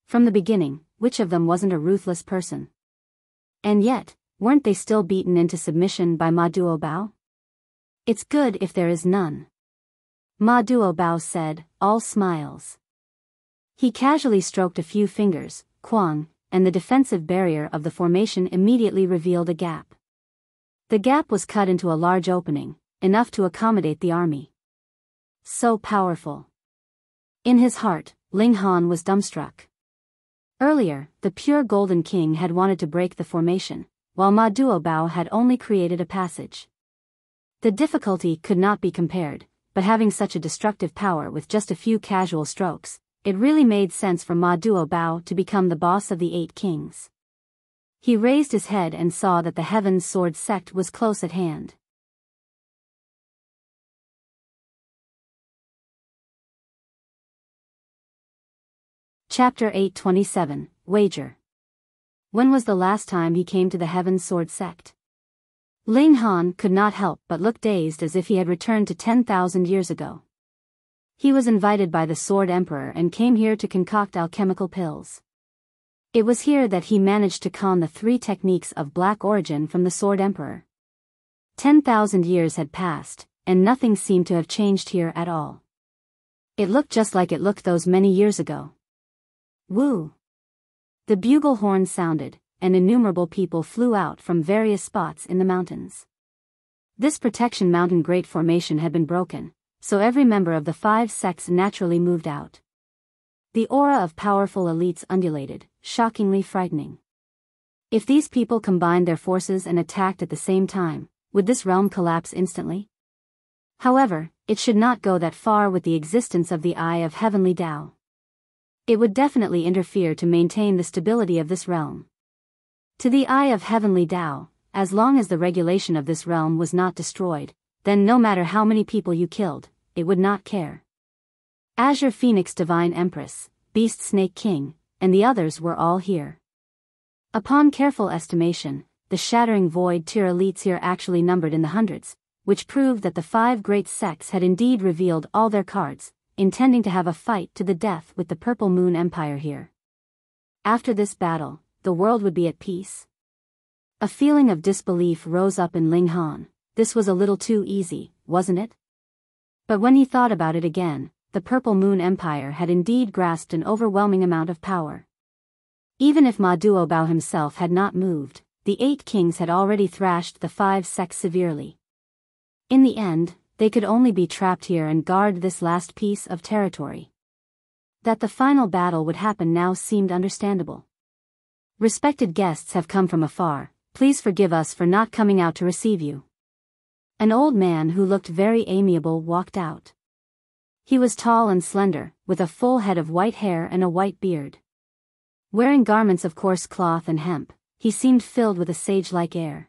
Speaker 1: From the beginning, which of them wasn't a ruthless person? And yet, weren't they still beaten into submission by Ma Duobao? It's good if there is none. Ma Duobao said, all smiles. He casually stroked a few fingers, Quang, and the defensive barrier of the formation immediately revealed a gap. The gap was cut into a large opening, enough to accommodate the army. So powerful. In his heart, Ling Han was dumbstruck. Earlier, the pure Golden King had wanted to break the formation, while Ma Duobao had only created a passage. The difficulty could not be compared, but having such a destructive power with just a few casual strokes, it really made sense for Ma Duobao to become the boss of the 8 kings. He raised his head and saw that the Heaven's Sword sect was close at hand. Chapter 827, Wager. When was the last time he came to the Heaven's Sword sect? Ling Han could not help but look dazed as if he had returned to 10,000 years ago. He was invited by the Sword Emperor and came here to concoct alchemical pills. It was here that he managed to con the 3 techniques of black origin from the Sword Emperor. 10,000 years had passed, and nothing seemed to have changed here at all. It looked just like it looked those many years ago. Woo! The bugle horn sounded, and innumerable people flew out from various spots in the mountains. This protection mountain great formation had been broken, so every member of the 5 sects naturally moved out. The aura of powerful elites undulated, shockingly frightening. If these people combined their forces and attacked at the same time, would this realm collapse instantly? However, it should not go that far with the existence of the Eye of Heavenly Tao. It would definitely interfere to maintain the stability of this realm. To the eye of heavenly Tao, as long as the regulation of this realm was not destroyed, then no matter how many people you killed, it would not care. Azure Phoenix Divine Empress, Beast Snake King, and the others were all here. Upon careful estimation, the Shattering Void tier elites here actually numbered in the hundreds, which proved that the 5 great sects had indeed revealed all their cards, intending to have a fight to the death with the Purple Moon Empire here. After this battle, the world would be at peace. A feeling of disbelief rose up in Ling Han. This was a little too easy, wasn't it? But when he thought about it again, the Purple Moon Empire had indeed grasped an overwhelming amount of power. Even if Ma Duobao himself had not moved, the 8 kings had already thrashed the 5 sects severely. In the end, they could only be trapped here and guard this last piece of territory. That the final battle would happen now seemed understandable. Respected guests have come from afar, please forgive us for not coming out to receive you. An old man who looked very amiable walked out. He was tall and slender, with a full head of white hair and a white beard. Wearing garments of coarse cloth and hemp, he seemed filled with a sage-like air.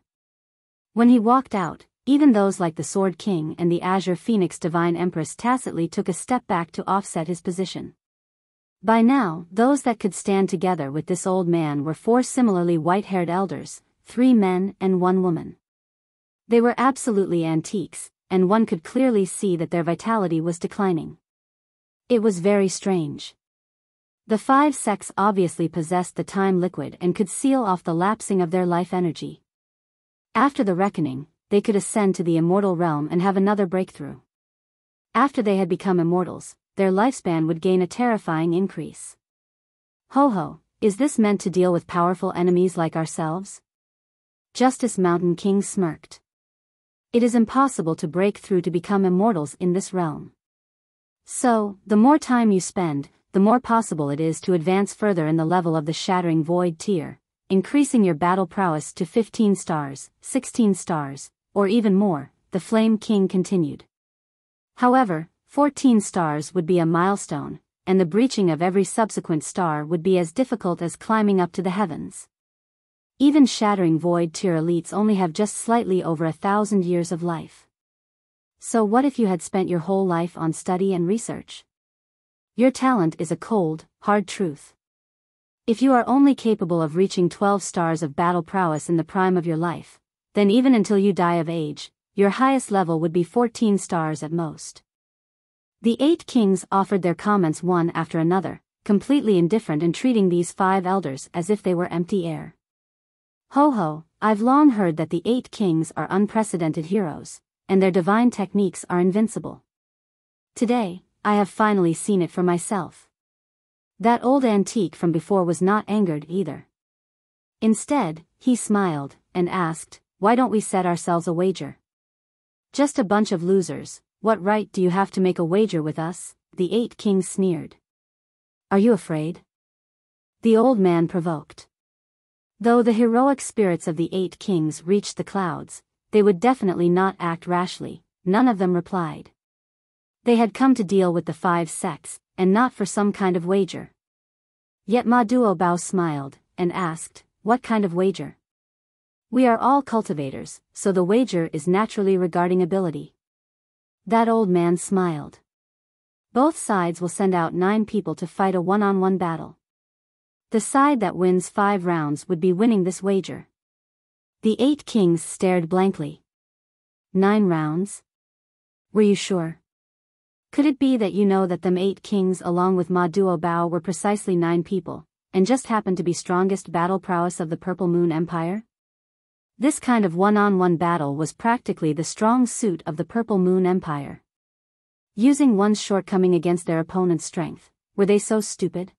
Speaker 1: When he walked out, even those like the Sword King and the Azure Phoenix Divine Empress tacitly took a step back to offset his position. By now, those that could stand together with this old man were 4 similarly white-haired elders, 3 men and 1 woman. They were absolutely antiques, and one could clearly see that their vitality was declining. It was very strange. The 5 sects obviously possessed the time liquid and could seal off the lapsing of their life energy. After the reckoning, they could ascend to the immortal realm and have another breakthrough. After they had become immortals, their lifespan would gain a terrifying increase. Ho ho, is this meant to deal with powerful enemies like ourselves? Justice Mountain King smirked. It is impossible to break through to become immortals in this realm. So, the more time you spend, the more possible it is to advance further in the level of the Shattering Void tier, increasing your battle prowess to 15 stars, 16 stars, or even more, the Flame King continued. However, 14 stars would be a milestone, and the breaching of every subsequent star would be as difficult as climbing up to the heavens. Even Shattering Void tier elites only have just slightly over 1,000 years of life. So what if you had spent your whole life on study and research? Your talent is a cold, hard truth. If you are only capable of reaching 12 stars of battle prowess in the prime of your life, then even until you die of age, your highest level would be 14 stars at most. The 8 kings offered their comments one after another, completely indifferent and treating these 5 elders as if they were empty air. Ho ho, I've long heard that the 8 kings are unprecedented heroes, and their divine techniques are invincible. Today, I have finally seen it for myself. That old antique from before was not angered either. Instead, he smiled, and asked, why don't we set ourselves a wager? Just a bunch of losers, what right do you have to make a wager with us? The 8 kings sneered. Are you afraid? The old man provoked. Though the heroic spirits of the 8 kings reached the clouds, they would definitely not act rashly, none of them replied. They had come to deal with the 5 sects, and not for some kind of wager. Yet Ma Duobao smiled, and asked, what kind of wager? We are all cultivators, so the wager is naturally regarding ability. That old man smiled. Both sides will send out 9 people to fight a one-on-one battle. The side that wins 5 rounds would be winning this wager. The 8 kings stared blankly. 9 rounds? Were you sure? Could it be that you know that them 8 kings along with Ma Duobao were precisely 9 people, and just happened to be strongest battle prowess of the Purple Moon Empire? This kind of one-on-one battle was practically the strong suit of the Purple Moon Empire. Using one's shortcoming against their opponent's strength, were they so stupid?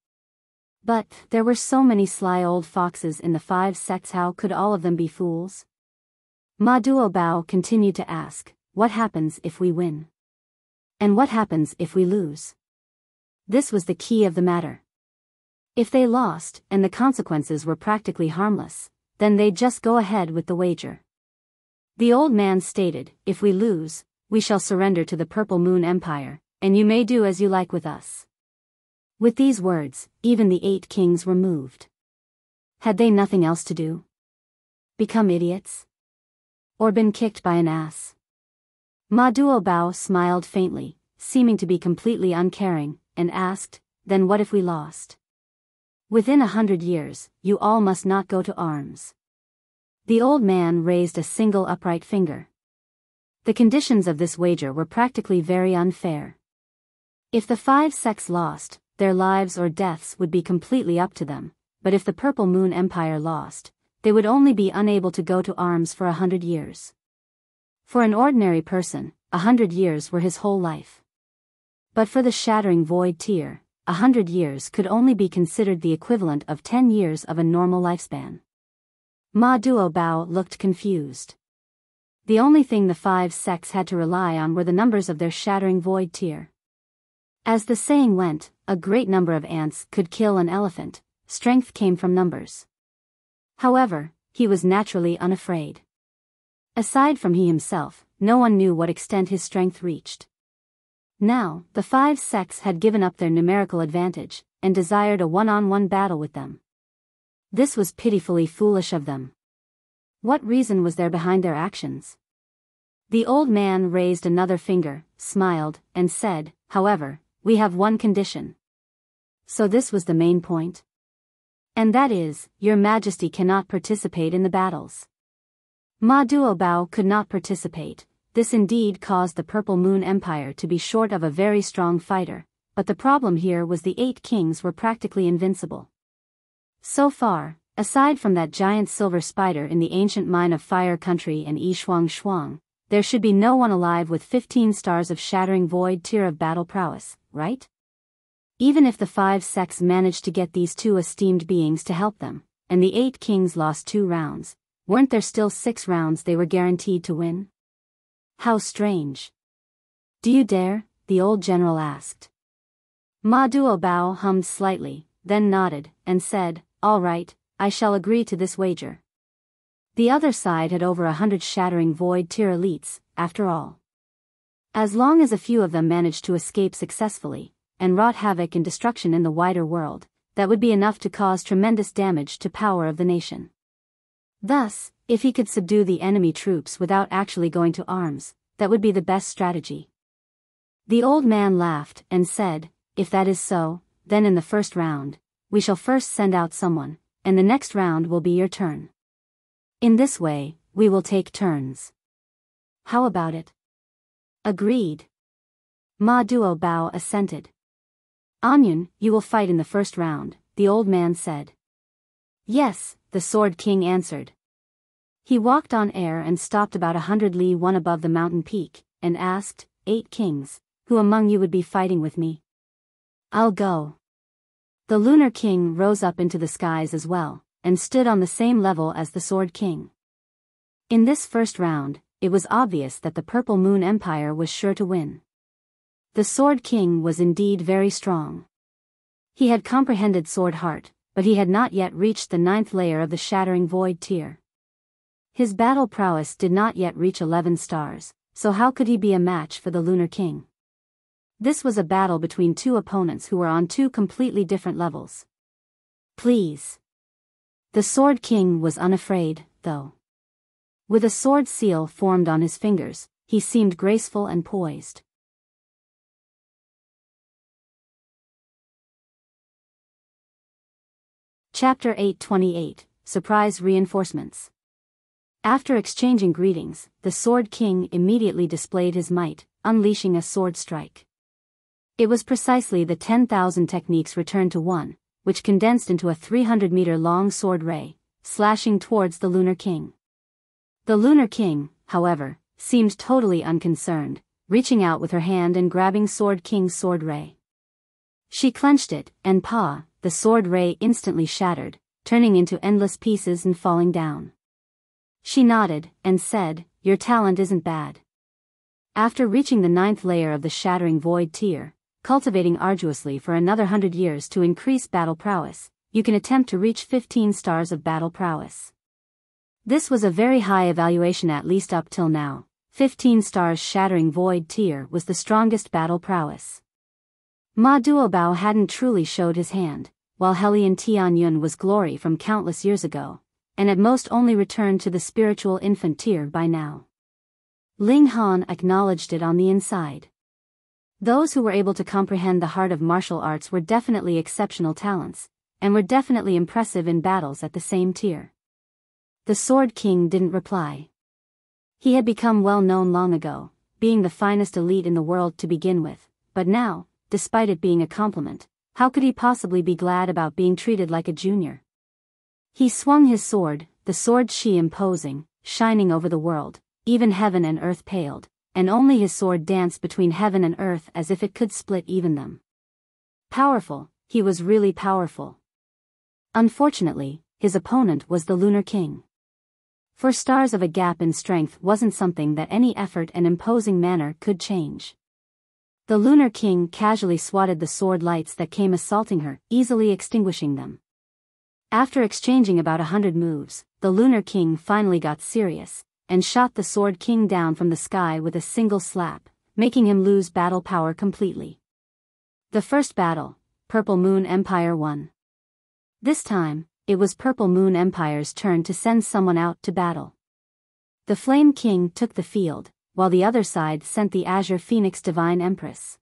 Speaker 1: But, there were so many sly old foxes in the 5 sects, how could all of them be fools? Ma Duobao continued to ask, what happens if we win? And what happens if we lose? This was the key of the matter. If they lost, and the consequences were practically harmless, then they'd just go ahead with the wager. The old man stated, if we lose, we shall surrender to the Purple Moon Empire, and you may do as you like with us. With these words, even the 8 kings were moved. Had they nothing else to do? Become idiots? Or been kicked by an ass? Ma Duobao smiled faintly, seeming to be completely uncaring, and asked, then what if we lost? Within 100 years, you all must not go to arms. The old man raised a single upright finger. The conditions of this wager were practically very unfair. If the 5 sects lost, their lives or deaths would be completely up to them, but if the Purple Moon Empire lost, they would only be unable to go to arms for 100 years. For an ordinary person, 100 years were his whole life. But for the Shattering Void Tier, 100 years could only be considered the equivalent of 10 years of a normal lifespan. Ma Duobao looked confused. The only thing the 5 sects had to rely on were the numbers of their Shattering Void Tier. As the saying went, a great number of ants could kill an elephant. Strength came from numbers. However, he was naturally unafraid. Aside from he himself, no one knew what extent his strength reached. Now, the 5 sects had given up their numerical advantage, and desired a one-on-one battle with them. This was pitifully foolish of them. What reason was there behind their actions? The old man raised another finger, smiled, and said, however, we have one condition. So this was the main point? And that is, your majesty cannot participate in the battles. Ma Duobao could not participate. This indeed caused the Purple Moon Empire to be short of a very strong fighter, but the problem here was the 8 kings were practically invincible. So far, aside from that giant silver spider in the ancient mine of Fire Country and Shuang, there should be no one alive with 15 stars of Shattering Void Tier of battle prowess, right? Even if the 5 sects managed to get these 2 esteemed beings to help them, and the 8 kings lost 2 rounds, weren't there still 6 rounds they were guaranteed to win? How strange. Do you dare? The old general asked. Ma Duobao hummed slightly, then nodded, and said, all right, I shall agree to this wager. The other side had over 100 Shattering Void Tier elites, after all. As long as a few of them managed to escape successfully, and wrought havoc and destruction in the wider world, that would be enough to cause tremendous damage to power of the nation. Thus, if he could subdue the enemy troops without actually going to arms, that would be the best strategy. The old man laughed and said, if that is so, then in the first round, we shall first send out someone, and the next round will be your turn. In this way, we will take turns. How about it? Agreed. Ma Duobao assented. Anyun, you will fight in the first round, the old man said. Yes, the Sword King answered. He walked on air and stopped about 100 li one above the mountain peak, and asked, 8 kings, who among you would be fighting with me? I'll go. The Lunar King rose up into the skies as well, and stood on the same level as the Sword King. In this first round, it was obvious that the Purple Moon Empire was sure to win. The Sword King was indeed very strong. He had comprehended Sword Heart, but he had not yet reached the 9th layer of the Shattering Void Tier. His battle prowess did not yet reach 11 stars, so how could he be a match for the Lunar King? This was a battle between 2 opponents who were on 2 completely different levels. Please. The Sword King was unafraid, though. With a sword seal formed on his fingers, he seemed graceful and poised. Chapter 828, Surprise Reinforcements. After exchanging greetings, the Sword King immediately displayed his might, unleashing a sword strike. It was precisely the 10,000 techniques returned to 1, which condensed into a 300-meter-long sword ray, slashing towards the Lunar King. The Lunar King, however, seemed totally unconcerned, reaching out with her hand and grabbing Sword King's sword ray. She clenched it, and the sword ray instantly shattered, turning into endless pieces and falling down. She nodded, and said, your talent isn't bad. After reaching the 9th layer of the Shattering Void Tier, cultivating arduously for another 100 years to increase battle prowess, you can attempt to reach 15 stars of battle prowess. This was a very high evaluation, at least up till now. 15 stars Shattering Void Tier was the strongest battle prowess. Ma Duobao hadn't truly showed his hand, while Helian Tianyun was glory from countless years ago. and at most only returned to the spiritual infant tier by now. Ling Han acknowledged it on the inside. Those who were able to comprehend the heart of martial arts were definitely exceptional talents, and were definitely impressive in battles at the same tier. The Sword King didn't reply. He had become well known long ago, being the finest elite in the world to begin with, but now, despite it being a compliment, how could he possibly be glad about being treated like a junior? He swung his sword, the sword Shi imposing, shining over the world, even heaven and earth paled, and only his sword danced between heaven and earth as if it could split even them. Powerful, he was really powerful. Unfortunately, his opponent was the Lunar King. 4 stars of a gap in strength wasn't something that any effort and imposing manner could change. The Lunar King casually swatted the sword lights that came assaulting her, easily extinguishing them. After exchanging about 100 moves, the Lunar King finally got serious, and shot the Sword King down from the sky with a single slap, making him lose battle power completely. The first battle, Purple Moon Empire won. This time, it was Purple Moon Empire's turn to send someone out to battle. The Flame King took the field, while the other side sent the Azure Phoenix Divine Empress.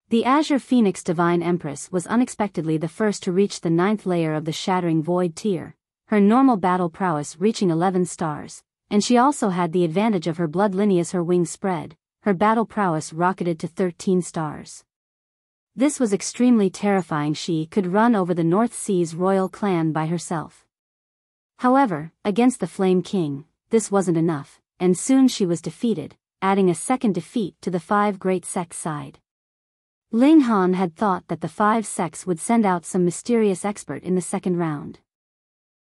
Speaker 1: The Azure Phoenix Divine Empress was unexpectedly the first to reach the 9th layer of the Shattering Void tier, her normal battle prowess reaching 11 stars, and she also had the advantage of her blood lineage as her wings spread, her battle prowess rocketed to 13 stars. This was extremely terrifying. She could run over the North Sea's royal clan by herself. However, against the Flame King, this wasn't enough, and soon she was defeated, adding a second defeat to the 5 great sects side. Ling Han had thought that the 5 sects would send out some mysterious expert in the second round.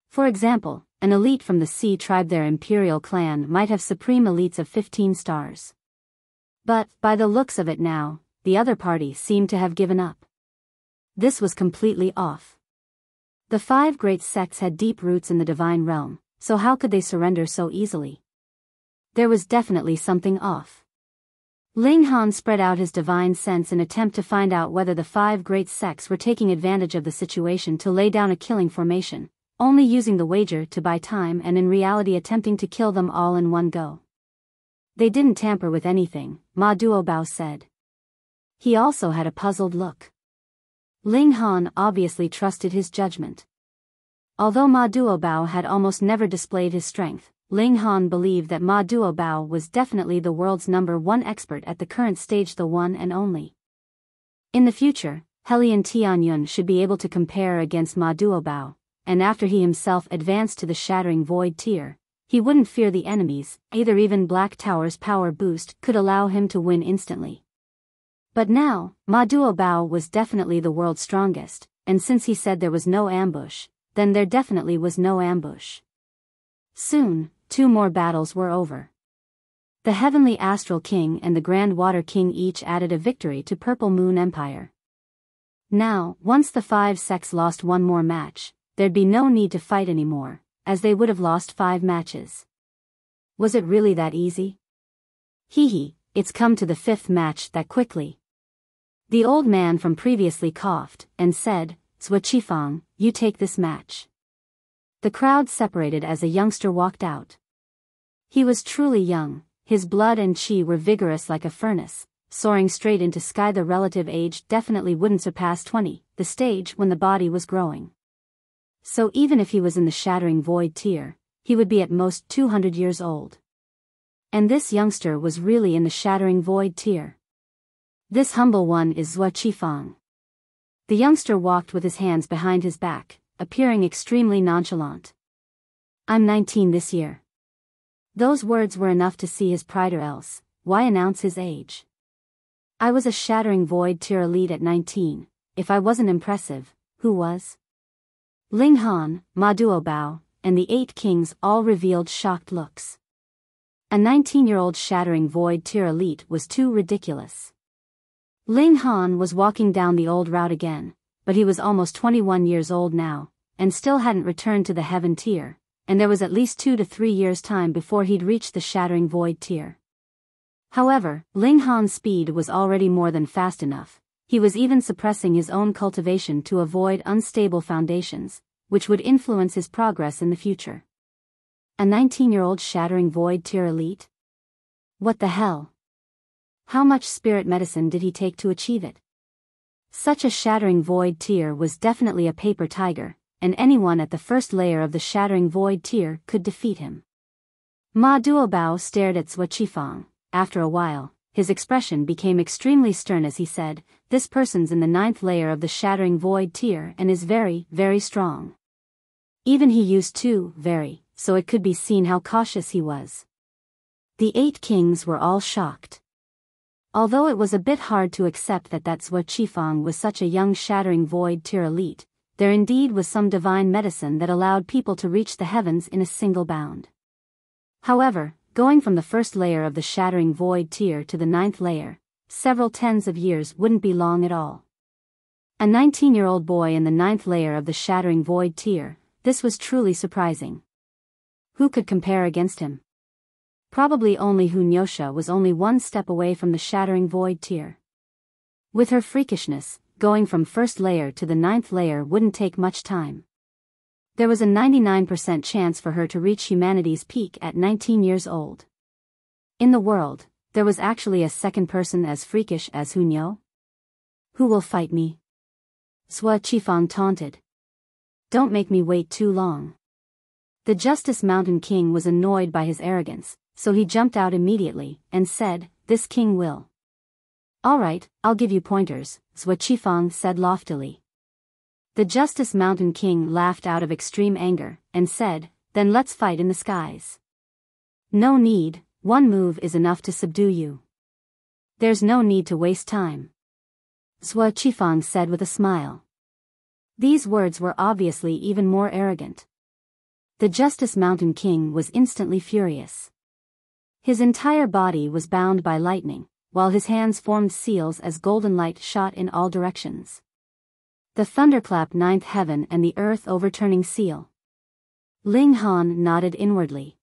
Speaker 1: For example, an elite from the Sea tribe, their imperial clan, might have supreme elites of 15 stars. But, by the looks of it now, the other party seemed to have given up. This was completely off. The 5 great sects had deep roots in the divine realm, so how could they surrender so easily? There was definitely something off. Ling Han spread out his divine sense in attempt to find out whether the 5 great sects were taking advantage of the situation to lay down a killing formation, only using the wager to buy time and in reality attempting to kill them all in one go. They didn't tamper with anything, Ma Duobao said. He also had a puzzled look. Ling Han obviously trusted his judgment. Although Ma Duobao had almost never displayed his strength, Ling Han believed that Ma Duobao was definitely the world's #1 expert at the current stage, the one and only. In the future, Helian Tianyun should be able to compare against Ma Duobao, and after he himself advanced to the Shattering Void tier, he wouldn't fear the enemies, either even Black Tower's power boost could allow him to win instantly. But now, Ma Duobao was definitely the world's strongest, and since he said there was no ambush, then there definitely was no ambush. Soon, 2 more battles were over. The Heavenly Astral King and the Grand Water King each added a victory to Purple Moon Empire. Now, once the 5 sects lost 1 more match, there'd be no need to fight anymore, as they would have lost 5 matches. Was it really that easy? Hee, it's come to the 5th match that quickly. The old man from previously coughed and said, Zhua Qifang, you take this match. The crowd separated as a youngster walked out. He was truly young, his blood and chi were vigorous like a furnace, soaring straight into sky. The relative age definitely wouldn't surpass 20, the stage when the body was growing. So even if he was in the Shattering Void tier, he would be at most 200 years old. And this youngster was really in the Shattering Void tier. This humble one is Zhua Qifang. The youngster walked with his hands behind his back, appearing extremely nonchalant. I'm 19 this year. Those words were enough to see his pride, or else, why announce his age? I was a Shattering Void tier elite at 19, if I wasn't impressive, who was? Ling Han, Ma Duobao, and the 8 kings all revealed shocked looks. A 19-year-old Shattering Void tier elite was too ridiculous. Ling Han was walking down the old route again, but he was almost 21 years old now, and still hadn't returned to the Heaven tier, and there was at least 2 to 3 years' time before he'd reach the Shattering Void tier. However, Ling Han's speed was already more than fast enough. He was even suppressing his own cultivation to avoid unstable foundations, which would influence his progress in the future. A 19-year-old Shattering Void Tier elite? What the hell? How much spirit medicine did he take to achieve it? Such a Shattering Void Tier was definitely a paper tiger, and anyone at the first layer of the Shattering Void Tier could defeat him. Ma Duobao stared at Zhuo Qifang. After a while, his expression became extremely stern as he said, "This person's in the 9th layer of the Shattering Void Tier and is very, very strong." Even he used to, very, so it could be seen how cautious he was. The 8 kings were all shocked. Although it was a bit hard to accept that Zhuo Qifang was such a young Shattering Void Tier elite, there indeed was some divine medicine that allowed people to reach the heavens in a single bound. However, going from the first layer of the Shattering Void Tier to the 9th layer, several tens of years wouldn't be long at all. A 19-year-old boy in the 9th layer of the Shattering Void Tier, this was truly surprising. Who could compare against him? Probably only Hunyosha was only one step away from the Shattering Void Tier. With her freakishness, going from first layer to the 9th layer wouldn't take much time. There was a 99% chance for her to reach humanity's peak at 19 years old. In the world, there was actually a second person as freakish as Hunyo? Who will fight me? Zhuo Qifang taunted. Don't make me wait too long. The Justice Mountain King was annoyed by his arrogance, so he jumped out immediately and said, "This king will." "Alright, I'll give you pointers," Zhuo Qifang said loftily. The Justice Mountain King laughed out of extreme anger, and said, "Then let's fight in the skies." "No need, one move is enough to subdue you. There's no need to waste time," Zhuo Qifang said with a smile. These words were obviously even more arrogant. The Justice Mountain King was instantly furious. His entire body was bound by lightning, while his hands formed seals as golden light shot in all directions. The thunderclap 9th heaven and the earth overturning seal. Ling Han nodded inwardly.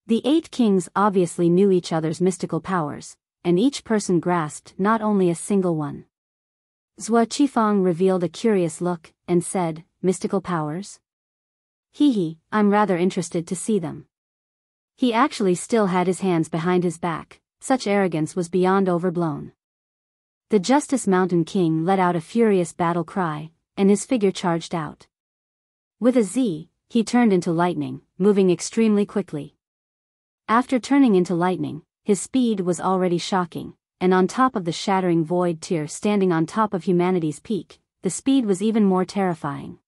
Speaker 1: The 8 kings obviously knew each other's mystical powers, and each person grasped not only a single one. Zhuo Qifang revealed a curious look, and said, "Mystical powers? Hee, I'm rather interested to see them." He actually still had his hands behind his back, such arrogance was beyond overblown. The Justice Mountain King let out a furious battle cry, and his figure charged out. With a Z, he turned into lightning, moving extremely quickly. After turning into lightning, his speed was already shocking, and on top of the Shattering Void Tier standing on top of humanity's peak, the speed was even more terrifying.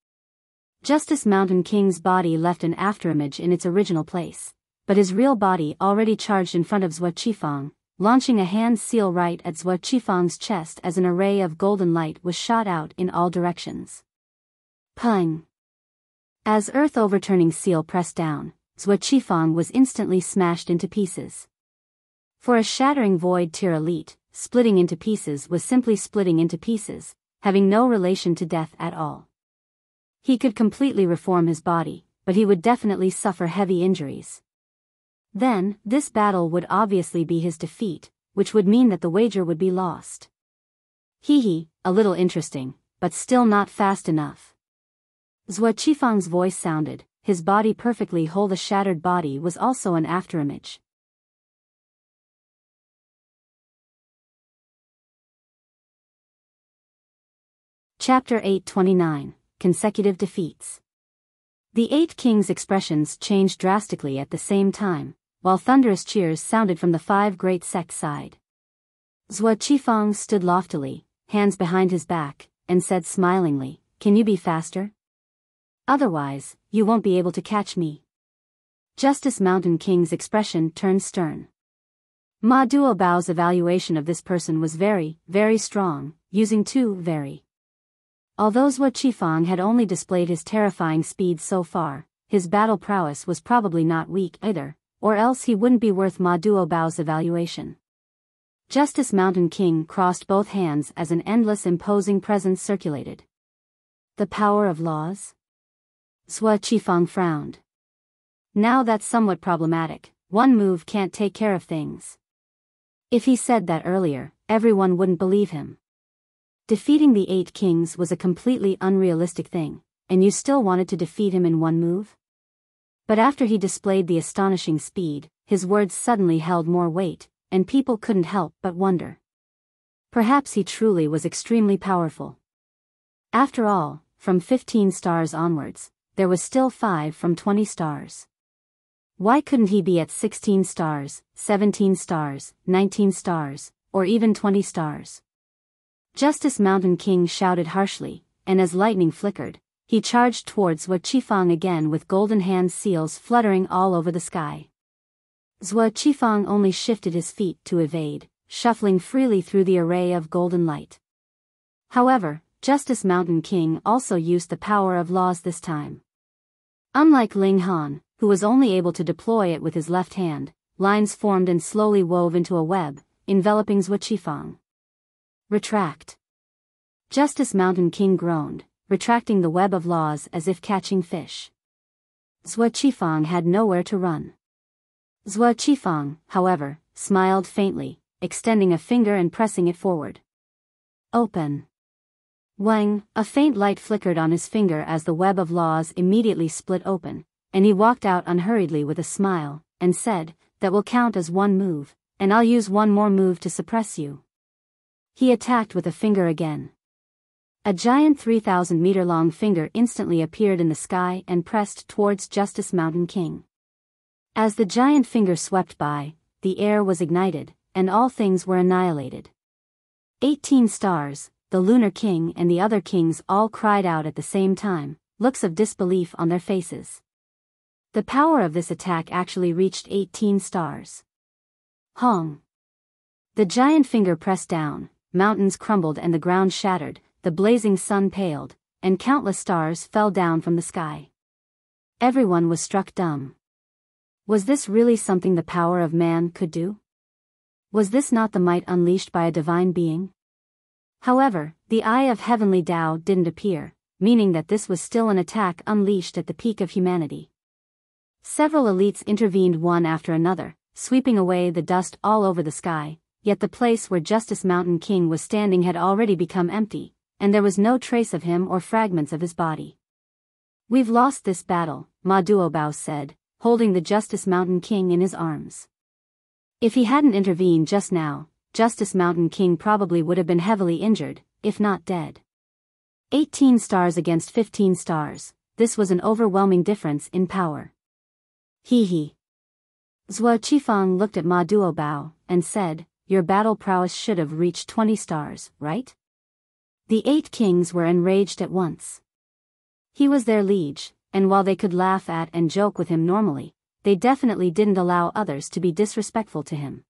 Speaker 1: Justice Mountain King's body left an afterimage in its original place, but his real body already charged in front of Zhuo Qifang, launching a hand seal right at Zhuo Qifang's chest as an array of golden light was shot out in all directions. Pung! As earth overturning seal pressed down, Zhuo Qifang was instantly smashed into pieces. For a Shattering Void Tier elite, splitting into pieces was simply splitting into pieces, having no relation to death at all. He could completely reform his body, but he would definitely suffer heavy injuries. Then, this battle would obviously be his defeat, which would mean that the wager would be lost. Hee, a little interesting, but still not fast enough. Zhuo Qifang's voice sounded, his body perfectly whole. The shattered body was also an afterimage. Chapter 829, Consecutive Defeats. The 8 kings' expressions changed drastically at the same time, while thunderous cheers sounded from the 5 great sect side. Zhuo Qifang stood loftily, hands behind his back, and said smilingly, "Can you be faster? Otherwise, you won't be able to catch me." Justice Mountain King's expression turned stern. Ma Duobao's evaluation of this person was very, very strong, using 2 very. Although Zhuo Qifang had only displayed his terrifying speed so far, his battle prowess was probably not weak either, or else he wouldn't be worth Ma Duobao's evaluation. Justice Mountain King crossed both hands as an endless imposing presence circulated. The power of laws? Zhuo Qifang frowned. Now that's somewhat problematic, one move can't take care of things. If he said that earlier, everyone wouldn't believe him. Defeating the 8 kings was a completely unrealistic thing, and you still wanted to defeat him in one move? But after he displayed the astonishing speed, his words suddenly held more weight, and people couldn't help but wonder. Perhaps he truly was extremely powerful. After all, from 15 stars onwards, there was still 5 from 20 stars. Why couldn't he be at 16 stars, 17 stars, 19 stars, or even 20 stars? Justice Mountain King shouted harshly, and as lightning flickered, he charged towards Wuxia Chronicles again with golden hand seals fluttering all over the sky. Wuxia Chronicles only shifted his feet to evade, shuffling freely through the array of golden light. However, Justice Mountain King also used the power of laws this time. Unlike Ling Han, who was only able to deploy it with his left hand, lines formed and slowly wove into a web, enveloping Wuxia Chronicles. Retract. Justice Mountain King groaned, retracting the web of laws as if catching fish. Wuxia Chronicles had nowhere to run. Wuxia Chronicles, however, smiled faintly, extending a finger and pressing it forward. Open. Wang, a faint light flickered on his finger as the web of laws immediately split open, and he walked out unhurriedly with a smile, and said, "That will count as one move, and I'll use one more move to suppress you." He attacked with a finger again. A giant 3,000-meter-long finger instantly appeared in the sky and pressed towards Justice Mountain King. As the giant finger swept by, the air was ignited, and all things were annihilated. 18 stars, the Lunar King and the other kings all cried out at the same time, looks of disbelief on their faces. The power of this attack actually reached 18 stars. Hong! The giant finger pressed down, mountains crumbled and the ground shattered, the blazing sun paled, and countless stars fell down from the sky. Everyone was struck dumb. Was this really something the power of man could do? Was this not the might unleashed by a divine being? However, the eye of heavenly Tao didn't appear, meaning that this was still an attack unleashed at the peak of humanity. Several elites intervened one after another, sweeping away the dust all over the sky, yet the place where Justice Mountain King was standing had already become empty, and there was no trace of him or fragments of his body. "We've lost this battle," Ma Duobao said, holding the Justice Mountain King in his arms. If he hadn't intervened just now, Justice Mountain King probably would have been heavily injured, if not dead. 18 stars against 15 stars, this was an overwhelming difference in power. He. Wuxia Chronicles looked at Ma Duobao, and said, "Your battle prowess should have reached 20 stars, right?" The 8 kings were enraged at once. He was their liege, and while they could laugh at and joke with him normally, they definitely didn't allow others to be disrespectful to him.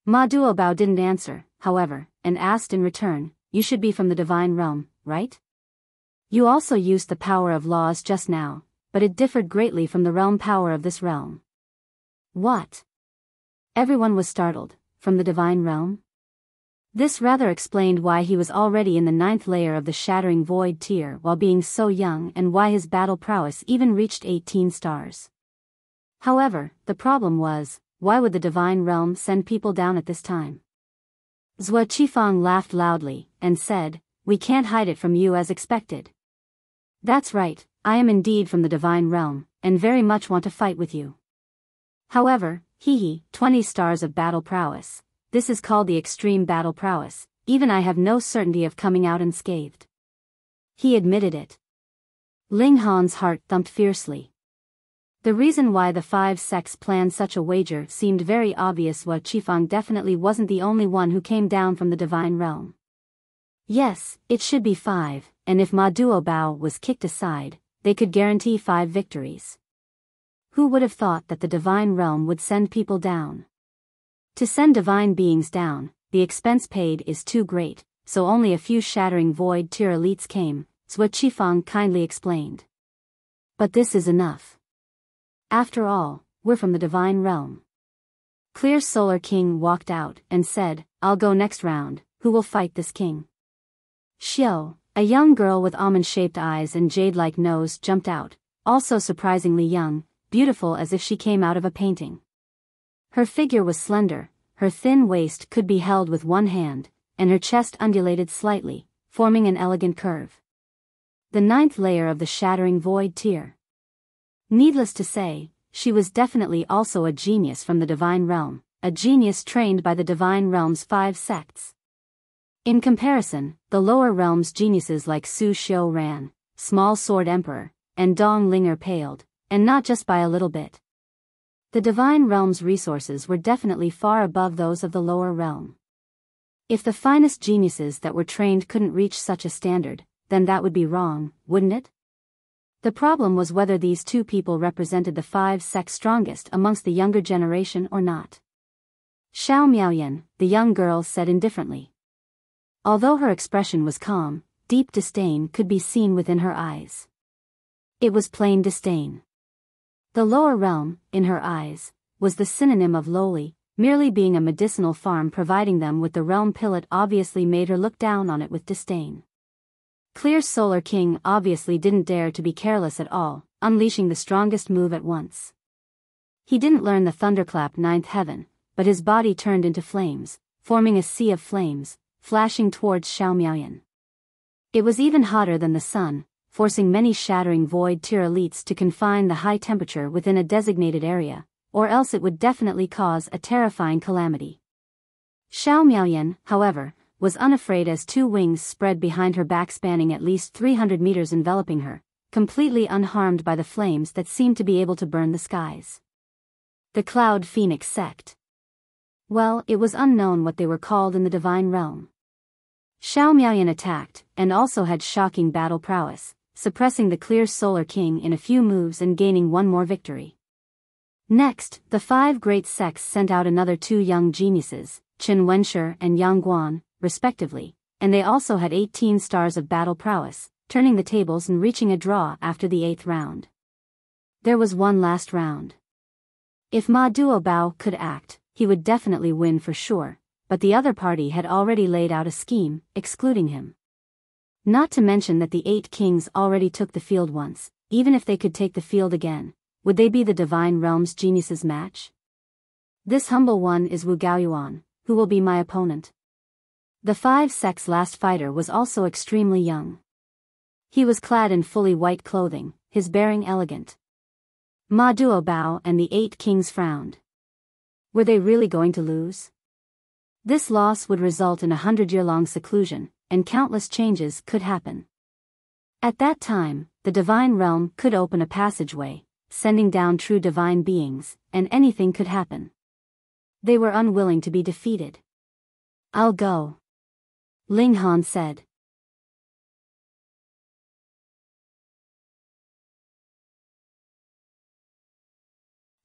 Speaker 1: Ma Duobao didn't answer, however, and asked in return, "You should be from the divine realm, right? You also used the power of laws just now, but it differed greatly from the realm power of this realm." What? Everyone was startled. From the divine realm? This rather explained why he was already in the 9th layer of the shattering void tier while being so young and why his battle prowess even reached 18 stars. However, the problem was, why would the divine realm send people down at this time? Wuxia Chronicles laughed loudly, and said, "We can't hide it from you as expected. That's right, I am indeed from the divine realm, and very much want to fight with you. However, 20 stars of battle prowess, this is called the extreme battle prowess, even I have no certainty of coming out unscathed." He admitted it. Ling Han's heart thumped fiercely. The reason why the 5 sects planned such a wager seemed very obvious. Wuxia Chronicles definitely wasn't the only one who came down from the divine realm. Yes, it should be 5, and if Ma Duobao was kicked aside, they could guarantee 5 victories. Who would have thought that the divine realm would send people down? To send divine beings down, the expense paid is too great, so only a few shattering void tier elites came, Wuxia Chronicles kindly explained. But this is enough. After all, we're from the divine realm. Clear Solar King walked out and said, "I'll go next round, who will fight this king?" Xiao, a young girl with almond-shaped eyes and jade-like nose, jumped out, also surprisingly young, beautiful as if she came out of a painting. Her figure was slender, her thin waist could be held with one hand, and her chest undulated slightly, forming an elegant curve. the 9th layer of the Shattering Void tier. Needless to say, she was definitely also a genius from the Divine Realm, a genius trained by the Divine Realm's 5 sects. In comparison, the lower realms' geniuses like Su Xiu Ran, Small Sword Emperor, and Dong Linger paled, and not just by a little bit. The Divine Realm's resources were definitely far above those of the lower realm. If the finest geniuses that were trained couldn't reach such a standard, then that would be wrong, wouldn't it? The problem was whether these two people represented the 5 sects strongest amongst the younger generation or not. Xiao Miaoyan, the young girl, said indifferently. Although her expression was calm, deep disdain could be seen within her eyes. It was plain disdain. The lower realm, in her eyes, was the synonym of lowly, merely being a medicinal farm providing them with the realm pilot obviously made her look down on it with disdain. Clear Solar King obviously didn't dare to be careless at all, unleashing the strongest move at once. He didn't learn the thunderclap 9th heaven, but his body turned into flames, forming a sea of flames, flashing towards Xiao Miaoyan. It was even hotter than the sun, forcing many Shattering Void tier elites to confine the high temperature within a designated area, or else it would definitely cause a terrifying calamity. Xiao Miaoyan, however, was unafraid as 2 wings spread behind her back spanning at least 300 meters enveloping her, completely unharmed by the flames that seemed to be able to burn the skies. The Cloud Phoenix Sect. Well, it was unknown what they were called in the Divine Realm. Xiao Miaoyan attacked, and also had shocking battle prowess, suppressing the Clear Solar King in a few moves and gaining one more victory. Next, the 5 great sects sent out another 2 young geniuses, Qin Wenshi and Yang Guan, respectively, and they also had 18 stars of battle prowess, turning the tables and reaching a draw after the 8th round. There was one last round. If Ma Duobao could act, he would definitely win for sure, but the other party had already laid out a scheme, excluding him. Not to mention that the 8 kings already took the field once. Even if they could take the field again, would they be the Divine Realm's geniuses' match? This humble one is Wu Gaoyuan, who will be my opponent. The 5 sects' last fighter was also extremely young. He was clad in fully white clothing, his bearing elegant. Ma Duobao and the 8 kings frowned. Were they really going to lose? This loss would result in a 100-year-long seclusion, and countless changes could happen. At that time, the Divine Realm could open a passageway, sending down true divine beings, and anything could happen. They were unwilling to be defeated. "I'll go," Ling Han said.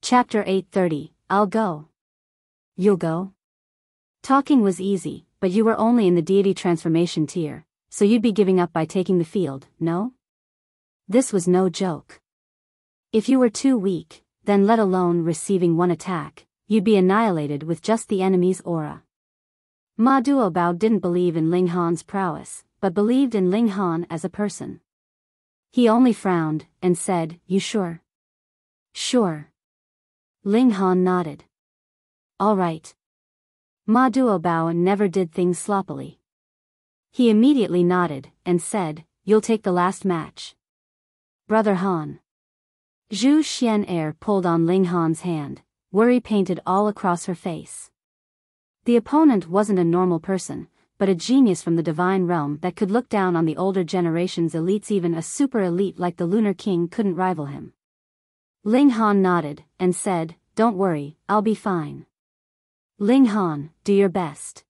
Speaker 1: Chapter 830, I'll go. You'll go? Talking was easy, but you were only in the deity transformation tier, so you'd be giving up by taking the field, no? This was no joke. If you were too weak, then let alone receiving one attack, you'd be annihilated with just the enemy's aura. Ma Duobao didn't believe in Ling Han's prowess, but believed in Ling Han as a person. He only frowned, and said, "You sure?" "Sure." Ling Han nodded. "All right." Ma Duobao never did things sloppily. He immediately nodded, and said, "You'll take the last match." "Brother Han." Zhu Xian pulled on Ling Han's hand, worry painted all across her face. The opponent wasn't a normal person, but a genius from the Divine Realm that could look down on the older generation's elites. Even a super elite like the Lunar King couldn't rival him. Ling Han nodded, and said, "Don't worry, I'll be fine." "Ling Han, do your best."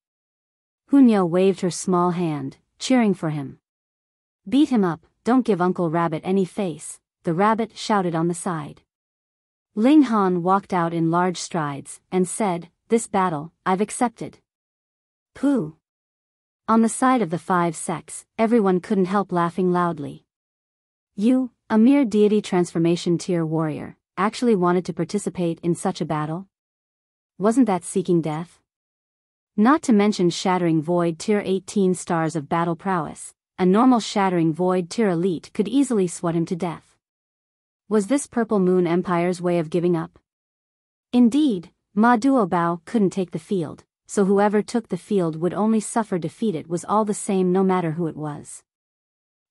Speaker 1: Hunyo waved her small hand, cheering for him. "Beat him up, don't give Uncle Rabbit any face," the rabbit shouted on the side. Ling Han walked out in large strides, and said, "This battle, I've accepted." Pooh. On the side of the 5 sects, everyone couldn't help laughing loudly. You, a mere deity transformation tier warrior, actually wanted to participate in such a battle? Wasn't that seeking death? Not to mention Shattering Void tier 18 stars of battle prowess, a normal Shattering Void tier elite could easily swat him to death. Was this Purple Moon Empire's way of giving up? Indeed, Ma Duobao couldn't take the field, so whoever took the field would only suffer defeat. It was all the same no matter who it was.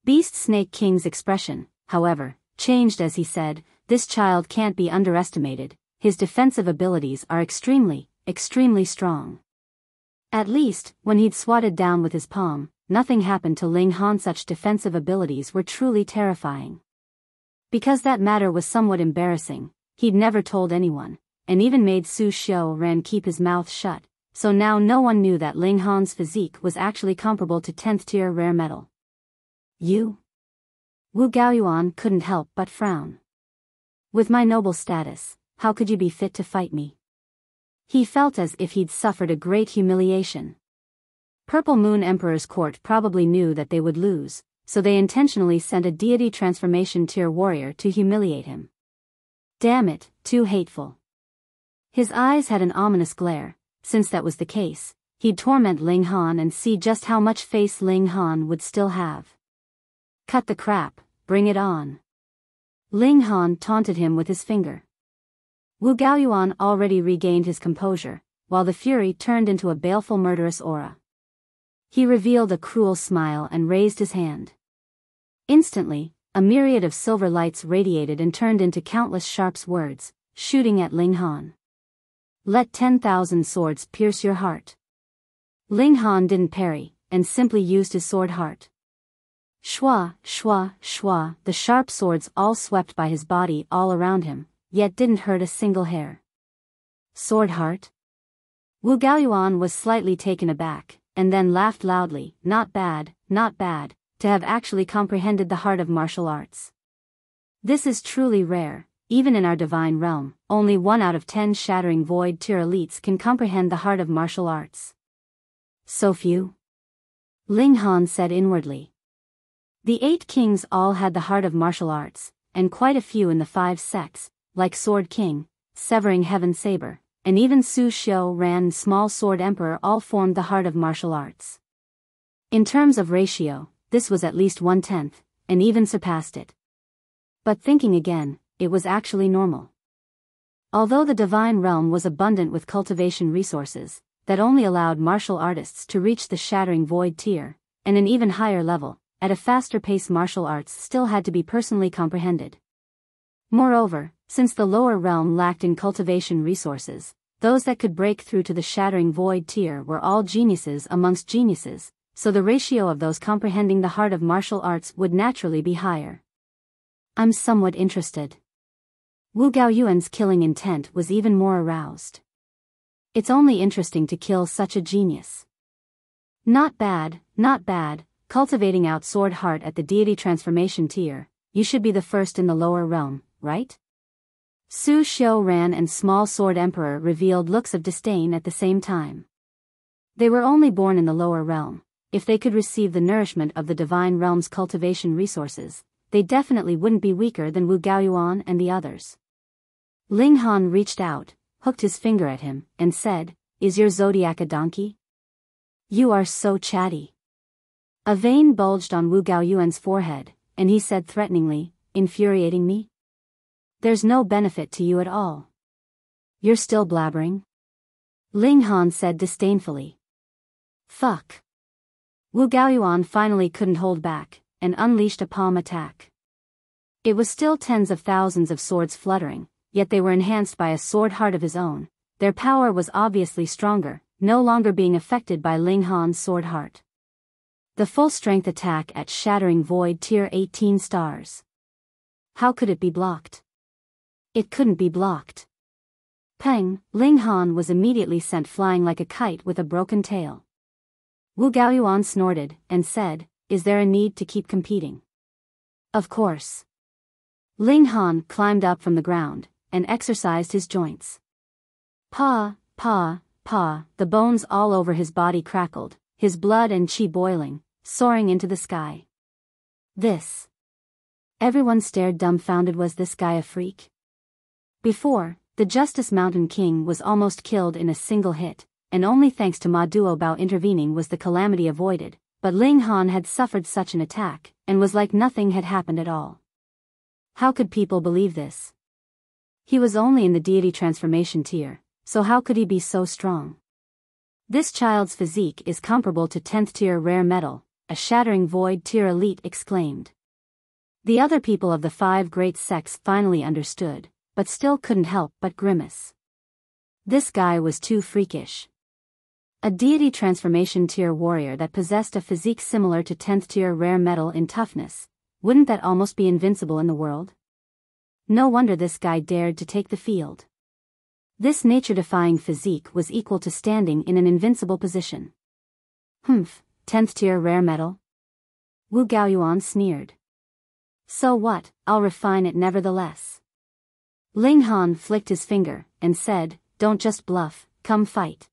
Speaker 1: Beast Snake King's expression, however, changed as he said, "This child can't be underestimated, his defensive abilities are extremely, extremely strong." At least, when he'd swatted down with his palm, nothing happened to Ling Han. Such defensive abilities were truly terrifying. Because that matter was somewhat embarrassing, he'd never told anyone, and even made Su Xiao-ran keep his mouth shut, so now no one knew that Ling Han's physique was actually comparable to 10th tier rare metal. "You?" Wu Gaoyuan couldn't help but frown. "With my noble status, how could you be fit to fight me?" He felt as if he'd suffered a great humiliation. Purple Moon Emperor's court probably knew that they would lose, so they intentionally sent a deity transformation tier warrior to humiliate him. Damn it, too hateful. His eyes had an ominous glare. Since that was the case, he'd torment Ling Han and see just how much face Ling Han would still have. "Cut the crap, bring it on." Ling Han taunted him with his finger. Wu Gaoyuan already regained his composure, while the fury turned into a baleful murderous aura. He revealed a cruel smile and raised his hand. Instantly, a myriad of silver lights radiated and turned into countless sharp words, shooting at Ling Han. "Let 10,000 swords pierce your heart." Ling Han didn't parry, and simply used his sword heart. Shwa, shwa, shwa, the sharp swords all swept by his body all around him, yet didn't hurt a single hair. Sword heart? Wu Gaoyuan was slightly taken aback, and then laughed loudly. Not bad, to have actually comprehended the heart of martial arts. This is truly rare. Even in our divine realm, only 1 out of 10 shattering void tier elites can comprehend the heart of martial arts. So few? Ling Han said inwardly. The 8 kings all had the heart of martial arts, and quite a few in the 5 sects, like Sword King, Severing Heaven Saber, and even Su Xiao-ran and Small Sword Emperor all formed the heart of martial arts. In terms of ratio, this was at least 1/10, and even surpassed it. But thinking again, it was actually normal. Although the divine realm was abundant with cultivation resources, that only allowed martial artists to reach the shattering void tier, and an even higher level, at a faster pace martial arts still had to be personally comprehended. Moreover, since the lower realm lacked in cultivation resources, those that could break through to the shattering void tier were all geniuses amongst geniuses, so the ratio of those comprehending the heart of martial arts would naturally be higher. "I'm somewhat interested." Wu Gaoyuan's killing intent was even more aroused. "It's only interesting to kill such a genius." Not bad, cultivating out sword heart at the deity transformation tier, you should be the first in the lower realm, right? Su Xiao-ran and Small Sword Emperor revealed looks of disdain at the same time. They were only born in the lower realm. If they could receive the nourishment of the divine realm's cultivation resources, they definitely wouldn't be weaker than Wu Gaoyuan and the others. Ling Han reached out, hooked his finger at him, and said, "Is your zodiac a donkey? You are so chatty." A vein bulged on Wu Gaoyuan's forehead, and he said threateningly, "Infuriating me? There's no benefit to you at all. You're still blabbering?" Ling Han said disdainfully. "Fuck." Wu Gaoyuan finally couldn't hold back, and unleashed a palm attack. It was still tens of thousands of swords fluttering, yet they were enhanced by a sword heart of his own. Their power was obviously stronger, no longer being affected by Ling Han's sword heart. The full-strength attack at Shattering Void tier 18 stars. How could it be blocked? It couldn't be blocked. Peng, Ling Han was immediately sent flying like a kite with a broken tail. Wu Gaoyuan snorted, and said, "Is there a need to keep competing?" "Of course." Ling Han climbed up from the ground, and exercised his joints. Pa, the bones all over his body crackled, his blood and chi boiling, soaring into the sky. This. Everyone stared dumbfounded. Was this guy a freak? Before, the Justice Mountain King was almost killed in a single hit, and only thanks to Ma Duobao intervening was the calamity avoided, but Ling Han had suffered such an attack, and was like nothing had happened at all. How could people believe this? He was only in the deity transformation tier, so how could he be so strong? This child's physique is comparable to 10th tier rare metal, a shattering void tier elite exclaimed. The other people of the 5 great sects finally understood, but still couldn't help but grimace. This guy was too freakish. A deity transformation tier warrior that possessed a physique similar to 10th tier rare metal in toughness, wouldn't that almost be invincible in the world? No wonder this guy dared to take the field. This nature-defying physique was equal to standing in an invincible position. 10th tier rare metal? Wu Gaoyuan sneered. So what, I'll refine it nevertheless. Ling Han flicked his finger, and said, don't just bluff, come fight.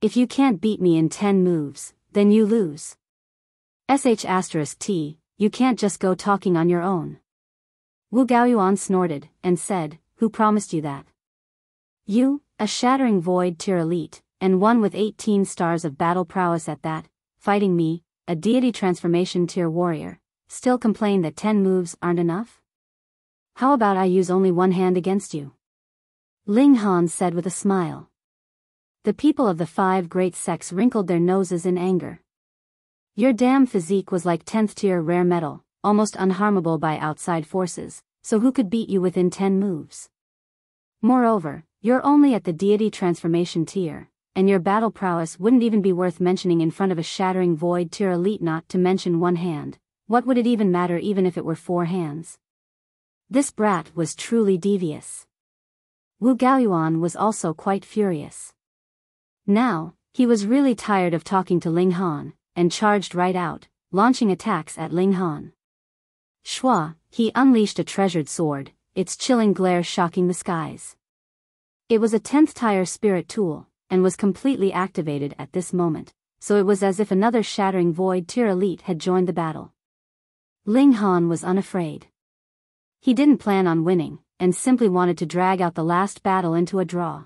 Speaker 1: If you can't beat me in 10 moves, then you lose. *T, you can't just go talking on your own. Wu Gaoyuan snorted, and said, who promised you that? You, a shattering void tier elite, and one with 18 stars of battle prowess at that, fighting me, a deity transformation tier warrior, still complain that 10 moves aren't enough? How about I use only one hand against you? Ling Han said with a smile. The people of the 5 great sects wrinkled their noses in anger. Your damn physique was like 10th tier rare metal, almost unharmable by outside forces, so who could beat you within 10 moves? Moreover, you're only at the deity transformation tier, and your battle prowess wouldn't even be worth mentioning in front of a shattering void tier elite, not to mention one hand. What would it even matter even if it were 4 hands? This brat was truly devious. Wu Gaoyuan was also quite furious. Now, he was really tired of talking to Ling Han, and charged right out, launching attacks at Ling Han. Shua, he unleashed a treasured sword, its chilling glare shocking the skies. It was a 10th tier spirit tool, and was completely activated at this moment, so it was as if another shattering void tier elite had joined the battle. Ling Han was unafraid. He didn't plan on winning, and simply wanted to drag out the last battle into a draw.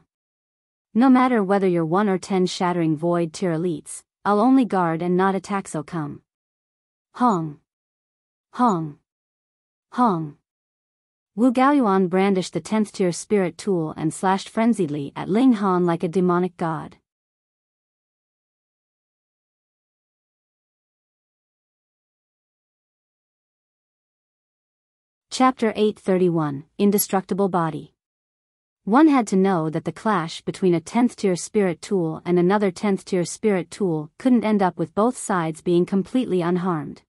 Speaker 1: No matter whether you're 1 or 10 shattering void tier elites, I'll only guard and not attack, so come. Hong. Hong. Hong. Wu Gaoyuan brandished the 10th tier spirit tool and slashed frenziedly at Ling Han like a demonic god. Chapter 831, Indestructible Body. One had to know that the clash between a 10th tier spirit tool and another 10th tier spirit tool couldn't end up with both sides being completely unharmed.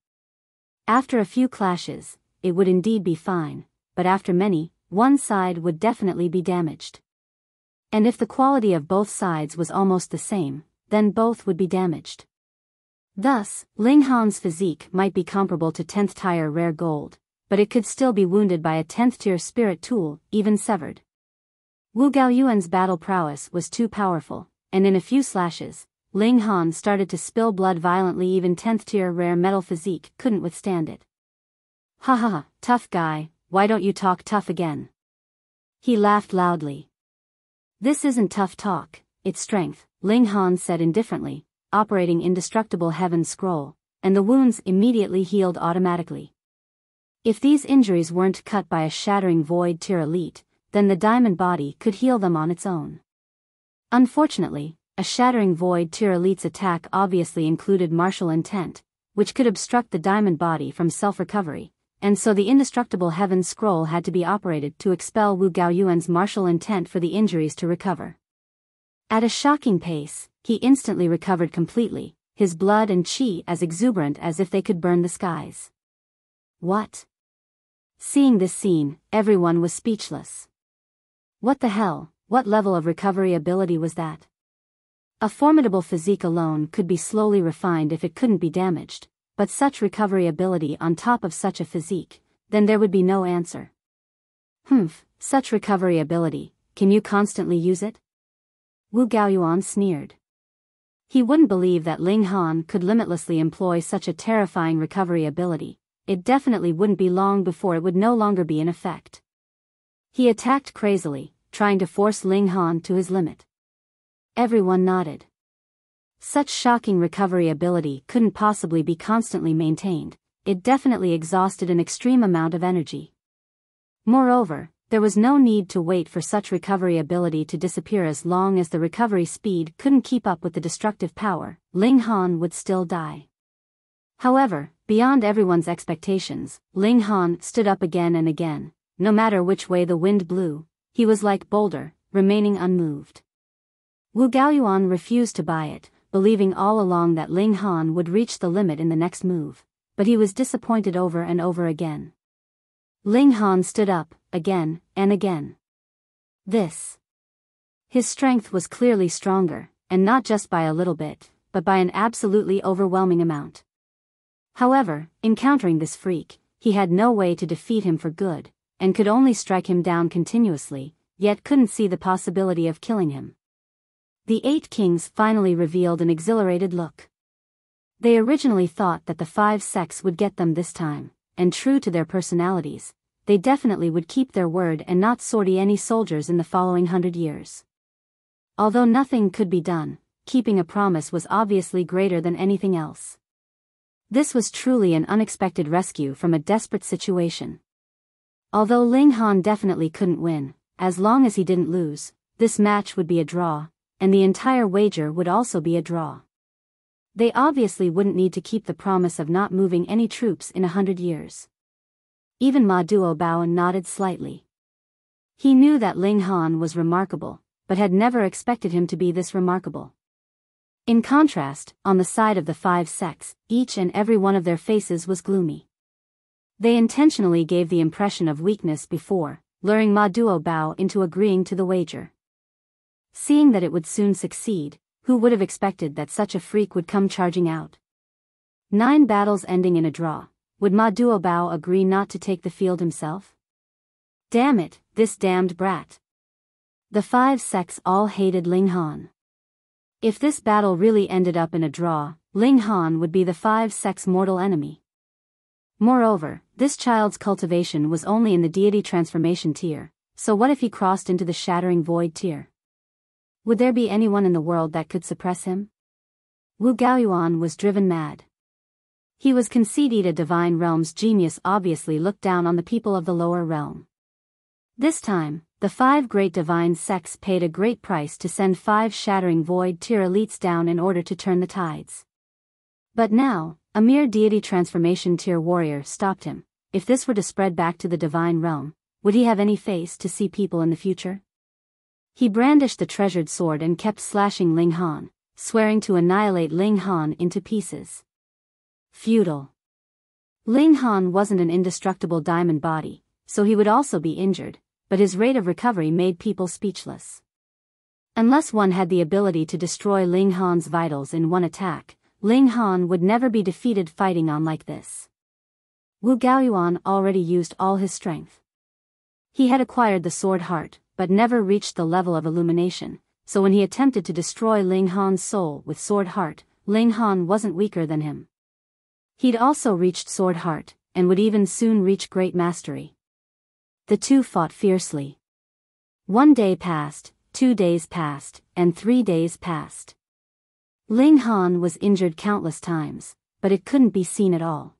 Speaker 1: After a few clashes, it would indeed be fine, but after many, one side would definitely be damaged. And if the quality of both sides was almost the same, then both would be damaged. Thus, Ling Han's physique might be comparable to 10th tier rare gold, but it could still be wounded by a 10th tier spirit tool, even severed. Wu Gaoyuan's battle prowess was too powerful, and in a few slashes, Ling Han started to spill blood violently. Even 10th tier rare metal physique couldn't withstand it. Ha ha ha, tough guy, why don't you talk tough again? He laughed loudly. This isn't tough talk, it's strength, Ling Han said indifferently, operating Indestructible Heaven Scroll, and the wounds immediately healed automatically. If these injuries weren't cut by a shattering void tier elite, then the diamond body could heal them on its own. Unfortunately, a shattering void tier elite's attack obviously included martial intent, which could obstruct the diamond body from self-recovery, and so the Indestructible Heaven Scroll had to be operated to expel Wu Gaoyuan's martial intent for the injuries to recover. At a shocking pace, he instantly recovered completely, his blood and chi as exuberant as if they could burn the skies. What? Seeing this scene, everyone was speechless. What the hell, what level of recovery ability was that? A formidable physique alone could be slowly refined if it couldn't be damaged, but such recovery ability on top of such a physique, then there would be no answer. Such recovery ability, can you constantly use it? Wu Gaoyuan sneered. He wouldn't believe that Ling Han could limitlessly employ such a terrifying recovery ability. It definitely wouldn't be long before it would no longer be in effect. He attacked crazily, trying to force Ling Han to his limit. Everyone nodded. Such shocking recovery ability couldn't possibly be constantly maintained, it definitely exhausted an extreme amount of energy. Moreover, there was no need to wait for such recovery ability to disappear. As long as the recovery speed couldn't keep up with the destructive power, Ling Han would still die. However, beyond everyone's expectations, Ling Han stood up again and again. No matter which way the wind blew, he was like boulder, remaining unmoved. Wu Gaoyuan refused to buy it, believing all along that Ling Han would reach the limit in the next move, but he was disappointed over and over again. Ling Han stood up, again, and again. His strength was clearly stronger, and not just by a little bit, but by an absolutely overwhelming amount. However, encountering this freak, he had no way to defeat him for good, and could only strike him down continuously, yet couldn't see the possibility of killing him. The 8 kings finally revealed an exhilarated look. They originally thought that the 5 sects would get them this time, and true to their personalities, they definitely would keep their word and not sortie any soldiers in the following 100 years. Although nothing could be done, keeping a promise was obviously greater than anything else. This was truly an unexpected rescue from a desperate situation. Although Ling Han definitely couldn't win, as long as he didn't lose, this match would be a draw, and the entire wager would also be a draw. They obviously wouldn't need to keep the promise of not moving any troops in 100 years. Even Ma Duobao nodded slightly. He knew that Ling Han was remarkable, but had never expected him to be this remarkable. In contrast, on the side of the 5 sects, each and every one of their faces was gloomy. They intentionally gave the impression of weakness before, luring Ma Duobao into agreeing to the wager. Seeing that it would soon succeed, who would have expected that such a freak would come charging out? 9 battles ending in a draw. Would Ma Duobao agree not to take the field himself? Damn it, this damned brat. The 5 sects all hated Ling Han. If this battle really ended up in a draw, Ling Han would be the 5 sects' mortal enemy. Moreover, this child's cultivation was only in the deity transformation tier, so what if he crossed into the shattering void tier? Would there be anyone in the world that could suppress him? Wu Gaoyuan was driven mad. He was conceded a divine realm's genius obviously looked down on the people of the lower realm. This time, the 5 great divine sects paid a great price to send 5 shattering void tier elites down in order to turn the tides. But now, a mere deity transformation tier warrior stopped him. If this were to spread back to the divine realm, would he have any face to see people in the future? He brandished the treasured sword and kept slashing Ling Han, swearing to annihilate Ling Han into pieces. Futile. Ling Han wasn't an indestructible diamond body, so he would also be injured, but his rate of recovery made people speechless. Unless one had the ability to destroy Ling Han's vitals in one attack, Ling Han would never be defeated fighting on like this. Wu Gaoyuan already used all his strength. He had acquired the sword heart, but never reached the level of illumination, so when he attempted to destroy Ling Han's soul with sword heart, Ling Han wasn't weaker than him. He'd also reached sword heart, and would even soon reach great mastery. The two fought fiercely. 1 day passed, 2 days passed, and 3 days passed. Ling Han was injured countless times, but it couldn't be seen at all.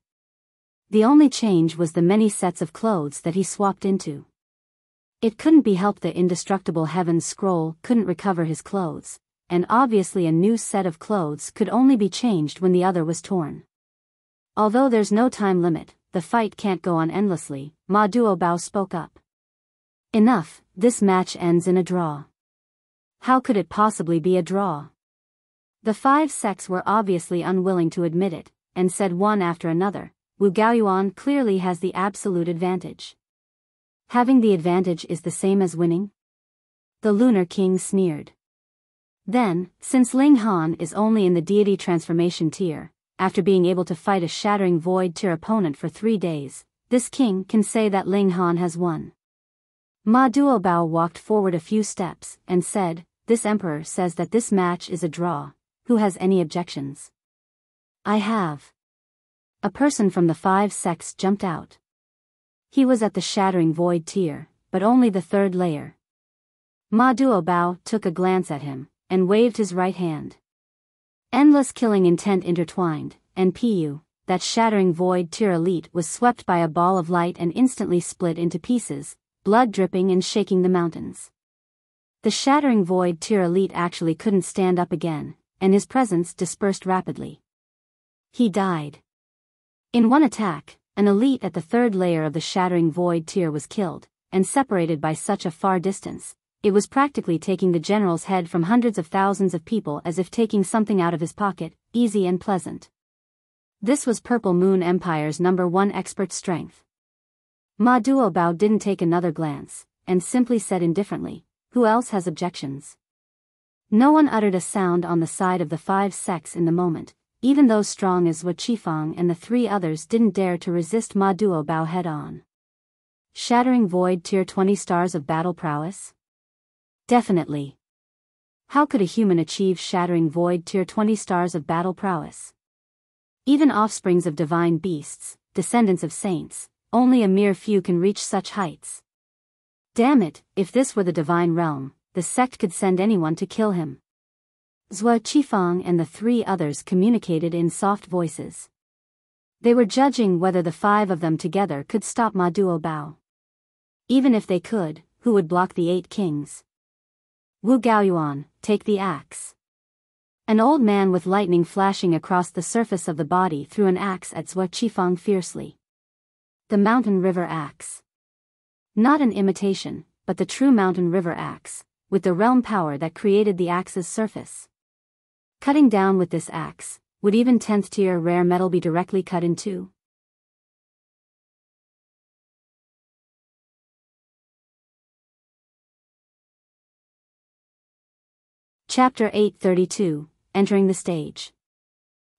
Speaker 1: The only change was the many sets of clothes that he swapped into. It couldn't be helped the indestructible heaven's scroll couldn't recover his clothes, and obviously a new set of clothes could only be changed when the other was torn. Although there's no time limit, the fight can't go on endlessly, Ma Duobao spoke up. Enough, this match ends in a draw. How could it possibly be a draw? The 5 sects were obviously unwilling to admit it, and said one after another, Wu Gaoyuan clearly has the absolute advantage. Having the advantage is the same as winning? The Lunar King sneered. Then, since Ling Han is only in the deity transformation tier, after being able to fight a shattering void tier opponent for 3 days, this king can say that Ling Han has won. Ma Duobao walked forward a few steps and said, "This emperor says that this match is a draw. Who has any objections?" "I have." A person from the 5 sects jumped out. He was at the shattering void tier, but only the 3rd layer. Ma Duobao took a glance at him, and waved his right hand. Endless killing intent intertwined, and Pu, that shattering void tier elite was swept by a ball of light and instantly split into pieces, blood dripping and shaking the mountains. The shattering void tier elite actually couldn't stand up again, and his presence dispersed rapidly. He died. In one attack, an elite at the third layer of the Shattering Void tier was killed, and separated by such a far distance, it was practically taking the general's head from hundreds of thousands of people as if taking something out of his pocket, easy and pleasant. This was Purple Moon Empire's #1 expert strength. Ma Duobao didn't take another glance, and simply said indifferently, "Who else has objections?" No one uttered a sound on the side of the 5 sects in the moment, even those strong as Wuxia and the 3 others didn't dare to resist Ma Duobao head-on. Shattering Void Tier 20 stars of battle prowess? Definitely. How could a human achieve Shattering Void Tier 20 stars of battle prowess? Even offsprings of divine beasts, descendants of saints, only a mere few can reach such heights. Damn it, if this were the divine realm, the sect could send anyone to kill him. Zhua Qifang and the 3 others communicated in soft voices. They were judging whether the 5 of them together could stop Ma Duobao. Even if they could, who would block the 8 kings? Wu Gaoyuan, take the axe. An old man with lightning flashing across the surface of the body threw an axe at Zhua Qifang fiercely. The Mountain River Axe. Not an imitation, but the true Mountain River Axe, with the realm power that created the axe's surface. Cutting down with this axe, would even 10th tier rare metal be directly cut in two? Chapter 832, Entering the Stage.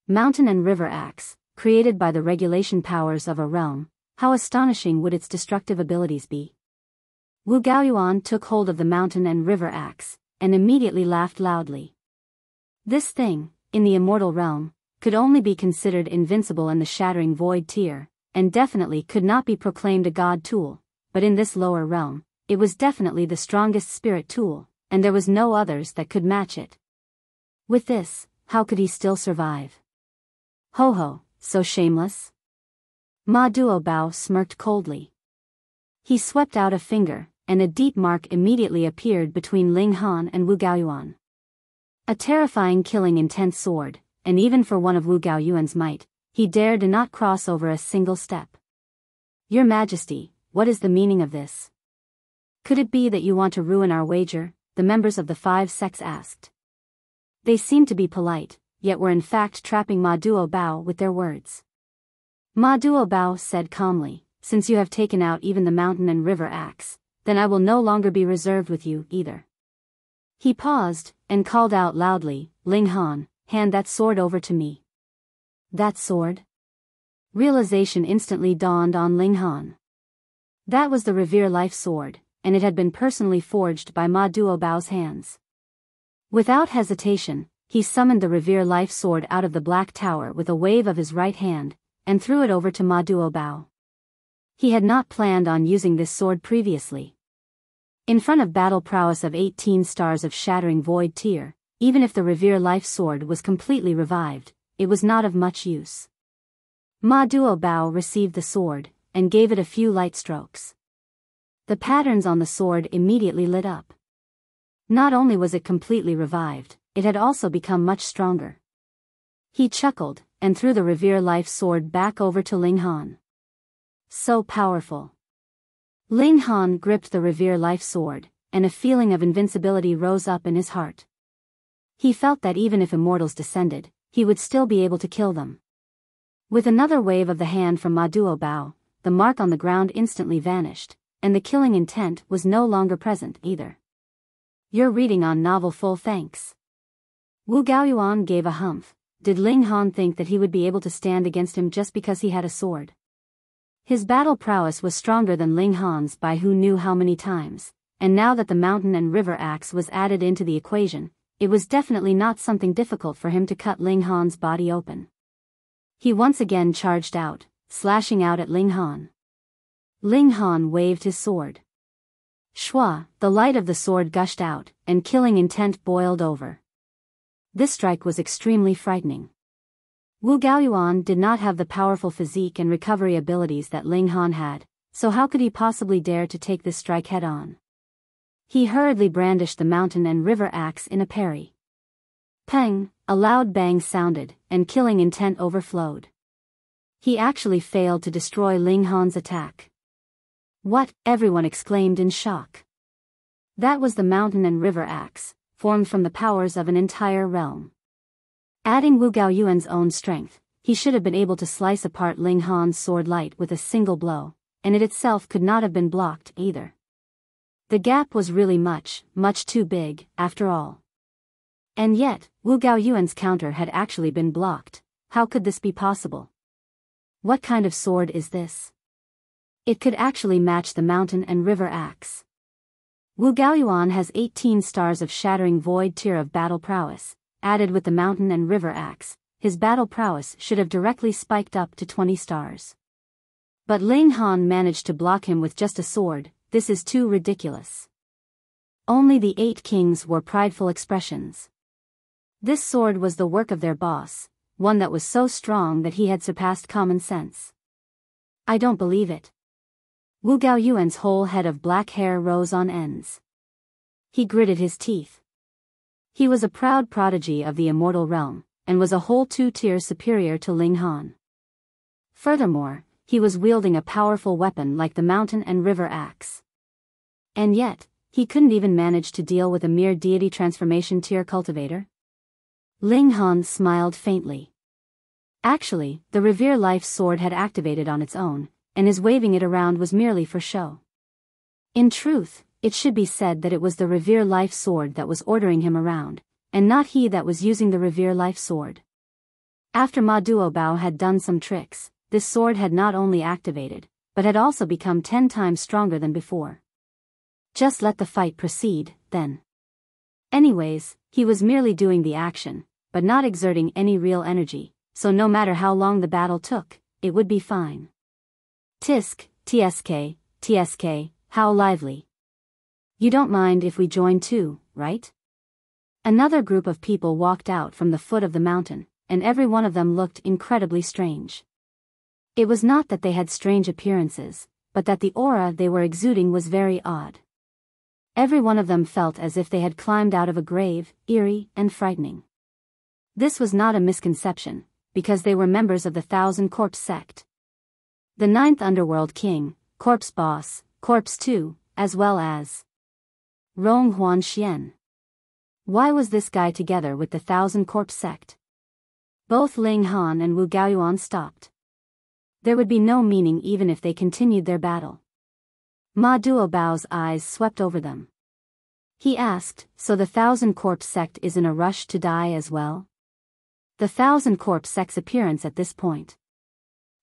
Speaker 1: Mountain and River Axe, created by the regulation powers of a realm, how astonishing would its destructive abilities be? Wu Gaoyuan took hold of the Mountain and River Axe, and immediately laughed loudly. This thing, in the immortal realm, could only be considered invincible in the Shattering Void tier, and definitely could not be proclaimed a god tool, but in this lower realm, it was definitely the strongest spirit tool, and there was no others that could match it. With this, how could he still survive? Ho ho, so shameless? Ma Duobao smirked coldly. He swept out a finger, and a deep mark immediately appeared between Ling Han and Wu Gaoyuan. A terrifying killing intent sword, and even for one of Wu Gaoyuan's might, he dared not cross over a single step. Your Majesty, what is the meaning of this? Could it be that you want to ruin our wager? The members of the 5 sects asked. They seemed to be polite, yet were in fact trapping Ma Duobao with their words. Ma Duobao said calmly, since you have taken out even the Mountain and River Axe, then I will no longer be reserved with you either. He paused, and called out loudly, Ling Han, hand that sword over to me. That sword? Realization instantly dawned on Ling Han. That was the Revere Life Sword, and it had been personally forged by Ma Duobao's hands. Without hesitation, he summoned the Revere Life Sword out of the Black Tower with a wave of his right hand, and threw it over to Ma Duobao. He had not planned on using this sword previously. In front of battle prowess of 18 stars of Shattering Void tier, even if the Revere Life Sword was completely revived, it was not of much use. Ma Duobao received the sword, and gave it a few light strokes. The patterns on the sword immediately lit up. Not only was it completely revived, it had also become much stronger. He chuckled, and threw the Revere Life Sword back over to Ling Han. So powerful. Ling Han gripped the Revere Life Sword, and a feeling of invincibility rose up in his heart. He felt that even if immortals descended, he would still be able to kill them. With another wave of the hand from Ma Duobao, the mark on the ground instantly vanished, and the killing intent was no longer present either. You're reading on novel full thanks. Wu Gaoyuan gave a humph. Did Ling Han think that he would be able to stand against him just because he had a sword? His battle prowess was stronger than Ling Han's by who knew how many times, and now that the Mountain and River Axe was added into the equation, it was definitely not something difficult for him to cut Ling Han's body open. He once again charged out, slashing out at Ling Han. Ling Han waved his sword. Shua, the light of the sword gushed out, and killing intent boiled over. This strike was extremely frightening. Wu Gaoyuan did not have the powerful physique and recovery abilities that Ling Han had, so how could he possibly dare to take this strike head-on? He hurriedly brandished the Mountain and River Axe in a parry. Peng, a loud bang sounded, and killing intent overflowed. He actually failed to destroy Ling Han's attack. What? Everyone exclaimed in shock. That was the mountain and river axe, formed from the powers of an entire realm. Adding Wu Gaoyuan's own strength, he should have been able to slice apart Ling Han's sword light with a single blow, and it itself could not have been blocked either. The gap was really much too big, after all. And yet, Wu Gaoyuan's counter had actually been blocked. How could this be possible? What kind of sword is this? It could actually match the mountain and river axe. Wu Gaoyuan has 18 stars of shattering void tier of battle prowess. Added with the mountain and river axe, his battle prowess should have directly spiked up to 20 stars. But Ling Han managed to block him with just a sword. This is too ridiculous. Only the 8 kings wore prideful expressions. This sword was the work of their boss, one that was so strong that he had surpassed common sense. I don't believe it. Wu Gaoyuan's whole head of black hair rose on ends. He gritted his teeth. He was a proud prodigy of the immortal realm, and was a whole 2 tiers superior to Ling Han. Furthermore, he was wielding a powerful weapon like the mountain and river axe. And yet, he couldn't even manage to deal with a mere deity transformation tier cultivator? Ling Han smiled faintly. Actually, the Revere Life sword had activated on its own, and his waving it around was merely for show. In truth, it should be said that it was the Revere Life sword that was ordering him around, and not he that was using the Revere Life sword. After Ma Duobao had done some tricks, this sword had not only activated, but had also become 10 times stronger than before. Just let the fight proceed, then. Anyways, he was merely doing the action, but not exerting any real energy, so no matter how long the battle took, it would be fine. Tisk, TSK, how lively. You don't mind if we join too, right? Another group of people walked out from the foot of the mountain, and every one of them looked incredibly strange. It was not that they had strange appearances, but that the aura they were exuding was very odd. Every one of them felt as if they had climbed out of a grave, eerie and frightening. This was not a misconception, because they were members of the Thousand Corpse Sect. The 9th Underworld King, Corpse Boss, Corpse 2, as well as Rong Huan Xian. Why was this guy together with the Thousand Corpse Sect? Both Ling Han and Wu Gaoyuan stopped. There would be no meaning even if they continued their battle. Ma Duobao's eyes swept over them. He asked, so the Thousand Corpse Sect is in a rush to die as well? The Thousand Corpse Sect's appearance at this point.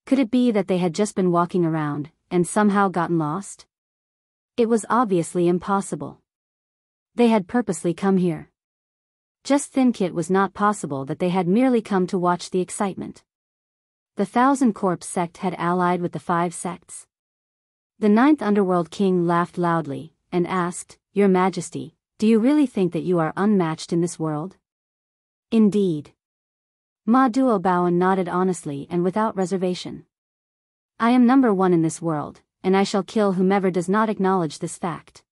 Speaker 1: Could it be that they had just been walking around, and somehow gotten lost? It was obviously impossible. They had purposely come here. Just think it was not possible that they had merely come to watch the excitement. The Thousand Corpse Sect had allied with the 5 sects. The 9th Underworld King laughed loudly, and asked, Your Majesty, do you really think that you are unmatched in this world? Indeed. Ma Duobao nodded honestly and without reservation. I am number 1 in this world, and I shall kill whomever does not acknowledge this fact.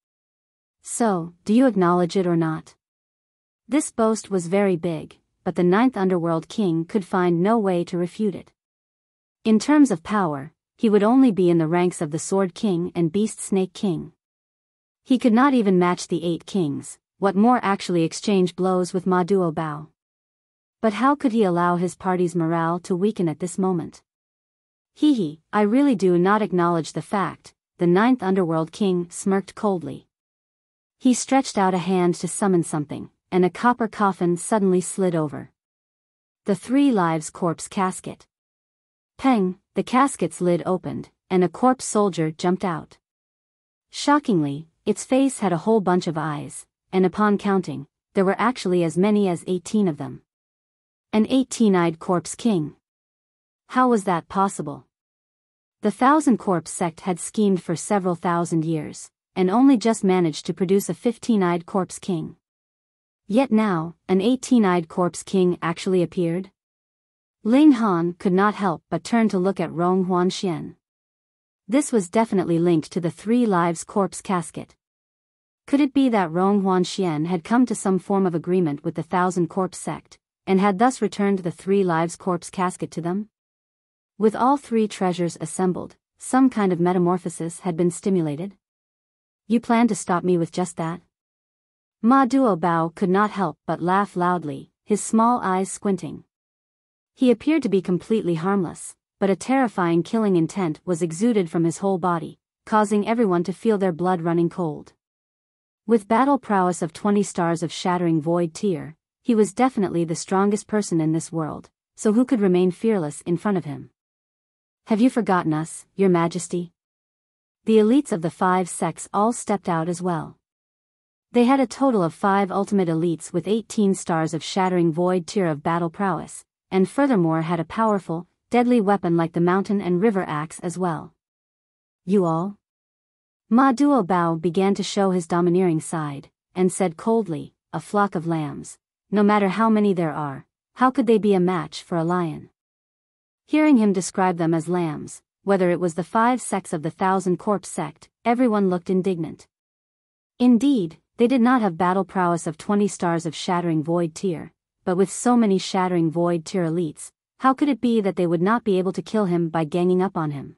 Speaker 1: So, do you acknowledge it or not? This boast was very big, but the 9th Underworld King could find no way to refute it. In terms of power, he would only be in the ranks of the Sword King and Beast Snake King. He could not even match the 8 kings, what more actually exchange blows with Ma Duobao. But how could he allow his party's morale to weaken at this moment? I really do not acknowledge the fact, the 9th Underworld King smirked coldly. He stretched out a hand to summon something, and a copper coffin suddenly slid over. The 3 Lives Corpse Casket. Peng, the casket's lid opened, and a corpse soldier jumped out. Shockingly, its face had a whole bunch of eyes, and upon counting, there were actually as many as 18 of them. An 18-eyed corpse king. How was that possible? The Thousand Corpse Sect had schemed for several thousand years, and only just managed to produce a 15-eyed corpse king. Yet now, an 18-eyed corpse king actually appeared? Ling Han could not help but turn to look at Rong Huan Xian. This was definitely linked to the 3 Lives Corpse Casket. Could it be that Rong Huan Xian had come to some form of agreement with the Thousand Corpse Sect, and had thus returned the 3 Lives Corpse Casket to them? With all three treasures assembled, some kind of metamorphosis had been stimulated. You plan to stop me with just that? Ma Duobao could not help but laugh loudly, his small eyes squinting. He appeared to be completely harmless, but a terrifying killing intent was exuded from his whole body, causing everyone to feel their blood running cold. With battle prowess of 20 stars of shattering void tier, he was definitely the strongest person in this world, so who could remain fearless in front of him? Have you forgotten us, Your Majesty? The elites of the 5 sects all stepped out as well. They had a total of 5 ultimate elites with 18 stars of shattering void tier of battle prowess, and furthermore had a powerful, deadly weapon like the mountain and river axe as well. You all? Ma Duobao began to show his domineering side, and said coldly, a flock of lambs, no matter how many there are, how could they be a match for a lion? Hearing him describe them as lambs, whether it was the 5 sects of the 1,000 Corpse sect, everyone looked indignant. Indeed, they did not have battle prowess of 20 stars of shattering void tier, but with so many shattering void tier elites, how could it be that they would not be able to kill him by ganging up on him?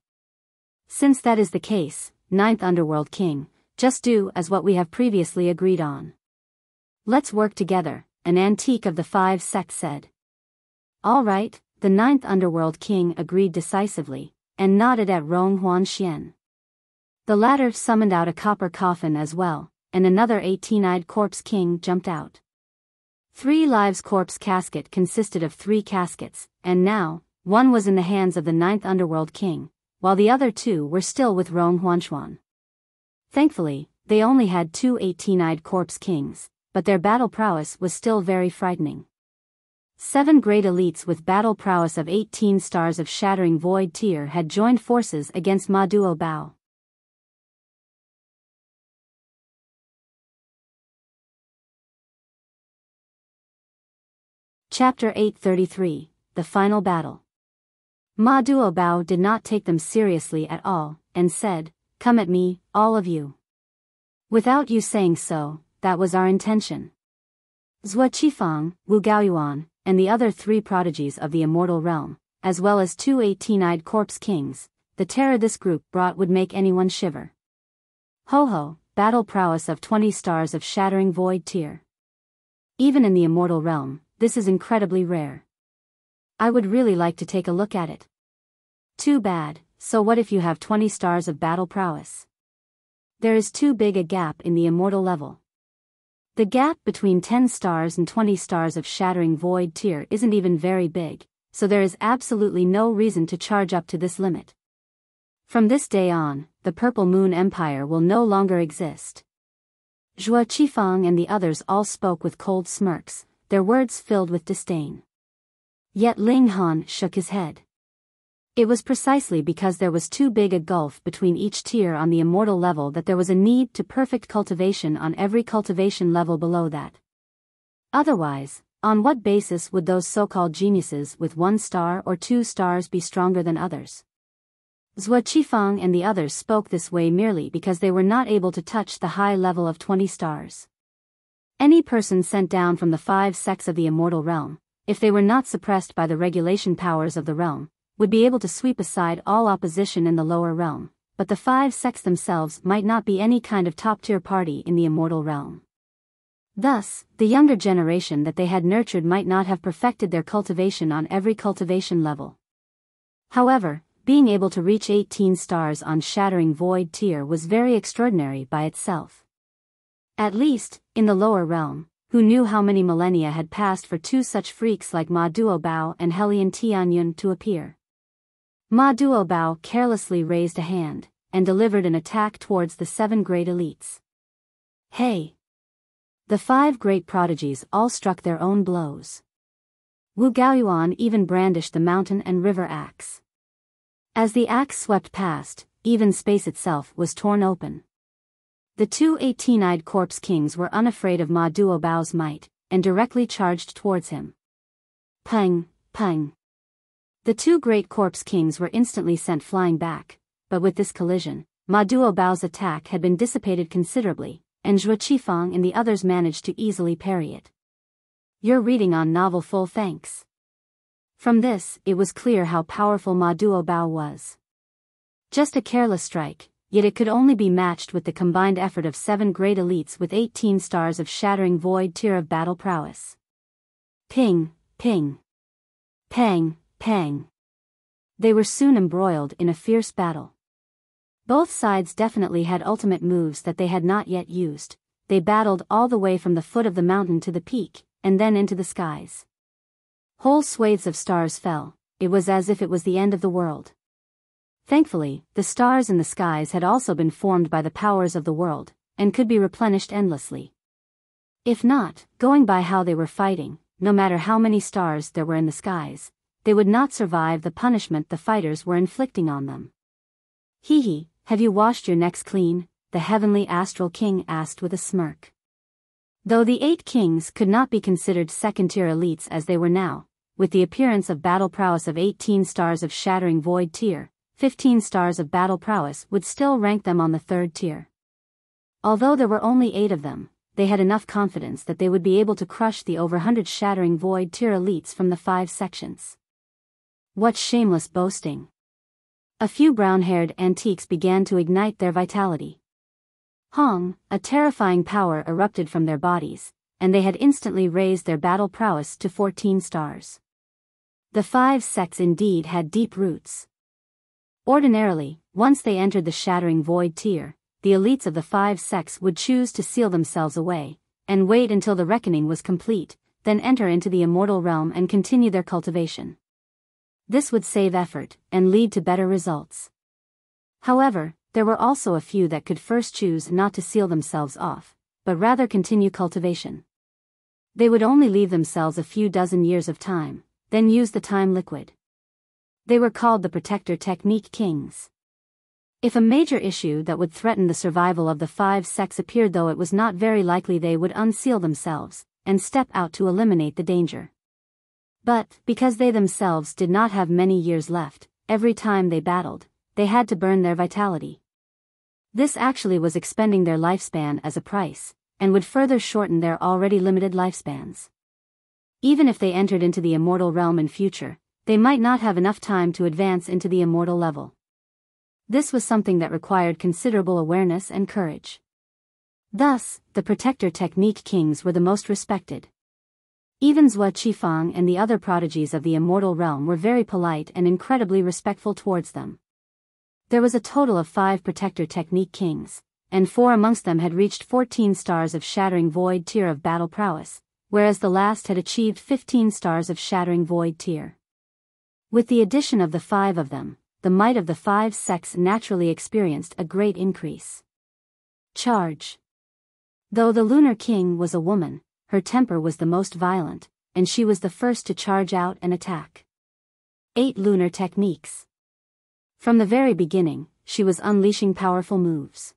Speaker 1: Since that is the case, 9th Underworld King, just do as what we have previously agreed on. Let's work together, an antique of the 5 sects said. All right, the 9th Underworld King agreed decisively, and nodded at Rong Huanxian. The latter summoned out a copper coffin as well, and another 18-eyed corpse king jumped out. 3 lives corpse casket consisted of 3 caskets, and now, one was in the hands of the 9th Underworld King, while the other 2 were still with Rong Huanshuan. Thankfully, they only had 2 18-eyed corpse kings, but their battle prowess was still very frightening. 7 great elites with battle prowess of 18 stars of shattering void tier had joined forces against Ma Duobao. Chapter 833, The Final Battle. Ma Duobao did not take them seriously at all, and said, "Come at me, all of you. Without you saying so, that was our intention." Zhua Qifang, Wu Gaoyuan, and the other 3 prodigies of the immortal realm, as well as 2 18-eyed corpse kings, the terror this group brought would make anyone shiver. Ho-ho, battle prowess of 20 stars of shattering void tier. Even in the immortal realm, this is incredibly rare. I would really like to take a look at it. Too bad, so what if you have 20 stars of battle prowess? There is too big a gap in the immortal level. The gap between 10 stars and 20 stars of shattering void tier isn't even very big, so there is absolutely no reason to charge up to this limit. From this day on, the Purple Moon Empire will no longer exist. Zhua Qifang and the others all spoke with cold smirks, their words filled with disdain. Yet Ling Han shook his head. It was precisely because there was too big a gulf between each tier on the immortal level that there was a need to perfect cultivation on every cultivation level below that. Otherwise, on what basis would those so-called geniuses with 1 star or 2 stars be stronger than others? Zhua Qifang and the others spoke this way merely because they were not able to touch the high level of 20 stars. Any person sent down from the 5 sects of the immortal realm, if they were not suppressed by the regulation powers of the realm, would be able to sweep aside all opposition in the lower realm, but the 5 sects themselves might not be any kind of top-tier party in the immortal realm. Thus, the younger generation that they had nurtured might not have perfected their cultivation on every cultivation level. However, being able to reach 18 stars on shattering void tier was very extraordinary by itself. At least, in the lower realm, who knew how many millennia had passed for 2 such freaks like Ma Duobao and Helian Tianyun to appear. Ma Duobao carelessly raised a hand, and delivered an attack towards the 7 great elites. Hey! The 5 great prodigies all struck their own blows. Wu Gaoyuan even brandished the mountain and river axe. As the axe swept past, even space itself was torn open. The 2 18-eyed corpse kings were unafraid of Ma Duobao's might, and directly charged towards him. Pang, pang. The 2 great corpse kings were instantly sent flying back, but with this collision, Ma Duobao's attack had been dissipated considerably, and Zhua Qifang and the others managed to easily parry it. You're reading on novel full thanks. From this, it was clear how powerful Ma Duobao was. Just a careless strike, yet it could only be matched with the combined effort of 7 great elites with 18 stars of shattering void tier of battle prowess. Ping, ping. Pang, pang. They were soon embroiled in a fierce battle. Both sides definitely had ultimate moves that they had not yet used. They battled all the way from the foot of the mountain to the peak, and then into the skies. Whole swathes of stars fell. It was as if it was the end of the world. Thankfully, the stars in the skies had also been formed by the powers of the world, and could be replenished endlessly. If not, going by how they were fighting, no matter how many stars there were in the skies, they would not survive the punishment the fighters were inflicting on them. Hee, have you washed your necks clean? The heavenly astral king asked with a smirk. Though the 8 kings could not be considered second-tier elites as they were now, with the appearance of battle prowess of 18 stars of shattering void tier, 15 stars of battle prowess would still rank them on the 3rd tier. Although there were only 8 of them, they had enough confidence that they would be able to crush the over 100 shattering void tier elites from the 5 sections. What shameless boasting! A few brown-haired antiques began to ignite their vitality. Hong, a terrifying power erupted from their bodies, and they had instantly raised their battle prowess to 14 stars. The 5 sects indeed had deep roots. Ordinarily, once they entered the shattering void tier, the elites of the 5 sects would choose to seal themselves away, and wait until the reckoning was complete, then enter into the immortal realm and continue their cultivation. This would save effort, and lead to better results. However, there were also a few that could first choose not to seal themselves off, but rather continue cultivation. They would only leave themselves a few dozen years of time, then use the time liquid. They were called the Protector Technique Kings. If a major issue that would threaten the survival of the 5 sects appeared, though it was not very likely, they would unseal themselves, and step out to eliminate the danger. But, because they themselves did not have many years left, every time they battled, they had to burn their vitality. This actually was expending their lifespan as a price, and would further shorten their already limited lifespans. Even if they entered into the immortal realm in future, they might not have enough time to advance into the immortal level. This was something that required considerable awareness and courage. Thus, the Protector Technique Kings were the most respected. Even Zhua Qifang and the other prodigies of the immortal realm were very polite and incredibly respectful towards them. There was a total of 5 Protector Technique Kings, and 4 amongst them had reached 14 stars of shattering void tier of battle prowess, whereas the last had achieved 15 stars of shattering void tier. With the addition of the 5 of them, the might of the 5 sects naturally experienced a great increase. Charge. Though the Lunar King was a woman, her temper was the most violent, and she was the first to charge out and attack. 8 Lunar Techniques. From the very beginning, she was unleashing powerful moves.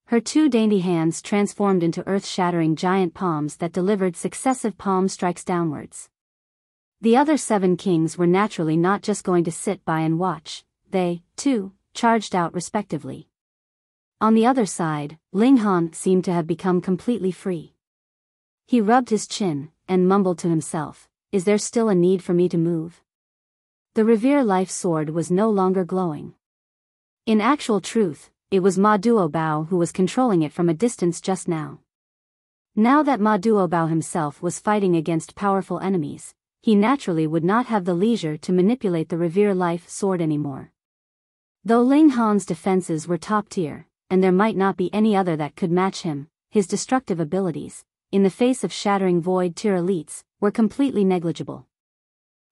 Speaker 1: Her 2 dainty hands transformed into earth-shattering giant palms that delivered successive palm strikes downwards. The other 7 kings were naturally not just going to sit by and watch, they, too, charged out respectively. On the other side, Ling Han seemed to have become completely free. He rubbed his chin, and mumbled to himself, "Is there still a need for me to move?" The Revere Life Sword was no longer glowing. In actual truth, it was Ma Duobao who was controlling it from a distance just now. Now that Ma Duobao himself was fighting against powerful enemies, he naturally would not have the leisure to manipulate the Revere Life Sword anymore. Though Ling Han's defenses were top tier, and there might not be any other that could match him, his destructive abilities, in the face of shattering void tier elites, were completely negligible.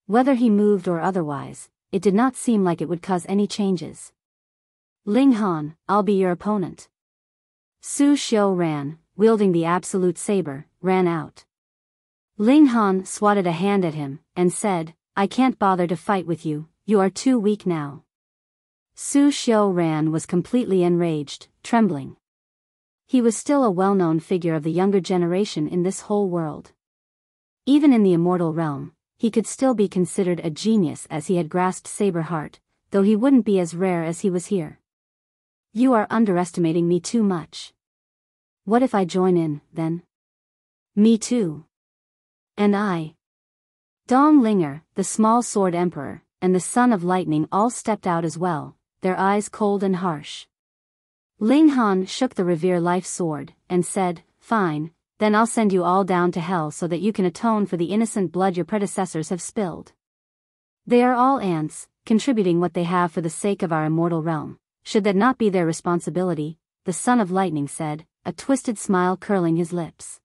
Speaker 1: Whether he moved or otherwise, it did not seem like it would cause any changes. "Ling Han, I'll be your opponent." Su Xiu ran, wielding the absolute saber, ran out. Ling Han swatted a hand at him, and said, "I can't bother to fight with you, you are too weak now." Su Xiu ran was completely enraged, trembling. He was still a well-known figure of the younger generation in this whole world. Even in the immortal realm, he could still be considered a genius as he had grasped Saber Heart, though he wouldn't be as rare as he was here. "You are underestimating me too much." "What if I join in, then?" "Me too." "And I." Dong Linger, the small sword emperor, and the son of lightning all stepped out as well, their eyes cold and harsh. Ling Han shook the Revere Life sword, and said, "Fine, then I'll send you all down to hell so that you can atone for the innocent blood your predecessors have spilled. They are all ants, contributing what they have for the sake of our immortal realm. Should that not be their responsibility?" the son of lightning said, a twisted smile curling his lips.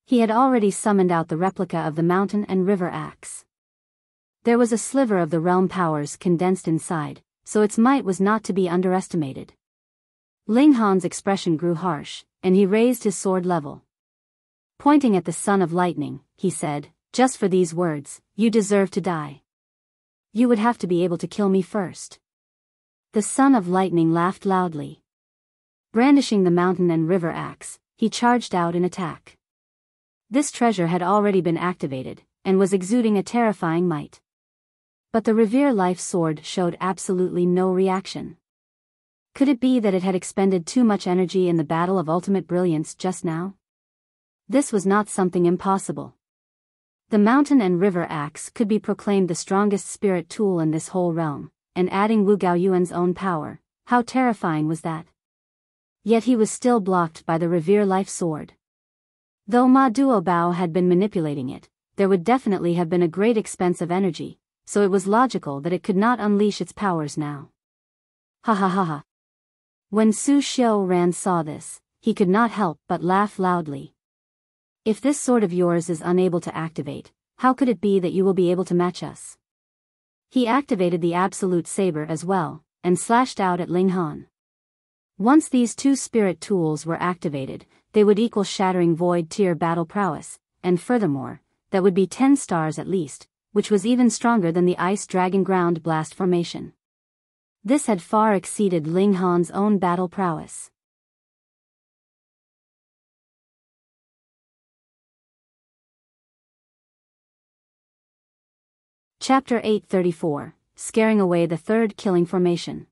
Speaker 1: He had already summoned out the replica of the mountain and river axe. There was a sliver of the realm powers condensed inside, so its might was not to be underestimated. Ling Han's expression grew harsh, and he raised his sword level. Pointing at the son of lightning, he said, "Just for these words, you deserve to die. You would have to be able to kill me first." The son of lightning laughed loudly. Brandishing the mountain and river axe, he charged out in attack. This treasure had already been activated, and was exuding a terrifying might. But the Revere Life sword showed absolutely no reaction. Could it be that it had expended too much energy in the battle of ultimate brilliance just now? This was not something impossible. The mountain and river axe could be proclaimed the strongest spirit tool in this whole realm, and adding Wu Gaoyuan's own power, how terrifying was that? Yet he was still blocked by the Revere Life sword. Though Ma Duobao had been manipulating it, there would definitely have been a great expense of energy, so it was logical that it could not unleash its powers now. Ha ha ha ha. When Su Xiao saw this, he could not help but laugh loudly. "If this sword of yours is unable to activate, how could it be that you will be able to match us?" He activated the Absolute Saber as well, and slashed out at Ling Han. Once these two spirit tools were activated, they would equal Shattering Void tier battle prowess, and furthermore, that would be 10 stars at least, which was even stronger than the Ice Dragon Ground Blast formation. This had far exceeded Ling Han's own battle prowess. Chapter 834, Scaring Away the Third Killing Formation.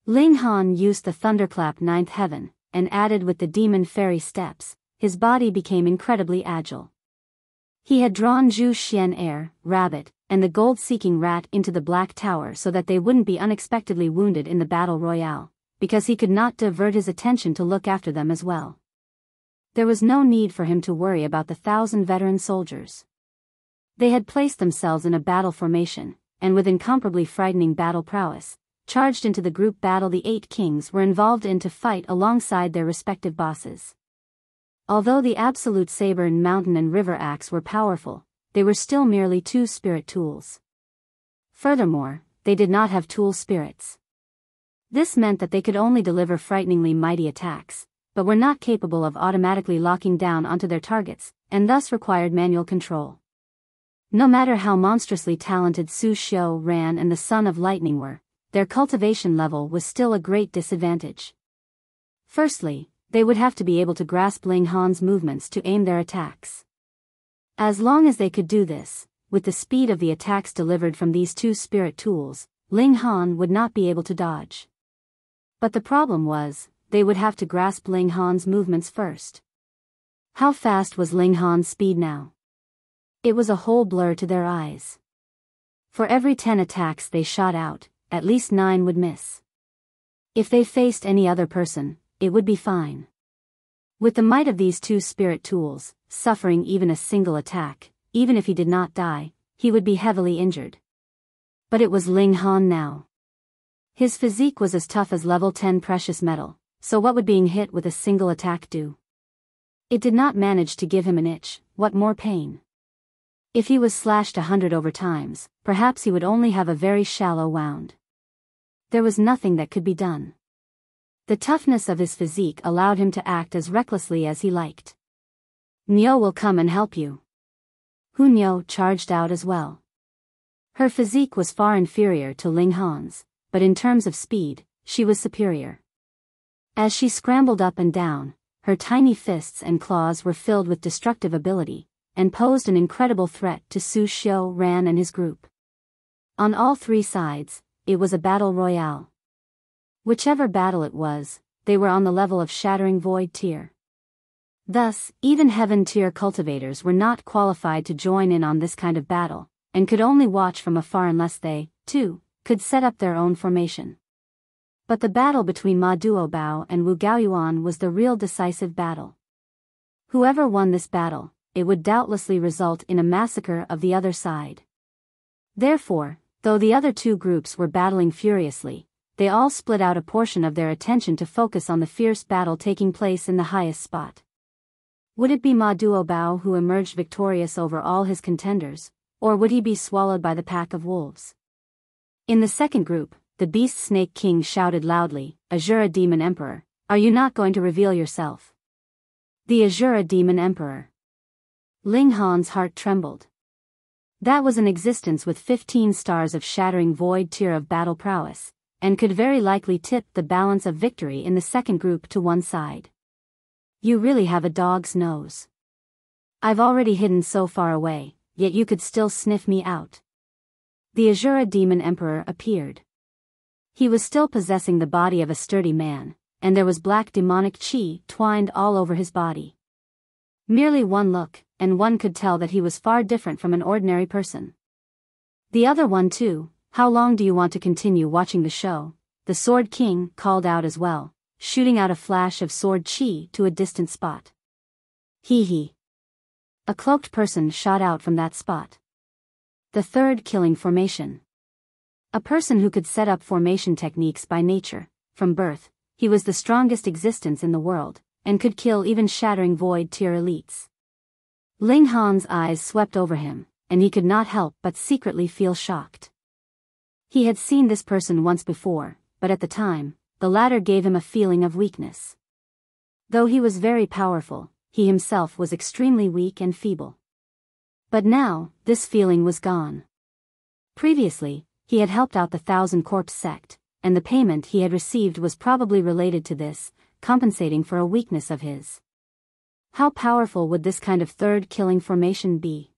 Speaker 1: Ling Han used the Thunderclap Ninth Heaven, and added with the Demon Fairy Steps, his body became incredibly agile. He had drawn Zhu Xian Air, Rabbit, and the gold-seeking rat into the Black Tower so that they wouldn't be unexpectedly wounded in the battle royale, because he could not divert his attention to look after them as well. There was no need for him to worry about the 1,000 veteran soldiers. They had placed themselves in a battle formation, and with incomparably frightening battle prowess, charged into the group battle the 8 kings were involved in to fight alongside their respective bosses. Although the Absolute Saber and Mountain and River Axe were powerful, they were still merely 2 spirit tools. Furthermore, they did not have tool spirits. This meant that they could only deliver frighteningly mighty attacks, but were not capable of automatically locking down onto their targets, and thus required manual control. No matter how monstrously talented Su Xiao and the Son of Lightning were, their cultivation level was still a great disadvantage. Firstly, they would have to be able to grasp Ling Han's movements to aim their attacks. As long as they could do this, with the speed of the attacks delivered from these 2 spirit tools, Ling Han would not be able to dodge. But the problem was, they would have to grasp Ling Han's movements first. How fast was Ling Han's speed now? It was a whole blur to their eyes. For every 10 attacks they shot out, at least 9 would miss. If they faced any other person, it would be fine. With the might of these 2 spirit tools, suffering even a single attack, even if he did not die, he would be heavily injured. But it was Ling Han now. His physique was as tough as level 10 precious metal, so what would being hit with a single attack do? It did not manage to give him an itch, what more pain? If he was slashed 100 over times, perhaps he would only have a very shallow wound. There was nothing that could be done. The toughness of his physique allowed him to act as recklessly as he liked. "Niu will come and help you." Hu Niu charged out as well. Her physique was far inferior to Ling Han's, but in terms of speed, she was superior. As she scrambled up and down, her tiny fists and claws were filled with destructive ability, and posed an incredible threat to Su Xiao and his group. On all 3 sides, it was a battle royale. Whichever battle it was, they were on the level of Shattering Void tier. Thus, even heaven-tier cultivators were not qualified to join in on this kind of battle, and could only watch from afar unless they, too, could set up their own formation. But the battle between Ma Duobao and Wu Gaoyuan was the real decisive battle. Whoever won this battle, it would doubtlessly result in a massacre of the other side. Therefore, though the other two groups were battling furiously, they all split out a portion of their attention to focus on the fierce battle taking place in the highest spot. Would it be Ma Duobao who emerged victorious over all his contenders, or would he be swallowed by the pack of wolves? In the second group, the Beast Snake King shouted loudly, "Azura Demon Emperor, are you not going to reveal yourself?" The Azura Demon Emperor. Ling Han's heart trembled. That was an existence with 15 stars of shattering void tier of battle prowess, and could very likely tip the balance of victory in the second group to one side. You really have a dog's nose. I've already hidden so far away, yet you could still sniff me out. The Azura Demon Emperor appeared. He was still possessing the body of a sturdy man, and there was black demonic chi twined all over his body. Merely one look, and one could tell that he was far different from an ordinary person. The other one too. How long do you want to continue watching the show? The Sword King called out as well, shooting out a flash of sword chi to a distant spot. Hee. A cloaked person shot out from that spot. The third killing formation. A person who could set up formation techniques by nature, from birth, he was the strongest existence in the world, and could kill even shattering void tier elites. Ling Han's eyes swept over him, and he could not help but secretly feel shocked. He had seen this person once before, but at the time, the latter gave him a feeling of weakness. Though he was very powerful, he himself was extremely weak and feeble. But now, this feeling was gone. Previously, he had helped out the Thousand Corpse Sect, and the payment he had received was probably related to this, compensating for a weakness of his. How powerful would this kind of third killing formation be?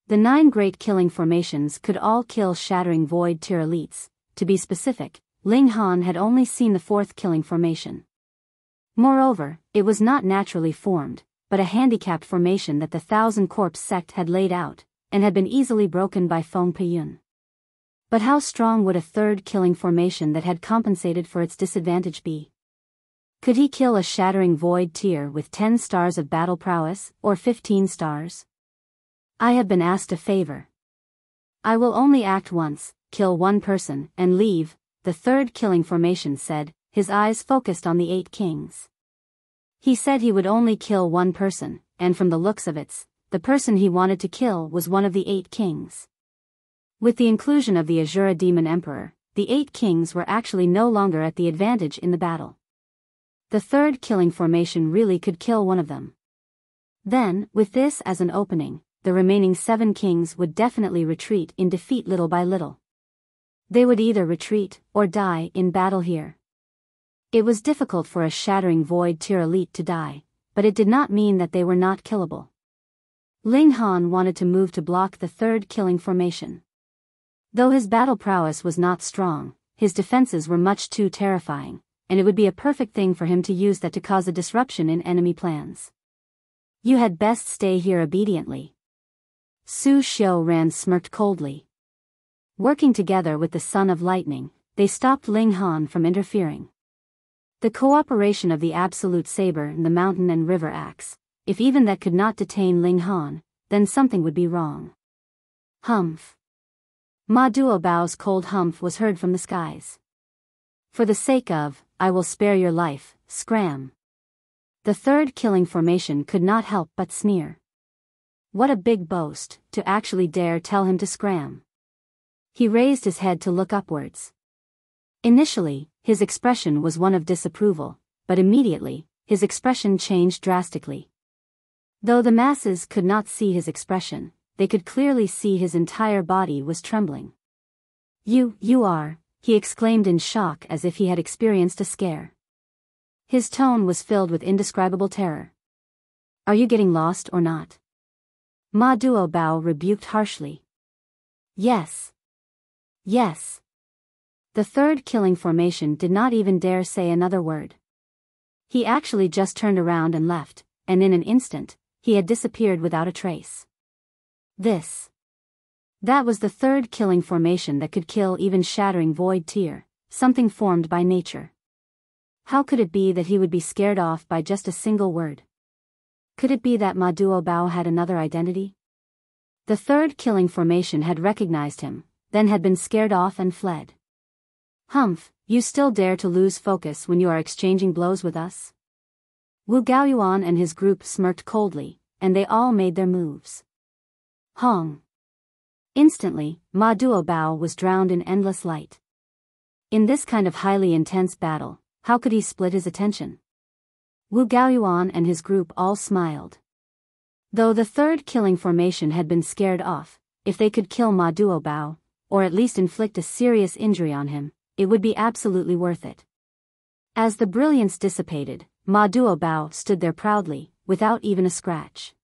Speaker 1: The 9 great killing formations could all kill shattering void tier elites. To be specific, Ling Han had only seen the 4th killing formation. Moreover, it was not naturally formed, but a handicapped formation that the Thousand Corpse Sect had laid out, and had been easily broken by Feng Peiyun. But how strong would a 3rd killing formation that had compensated for its disadvantage be? Could he kill a shattering void tier with 10 stars of battle prowess, or 15 stars? I have been asked a favor. I will only act once, kill one person, and leave, the 3rd killing formation said, his eyes focused on the 8 kings. He said he would only kill one person, and from the looks of it, the person he wanted to kill was one of the 8 kings. With the inclusion of the Azura Demon Emperor, the 8 kings were actually no longer at the advantage in the battle. The 3rd killing formation really could kill one of them. Then, with this as an opening, the remaining 7 kings would definitely retreat in defeat little by little. They would either retreat, or die in battle here. It was difficult for a shattering void tier elite to die, but it did not mean that they were not killable. Ling Han wanted to move to block the 3rd killing formation. Though his battle prowess was not strong, his defenses were much too terrifying, and it would be a perfect thing for him to use that to cause a disruption in enemy plans. You had best stay here obediently. Su Xiao smirked coldly. Working together with the Son of Lightning, they stopped Ling Han from interfering. The cooperation of the Absolute Saber and the Mountain and River Axe, if even that could not detain Ling Han, then something would be wrong. Humph. Ma Duobao's cold humph was heard from the skies. For the sake of, I will spare your life, scram. The 3rd killing formation could not help but sneer. What a big boast, to actually dare tell him to scram. He raised his head to look upwards. Initially, his expression was one of disapproval, but immediately, his expression changed drastically. Though the masses could not see his expression, they could clearly see his entire body was trembling. You are, he exclaimed in shock as if he had experienced a scare. His tone was filled with indescribable terror. Are you getting lost or not? Ma Duobao rebuked harshly. Yes. Yes. The 3rd killing formation did not even dare say another word. He actually just turned around and left, and in an instant, he had disappeared without a trace. That was the third killing formation that could kill even shattering void tier, something formed by nature. How could it be that he would be scared off by just a single word? Could it be that Ma Duobao had another identity? The third killing formation had recognized him, then had been scared off and fled. Humph, you still dare to lose focus when you are exchanging blows with us? Wu Gaoyuan and his group smirked coldly, and they all made their moves. Hong. Instantly, Ma Duobao was drowned in endless light. In this kind of highly intense battle, how could he split his attention? Wu Gaoyuan and his group all smiled. Though the third killing formation had been scared off, if they could kill Ma Duobao, or at least inflict a serious injury on him, it would be absolutely worth it. As the brilliance dissipated, Ma Duobao stood there proudly, without even a scratch.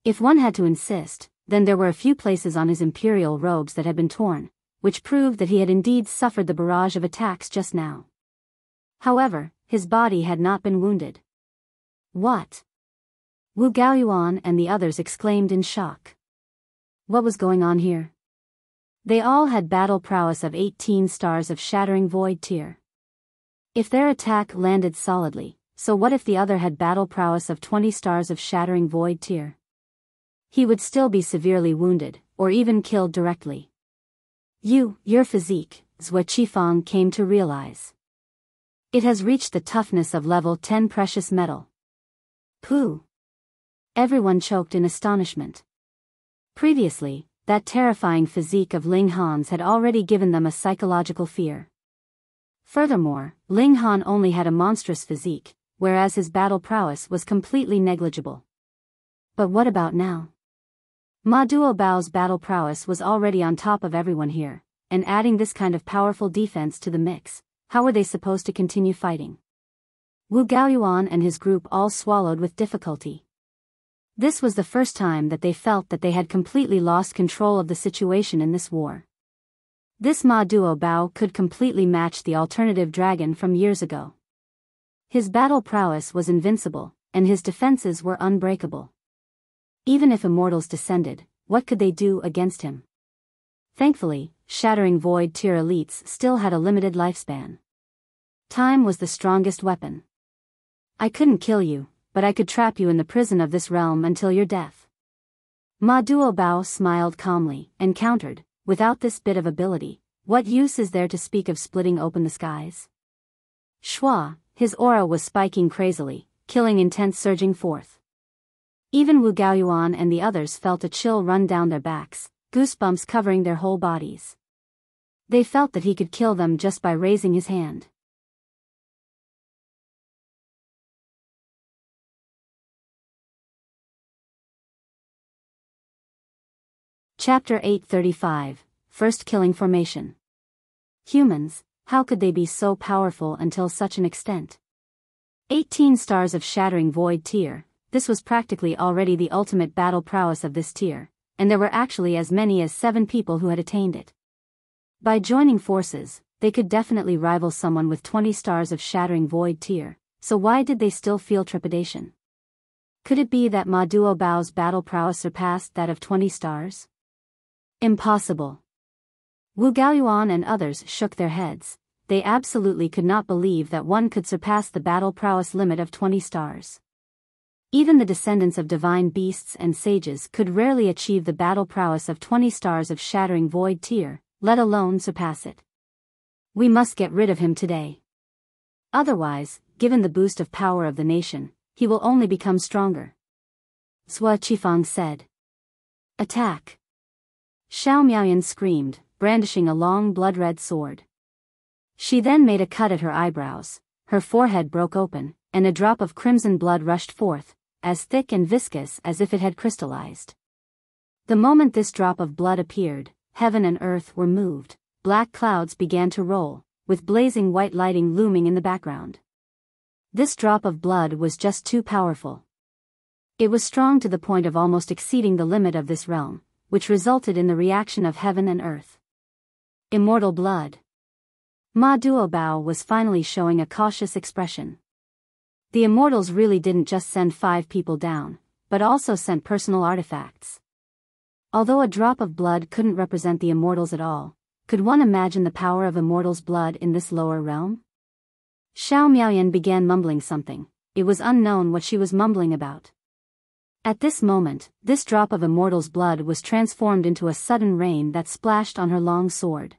Speaker 1: If one had to insist, then there were a few places on his imperial robes that had been torn, which proved that he had indeed suffered the barrage of attacks just now. However, his body had not been wounded. What? Wu Gaoyuan and the others exclaimed in shock. What was going on here? They all had battle prowess of 18 stars of shattering void tier. If their attack landed solidly, so what if the other had battle prowess of 20 stars of shattering void tier? He would still be severely wounded, or even killed directly. Your physique, Zhua Qifang came to realize. It has reached the toughness of level 10 precious metal. Pooh! Everyone choked in astonishment. Previously, that terrifying physique of Ling Han's had already given them a psychological fear. Furthermore, Ling Han only had a monstrous physique, whereas his battle prowess was completely negligible. But what about now? Ma Duobao's battle prowess was already on top of everyone here, and adding this kind of powerful defense to the mix, how were they supposed to continue fighting? Wu Gaoyuan and his group all swallowed with difficulty. This was the first time that they felt that they had completely lost control of the situation in this war. This Ma Duobao could completely match the alternative dragon from years ago. His battle prowess was invincible, and his defenses were unbreakable. Even if immortals descended, what could they do against him? Thankfully, shattering void tier elites still had a limited lifespan. Time was the strongest weapon. I couldn't kill you, but I could trap you in the prison of this realm until your death. Ma Duobao smiled calmly, and countered, without this bit of ability, what use is there to speak of splitting open the skies? Shua, his aura was spiking crazily, killing intent surging forth. Even Wu Gaoyuan and the others felt a chill run down their backs, goosebumps covering their whole bodies. They felt that he could kill them just by raising his hand. Chapter 835, First Killing Formation. Humans, how could they be so powerful until such an extent? 18 stars of shattering void tier, this was practically already the ultimate battle prowess of this tier, and there were actually as many as 7 people who had attained it. By joining forces, they could definitely rival someone with 20 stars of shattering void tier, so why did they still feel trepidation? Could it be that Ma Duobao's battle prowess surpassed that of 20 stars? Impossible. Wu Gaoyuan and others shook their heads. They absolutely could not believe that one could surpass the battle prowess limit of 20 stars. Even the descendants of divine beasts and sages could rarely achieve the battle prowess of 20 stars of shattering void tier, let alone surpass it. We must get rid of him today. Otherwise, given the boost of power of the nation, he will only become stronger. Zhua Qifang said. Attack! Xiao Miaoyan screamed, brandishing a long blood-red sword. She then made a cut at her eyebrows, her forehead broke open, and a drop of crimson blood rushed forth, as thick and viscous as if it had crystallized. The moment this drop of blood appeared, heaven and earth were moved, black clouds began to roll, with blazing white lighting looming in the background. This drop of blood was just too powerful. It was strong to the point of almost exceeding the limit of this realm, which resulted in the reaction of heaven and earth. Immortal blood. Ma Duobao was finally showing a cautious expression. The immortals really didn't just send 5 people down, but also sent personal artifacts. Although a drop of blood couldn't represent the immortals at all, could one imagine the power of immortals' blood in this lower realm? Xiao Miaoyan began mumbling something. It was unknown what she was mumbling about. At this moment, this drop of immortals' blood was transformed into a sudden rain that splashed on her long sword.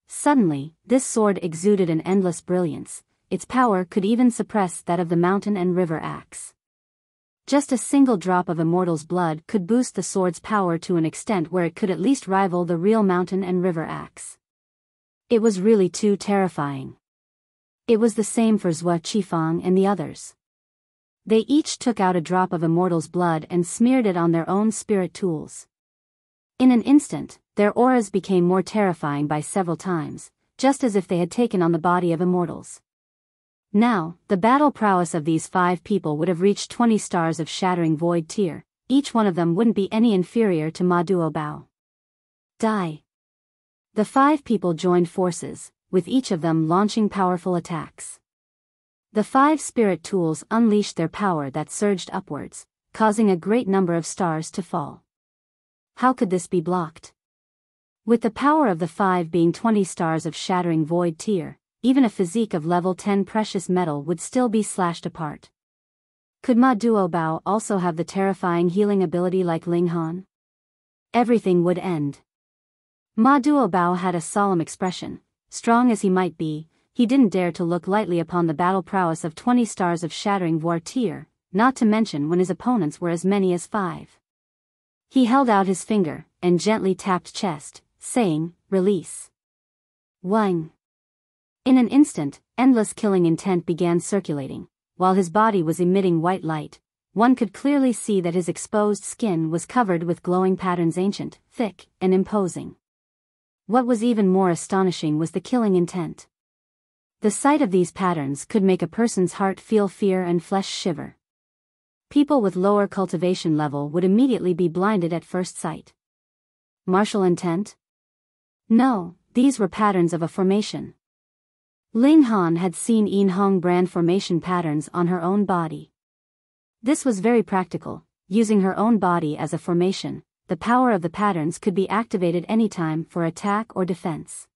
Speaker 1: Suddenly, this sword exuded an endless brilliance. Its power could even suppress that of the mountain and river axe. Just a single drop of immortals' blood could boost the sword's power to an extent where it could at least rival the real mountain and river axe. It was really too terrifying. It was the same for Zhuo Qifang and the others. They each took out a drop of immortals' blood and smeared it on their own spirit tools. In an instant, their auras became more terrifying by several times, just as if they had taken on the body of immortals. Now, the battle prowess of these 5 people would have reached 20 stars of shattering void tier. Each one of them wouldn't be any inferior to Ma Duobao. Die. The 5 people joined forces, with each of them launching powerful attacks. The 5 spirit tools unleashed their power that surged upwards, causing a great number of stars to fall. How could this be blocked? With the power of the 5 being 20 stars of shattering void tier, even a physique of level 10 precious metal would still be slashed apart. Could Ma Duobao also have the terrifying healing ability like Ling Han? Everything would end. Ma Duobao had a solemn expression. Strong as he might be, he didn't dare to look lightly upon the battle prowess of 20 stars of shattering void tier, not to mention when his opponents were as many as 5. He held out his finger, and gently tapped chest, saying, "Release." Wang. In an instant, endless killing intent began circulating. While his body was emitting white light, one could clearly see that his exposed skin was covered with glowing patterns, ancient, thick, and imposing. What was even more astonishing was the killing intent. The sight of these patterns could make a person's heart feel fear and flesh shiver. People with lower cultivation level would immediately be blinded at first sight. Martial intent? No, these were patterns of a formation. Ling Han had seen Yin Hong brand formation patterns on her own body. This was very practical. Using her own body as a formation, the power of the patterns could be activated anytime for attack or defense.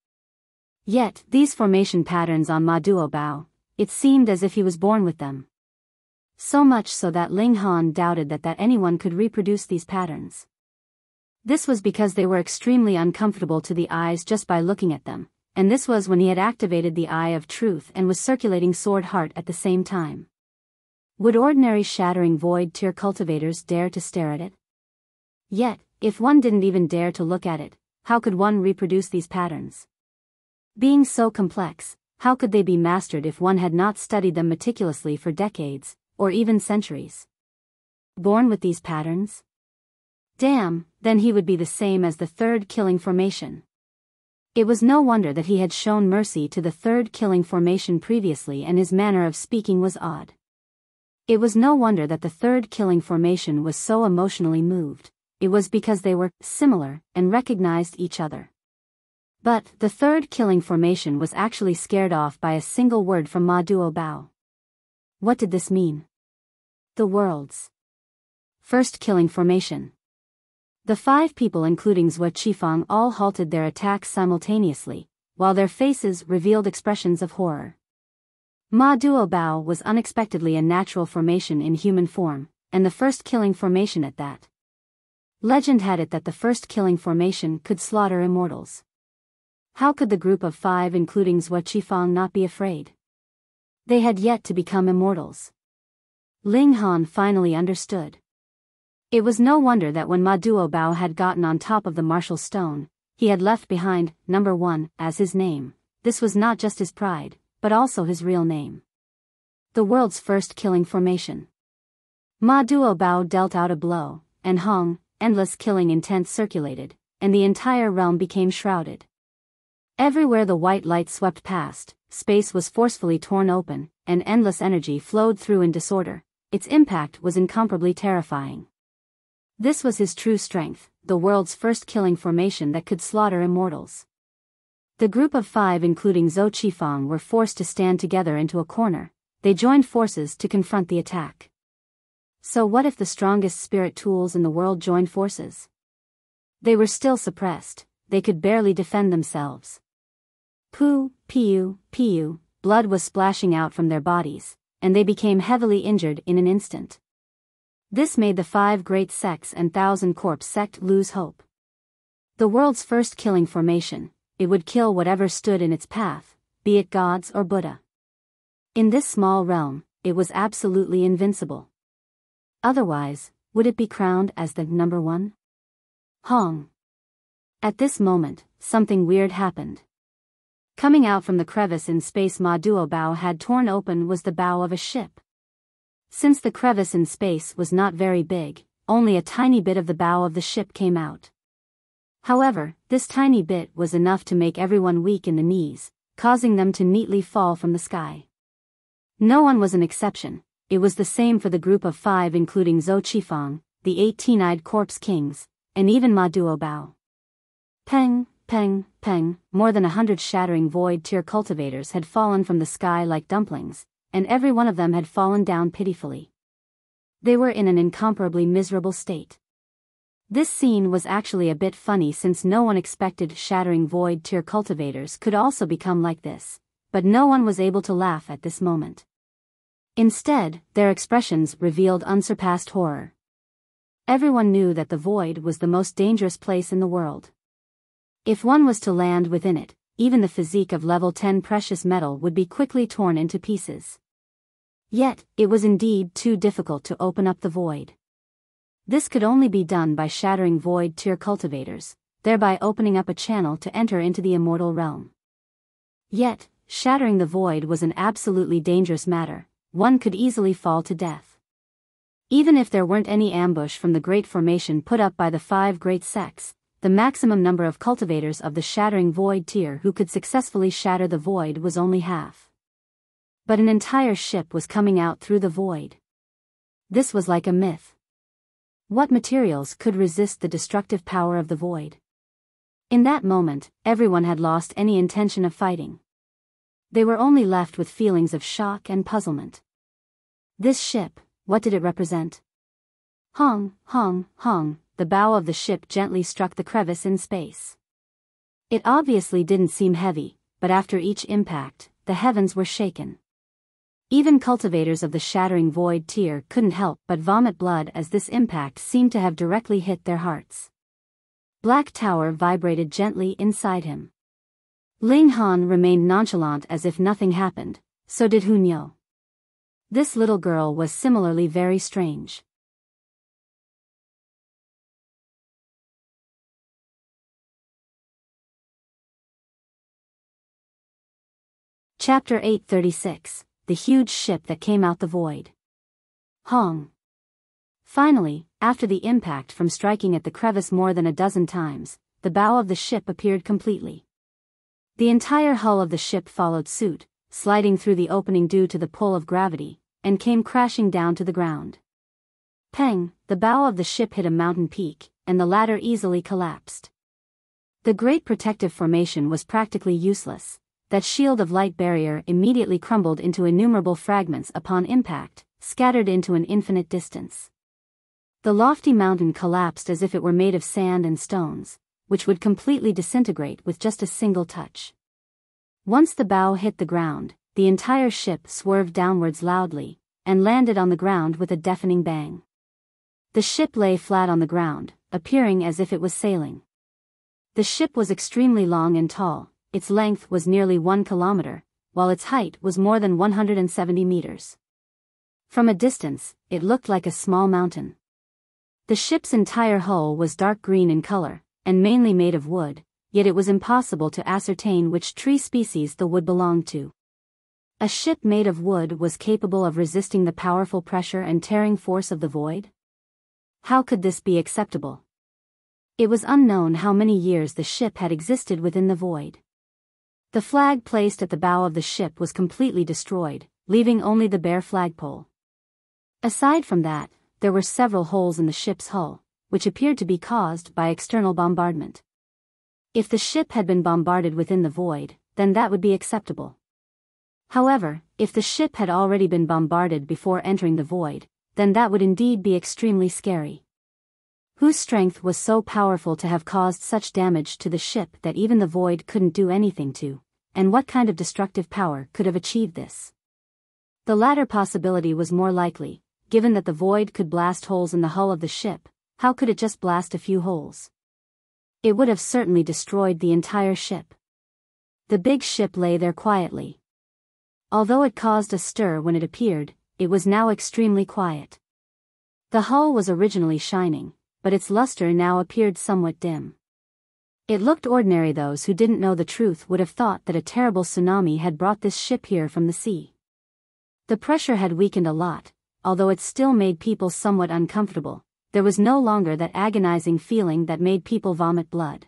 Speaker 1: Yet, these formation patterns on Ma Duobao, it seemed as if he was born with them. So much so that Ling Han doubted that anyone could reproduce these patterns. This was because they were extremely uncomfortable to the eyes just by looking at them. And this was when he had activated the Eye of Truth and was circulating Sword Heart at the same time. Would ordinary shattering void tier cultivators dare to stare at it? Yet, if one didn't even dare to look at it, how could one reproduce these patterns? Being so complex, how could they be mastered if one had not studied them meticulously for decades, or even centuries? Born with these patterns? Damn, then he would be the same as the 3rd killing formation. It was no wonder that he had shown mercy to the 3rd killing formation previously, and his manner of speaking was odd. It was no wonder that the 3rd killing formation was so emotionally moved. It was because they were similar and recognized each other. But the 3rd killing formation was actually scared off by a single word from Ma Duobao. What did this mean? The world's 1st killing formation. The 5 people, including Zhuo Qifang, all halted their attacks simultaneously, while their faces revealed expressions of horror. Ma Duobao was unexpectedly a natural formation in human form, and the 1st killing formation at that. Legend had it that the 1st killing formation could slaughter immortals. How could the group of 5, including Zhuo Qifang, not be afraid? They had yet to become immortals. Ling Han finally understood. It was no wonder that when Ma Duobao had gotten on top of the martial stone, he had left behind number 1 as his name. This was not just his pride, but also his real name. The world's 1st killing formation. Ma Duobao dealt out a blow, and Hong, endless killing intent circulated, and the entire realm became shrouded. Everywhere the white light swept past, space was forcefully torn open, and endless energy flowed through in disorder. Its impact was incomparably terrifying. This was his true strength, the world's 1st killing formation that could slaughter immortals. The group of 5, including Zhuo Qifang, were forced to stand together into a corner. they joined forces to confront the attack. So what if the strongest spirit tools in the world joined forces? They were still suppressed, they could barely defend themselves. Poo, piu, piu, blood was splashing out from their bodies, and they became heavily injured in an instant. This made the 5 great sects and 1,000 corpse sect lose hope. The world's first killing formation, it would kill whatever stood in its path, be it gods or Buddha. In this small realm, it was absolutely invincible. Otherwise, would it be crowned as the number 1? Hong. At this moment, something weird happened. Coming out from the crevice in space Ma Duo Bao had torn open was the bow of a ship. Since the crevice in space was not very big, only a tiny bit of the bow of the ship came out. However, this tiny bit was enough to make everyone weak in the knees, causing them to neatly fall from the sky. No one was an exception, it was the same for the group of 5 including Zhou Qifang, the 18-eyed corpse kings, and even Ma Duo Bao. Peng, peng, peng, more than 100 shattering void tier cultivators had fallen from the sky like dumplings, and every one of them had fallen down pitifully. They were in an incomparably miserable state. This scene was actually a bit funny since no one expected shattering void tier cultivators could also become like this, but no one was able to laugh at this moment. Instead, their expressions revealed unsurpassed horror. Everyone knew that the void was the most dangerous place in the world. If one was to land within it, even the physique of level 10 precious metal would be quickly torn into pieces. Yet, it was indeed too difficult to open up the void. This could only be done by shattering void tier cultivators, thereby opening up a channel to enter into the immortal realm. Yet, shattering the void was an absolutely dangerous matter, one could easily fall to death. Even if there weren't any ambush from the great formation put up by the 5 great sects, the maximum number of cultivators of the shattering void tier who could successfully shatter the void was only half. But an entire ship was coming out through the void. This was like a myth. What materials could resist the destructive power of the void? In that moment, everyone had lost any intention of fighting. They were only left with feelings of shock and puzzlement. This ship, what did it represent? Hong, hong, hong, the bow of the ship gently struck the crevice in space. It obviously didn't seem heavy, but after each impact, the heavens were shaken. Even cultivators of the shattering void tier couldn't help but vomit blood as this impact seemed to have directly hit their hearts. Black Tower vibrated gently inside him. Ling Han remained nonchalant as if nothing happened, so did Hunyo. This little girl was similarly very strange. Chapter 836, The Huge Ship That Came Out the Void. Hong. Finally, after the impact from striking at the crevice more than a dozen times, the bow of the ship appeared completely. The entire hull of the ship followed suit, sliding through the opening due to the pull of gravity, and came crashing down to the ground. Peng, the bow of the ship hit a mountain peak, and the latter easily collapsed. The great protective formation was practically useless. That shield of light barrier immediately crumbled into innumerable fragments upon impact, scattered into an infinite distance. The lofty mountain collapsed as if it were made of sand and stones, which would completely disintegrate with just a single touch. Once the bow hit the ground, the entire ship swerved downwards loudly, and landed on the ground with a deafening bang. The ship lay flat on the ground, appearing as if it was sailing. The ship was extremely long and tall. Its length was nearly 1 kilometer, while its height was more than 170 meters. From a distance, it looked like a small mountain. The ship's entire hull was dark green in color, and mainly made of wood, yet it was impossible to ascertain which tree species the wood belonged to. A ship made of wood was capable of resisting the powerful pressure and tearing force of the void? How could this be acceptable? It was unknown how many years the ship had existed within the void. The flag placed at the bow of the ship was completely destroyed, leaving only the bare flagpole. Aside from that, there were several holes in the ship's hull, which appeared to be caused by external bombardment. If the ship had been bombarded within the void, then that would be acceptable. However, if the ship had already been bombarded before entering the void, then that would indeed be extremely scary. Whose strength was so powerful to have caused such damage to the ship that even the void couldn't do anything to, and what kind of destructive power could have achieved this? The latter possibility was more likely, given that the void could blast holes in the hull of the ship. How could it just blast a few holes? It would have certainly destroyed the entire ship. The big ship lay there quietly. Although it caused a stir when it appeared, it was now extremely quiet. The hull was originally shining, but its luster now appeared somewhat dim. It looked ordinary. Those who didn't know the truth would have thought that a terrible tsunami had brought this ship here from the sea. The pressure had weakened a lot, although it still made people somewhat uncomfortable. There was no longer that agonizing feeling that made people vomit blood.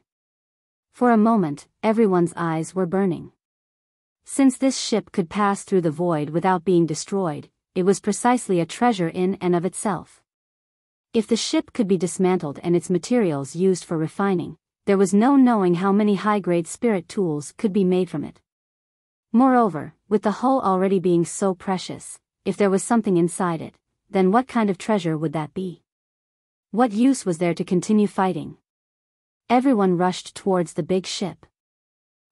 Speaker 1: For a moment, everyone's eyes were burning. Since this ship could pass through the void without being destroyed, it was precisely a treasure in and of itself. If the ship could be dismantled and its materials used for refining, there was no knowing how many high-grade spirit tools could be made from it. Moreover, with the hull already being so precious, if there was something inside it, then what kind of treasure would that be? What use was there to continue fighting? Everyone rushed towards the big ship.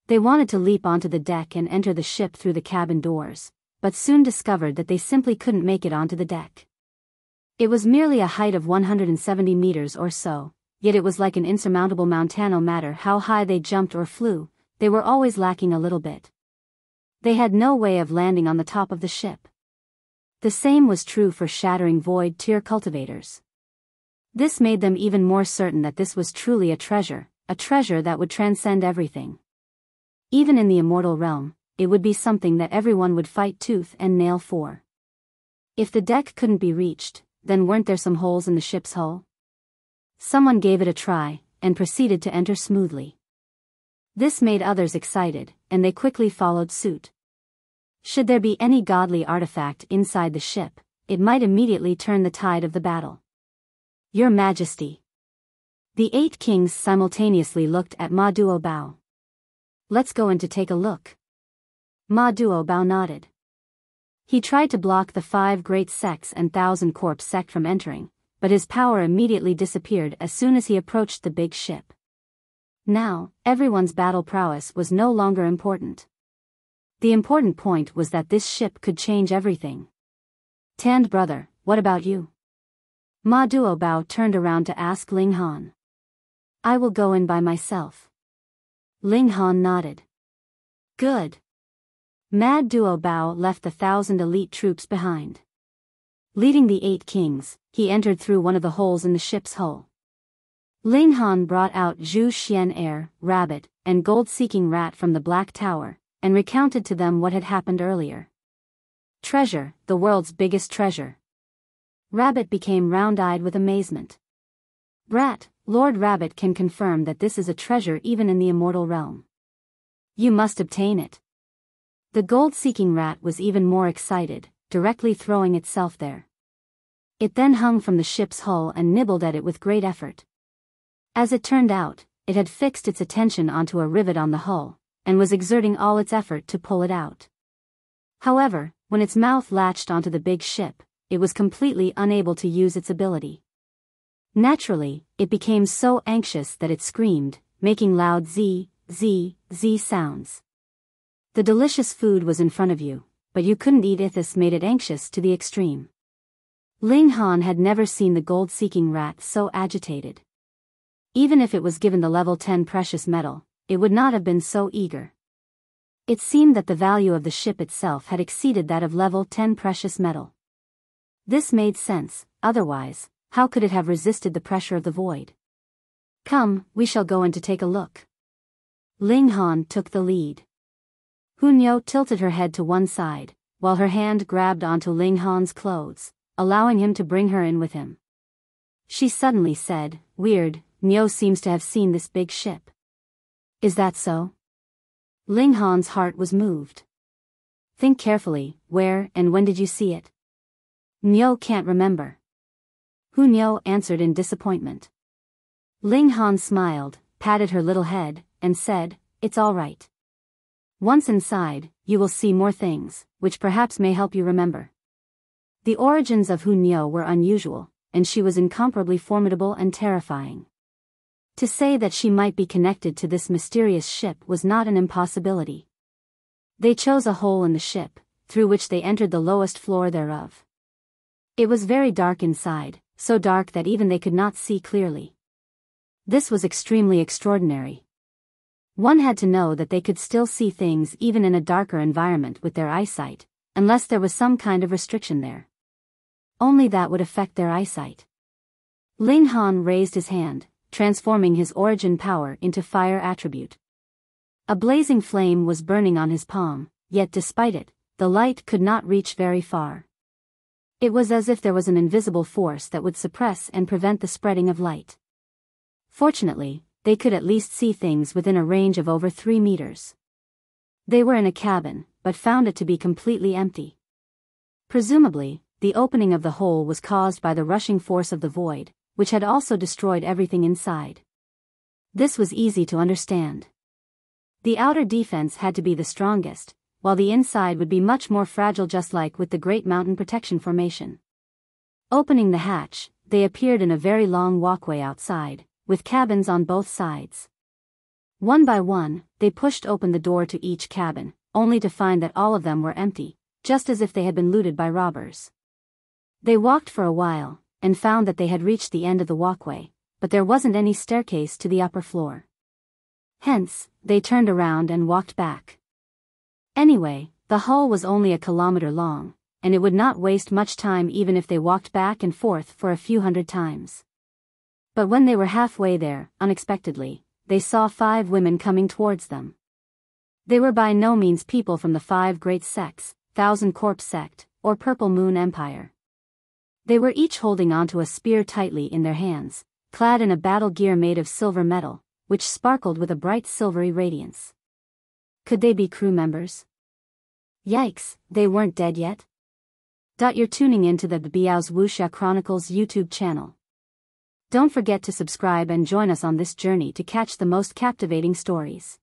Speaker 1: They wanted to leap onto the deck and enter the ship through the cabin doors, but soon discovered that they simply couldn't make it onto the deck. It was merely a height of 170 meters or so, yet it was like an insurmountable mountain. No matter how high they jumped or flew, they were always lacking a little bit. They had no way of landing on the top of the ship. The same was true for shattering void tier cultivators. This made them even more certain that this was truly a treasure that would transcend everything. Even in the immortal realm, it would be something that everyone would fight tooth and nail for. If the deck couldn't be reached, then weren't there some holes in the ship's hull? Someone gave it a try, and proceeded to enter smoothly. This made others excited, and they quickly followed suit. Should there be any godly artifact inside the ship, it might immediately turn the tide of the battle. Your Majesty. The 8 kings simultaneously looked at Ma Duobao. Let's go in to take a look. Ma Duobao nodded. He tried to block the 5 great sects and 1,000 corpse sect from entering, but his power immediately disappeared as soon as he approached the big ship. Now, everyone's battle prowess was no longer important. The important point was that this ship could change everything. Tanned brother, what about you? Ma Duobao turned around to ask Ling Han. I will go in by myself. Ling Han nodded. Good. Ma Duobao left the 1,000 elite troops behind. Leading the 8 kings, he entered through one of the holes in the ship's hull. Ling Han brought out Zhu Xian Air, Rabbit, and Gold-Seeking Rat from the Black Tower, and recounted to them what had happened earlier. Treasure, the world's biggest treasure. Rabbit became round-eyed with amazement. Rat, Lord Rabbit can confirm that this is a treasure even in the immortal realm. You must obtain it. The gold-seeking rat was even more excited, directly throwing itself there. It then hung from the ship's hull and nibbled at it with great effort. As it turned out, it had fixed its attention onto a rivet on the hull, and was exerting all its effort to pull it out. However, when its mouth latched onto the big ship, it was completely unable to use its ability. Naturally, it became so anxious that it screamed, making loud z, z, z sounds. The delicious food was in front of you, but you couldn't eat it. This made it anxious to the extreme. Ling Han had never seen the gold-seeking rat so agitated. Even if it was given the level 10 precious metal, it would not have been so eager. It seemed that the value of the ship itself had exceeded that of level 10 precious metal. This made sense, otherwise, how could it have resisted the pressure of the void? Come, we shall go in to take a look. Ling Han took the lead. Hunyo tilted her head to one side, while her hand grabbed onto Ling Han's clothes, allowing him to bring her in with him. She suddenly said, "Weird, Nyo seems to have seen this big ship." Is that so? Ling Han's heart was moved. Think carefully, where and when did you see it? Nyo can't remember. Hunyo answered in disappointment. Ling Han smiled, patted her little head, and said, "It's all right. Once inside, you will see more things, which perhaps may help you remember. The origins of Hu Niu were unusual, and she was incomparably formidable and terrifying. To say that she might be connected to this mysterious ship was not an impossibility. They chose a hole in the ship, through which they entered the lowest floor thereof. It was very dark inside, so dark that even they could not see clearly. This was extremely extraordinary. One had to know that they could still see things even in a darker environment with their eyesight, unless there was some kind of restriction there. Only that would affect their eyesight. Ling Han raised his hand, transforming his origin power into fire attribute. A blazing flame was burning on his palm, yet despite it, the light could not reach very far. It was as if there was an invisible force that would suppress and prevent the spreading of light. Fortunately, they could at least see things within a range of over 3 meters. They were in a cabin, but found it to be completely empty. Presumably, the opening of the hole was caused by the rushing force of the void, which had also destroyed everything inside. This was easy to understand. The outer defense had to be the strongest, while the inside would be much more fragile, just like with the Great Mountain Protection Formation. Opening the hatch, they appeared in a very long walkway outside, with cabins on both sides. One by one, they pushed open the door to each cabin, only to find that all of them were empty, just as if they had been looted by robbers. They walked for a while, and found that they had reached the end of the walkway, but there wasn't any staircase to the upper floor. Hence, they turned around and walked back. Anyway, the hull was only a kilometer long, and it would not waste much time even if they walked back and forth for a few hundred times. But when they were halfway there, unexpectedly, they saw 5 women coming towards them. They were by no means people from the 5 great sects, Thousand Corpse Sect, or Purple Moon Empire. They were each holding onto a spear tightly in their hands, clad in a battle gear made of silver metal, which sparkled with a bright silvery radiance. Could they be crew members? Yikes, they weren't dead yet? You're tuning into the Biyao's Wuxia Chronicles YouTube channel. Don't forget to subscribe and join us on this journey to catch the most captivating stories.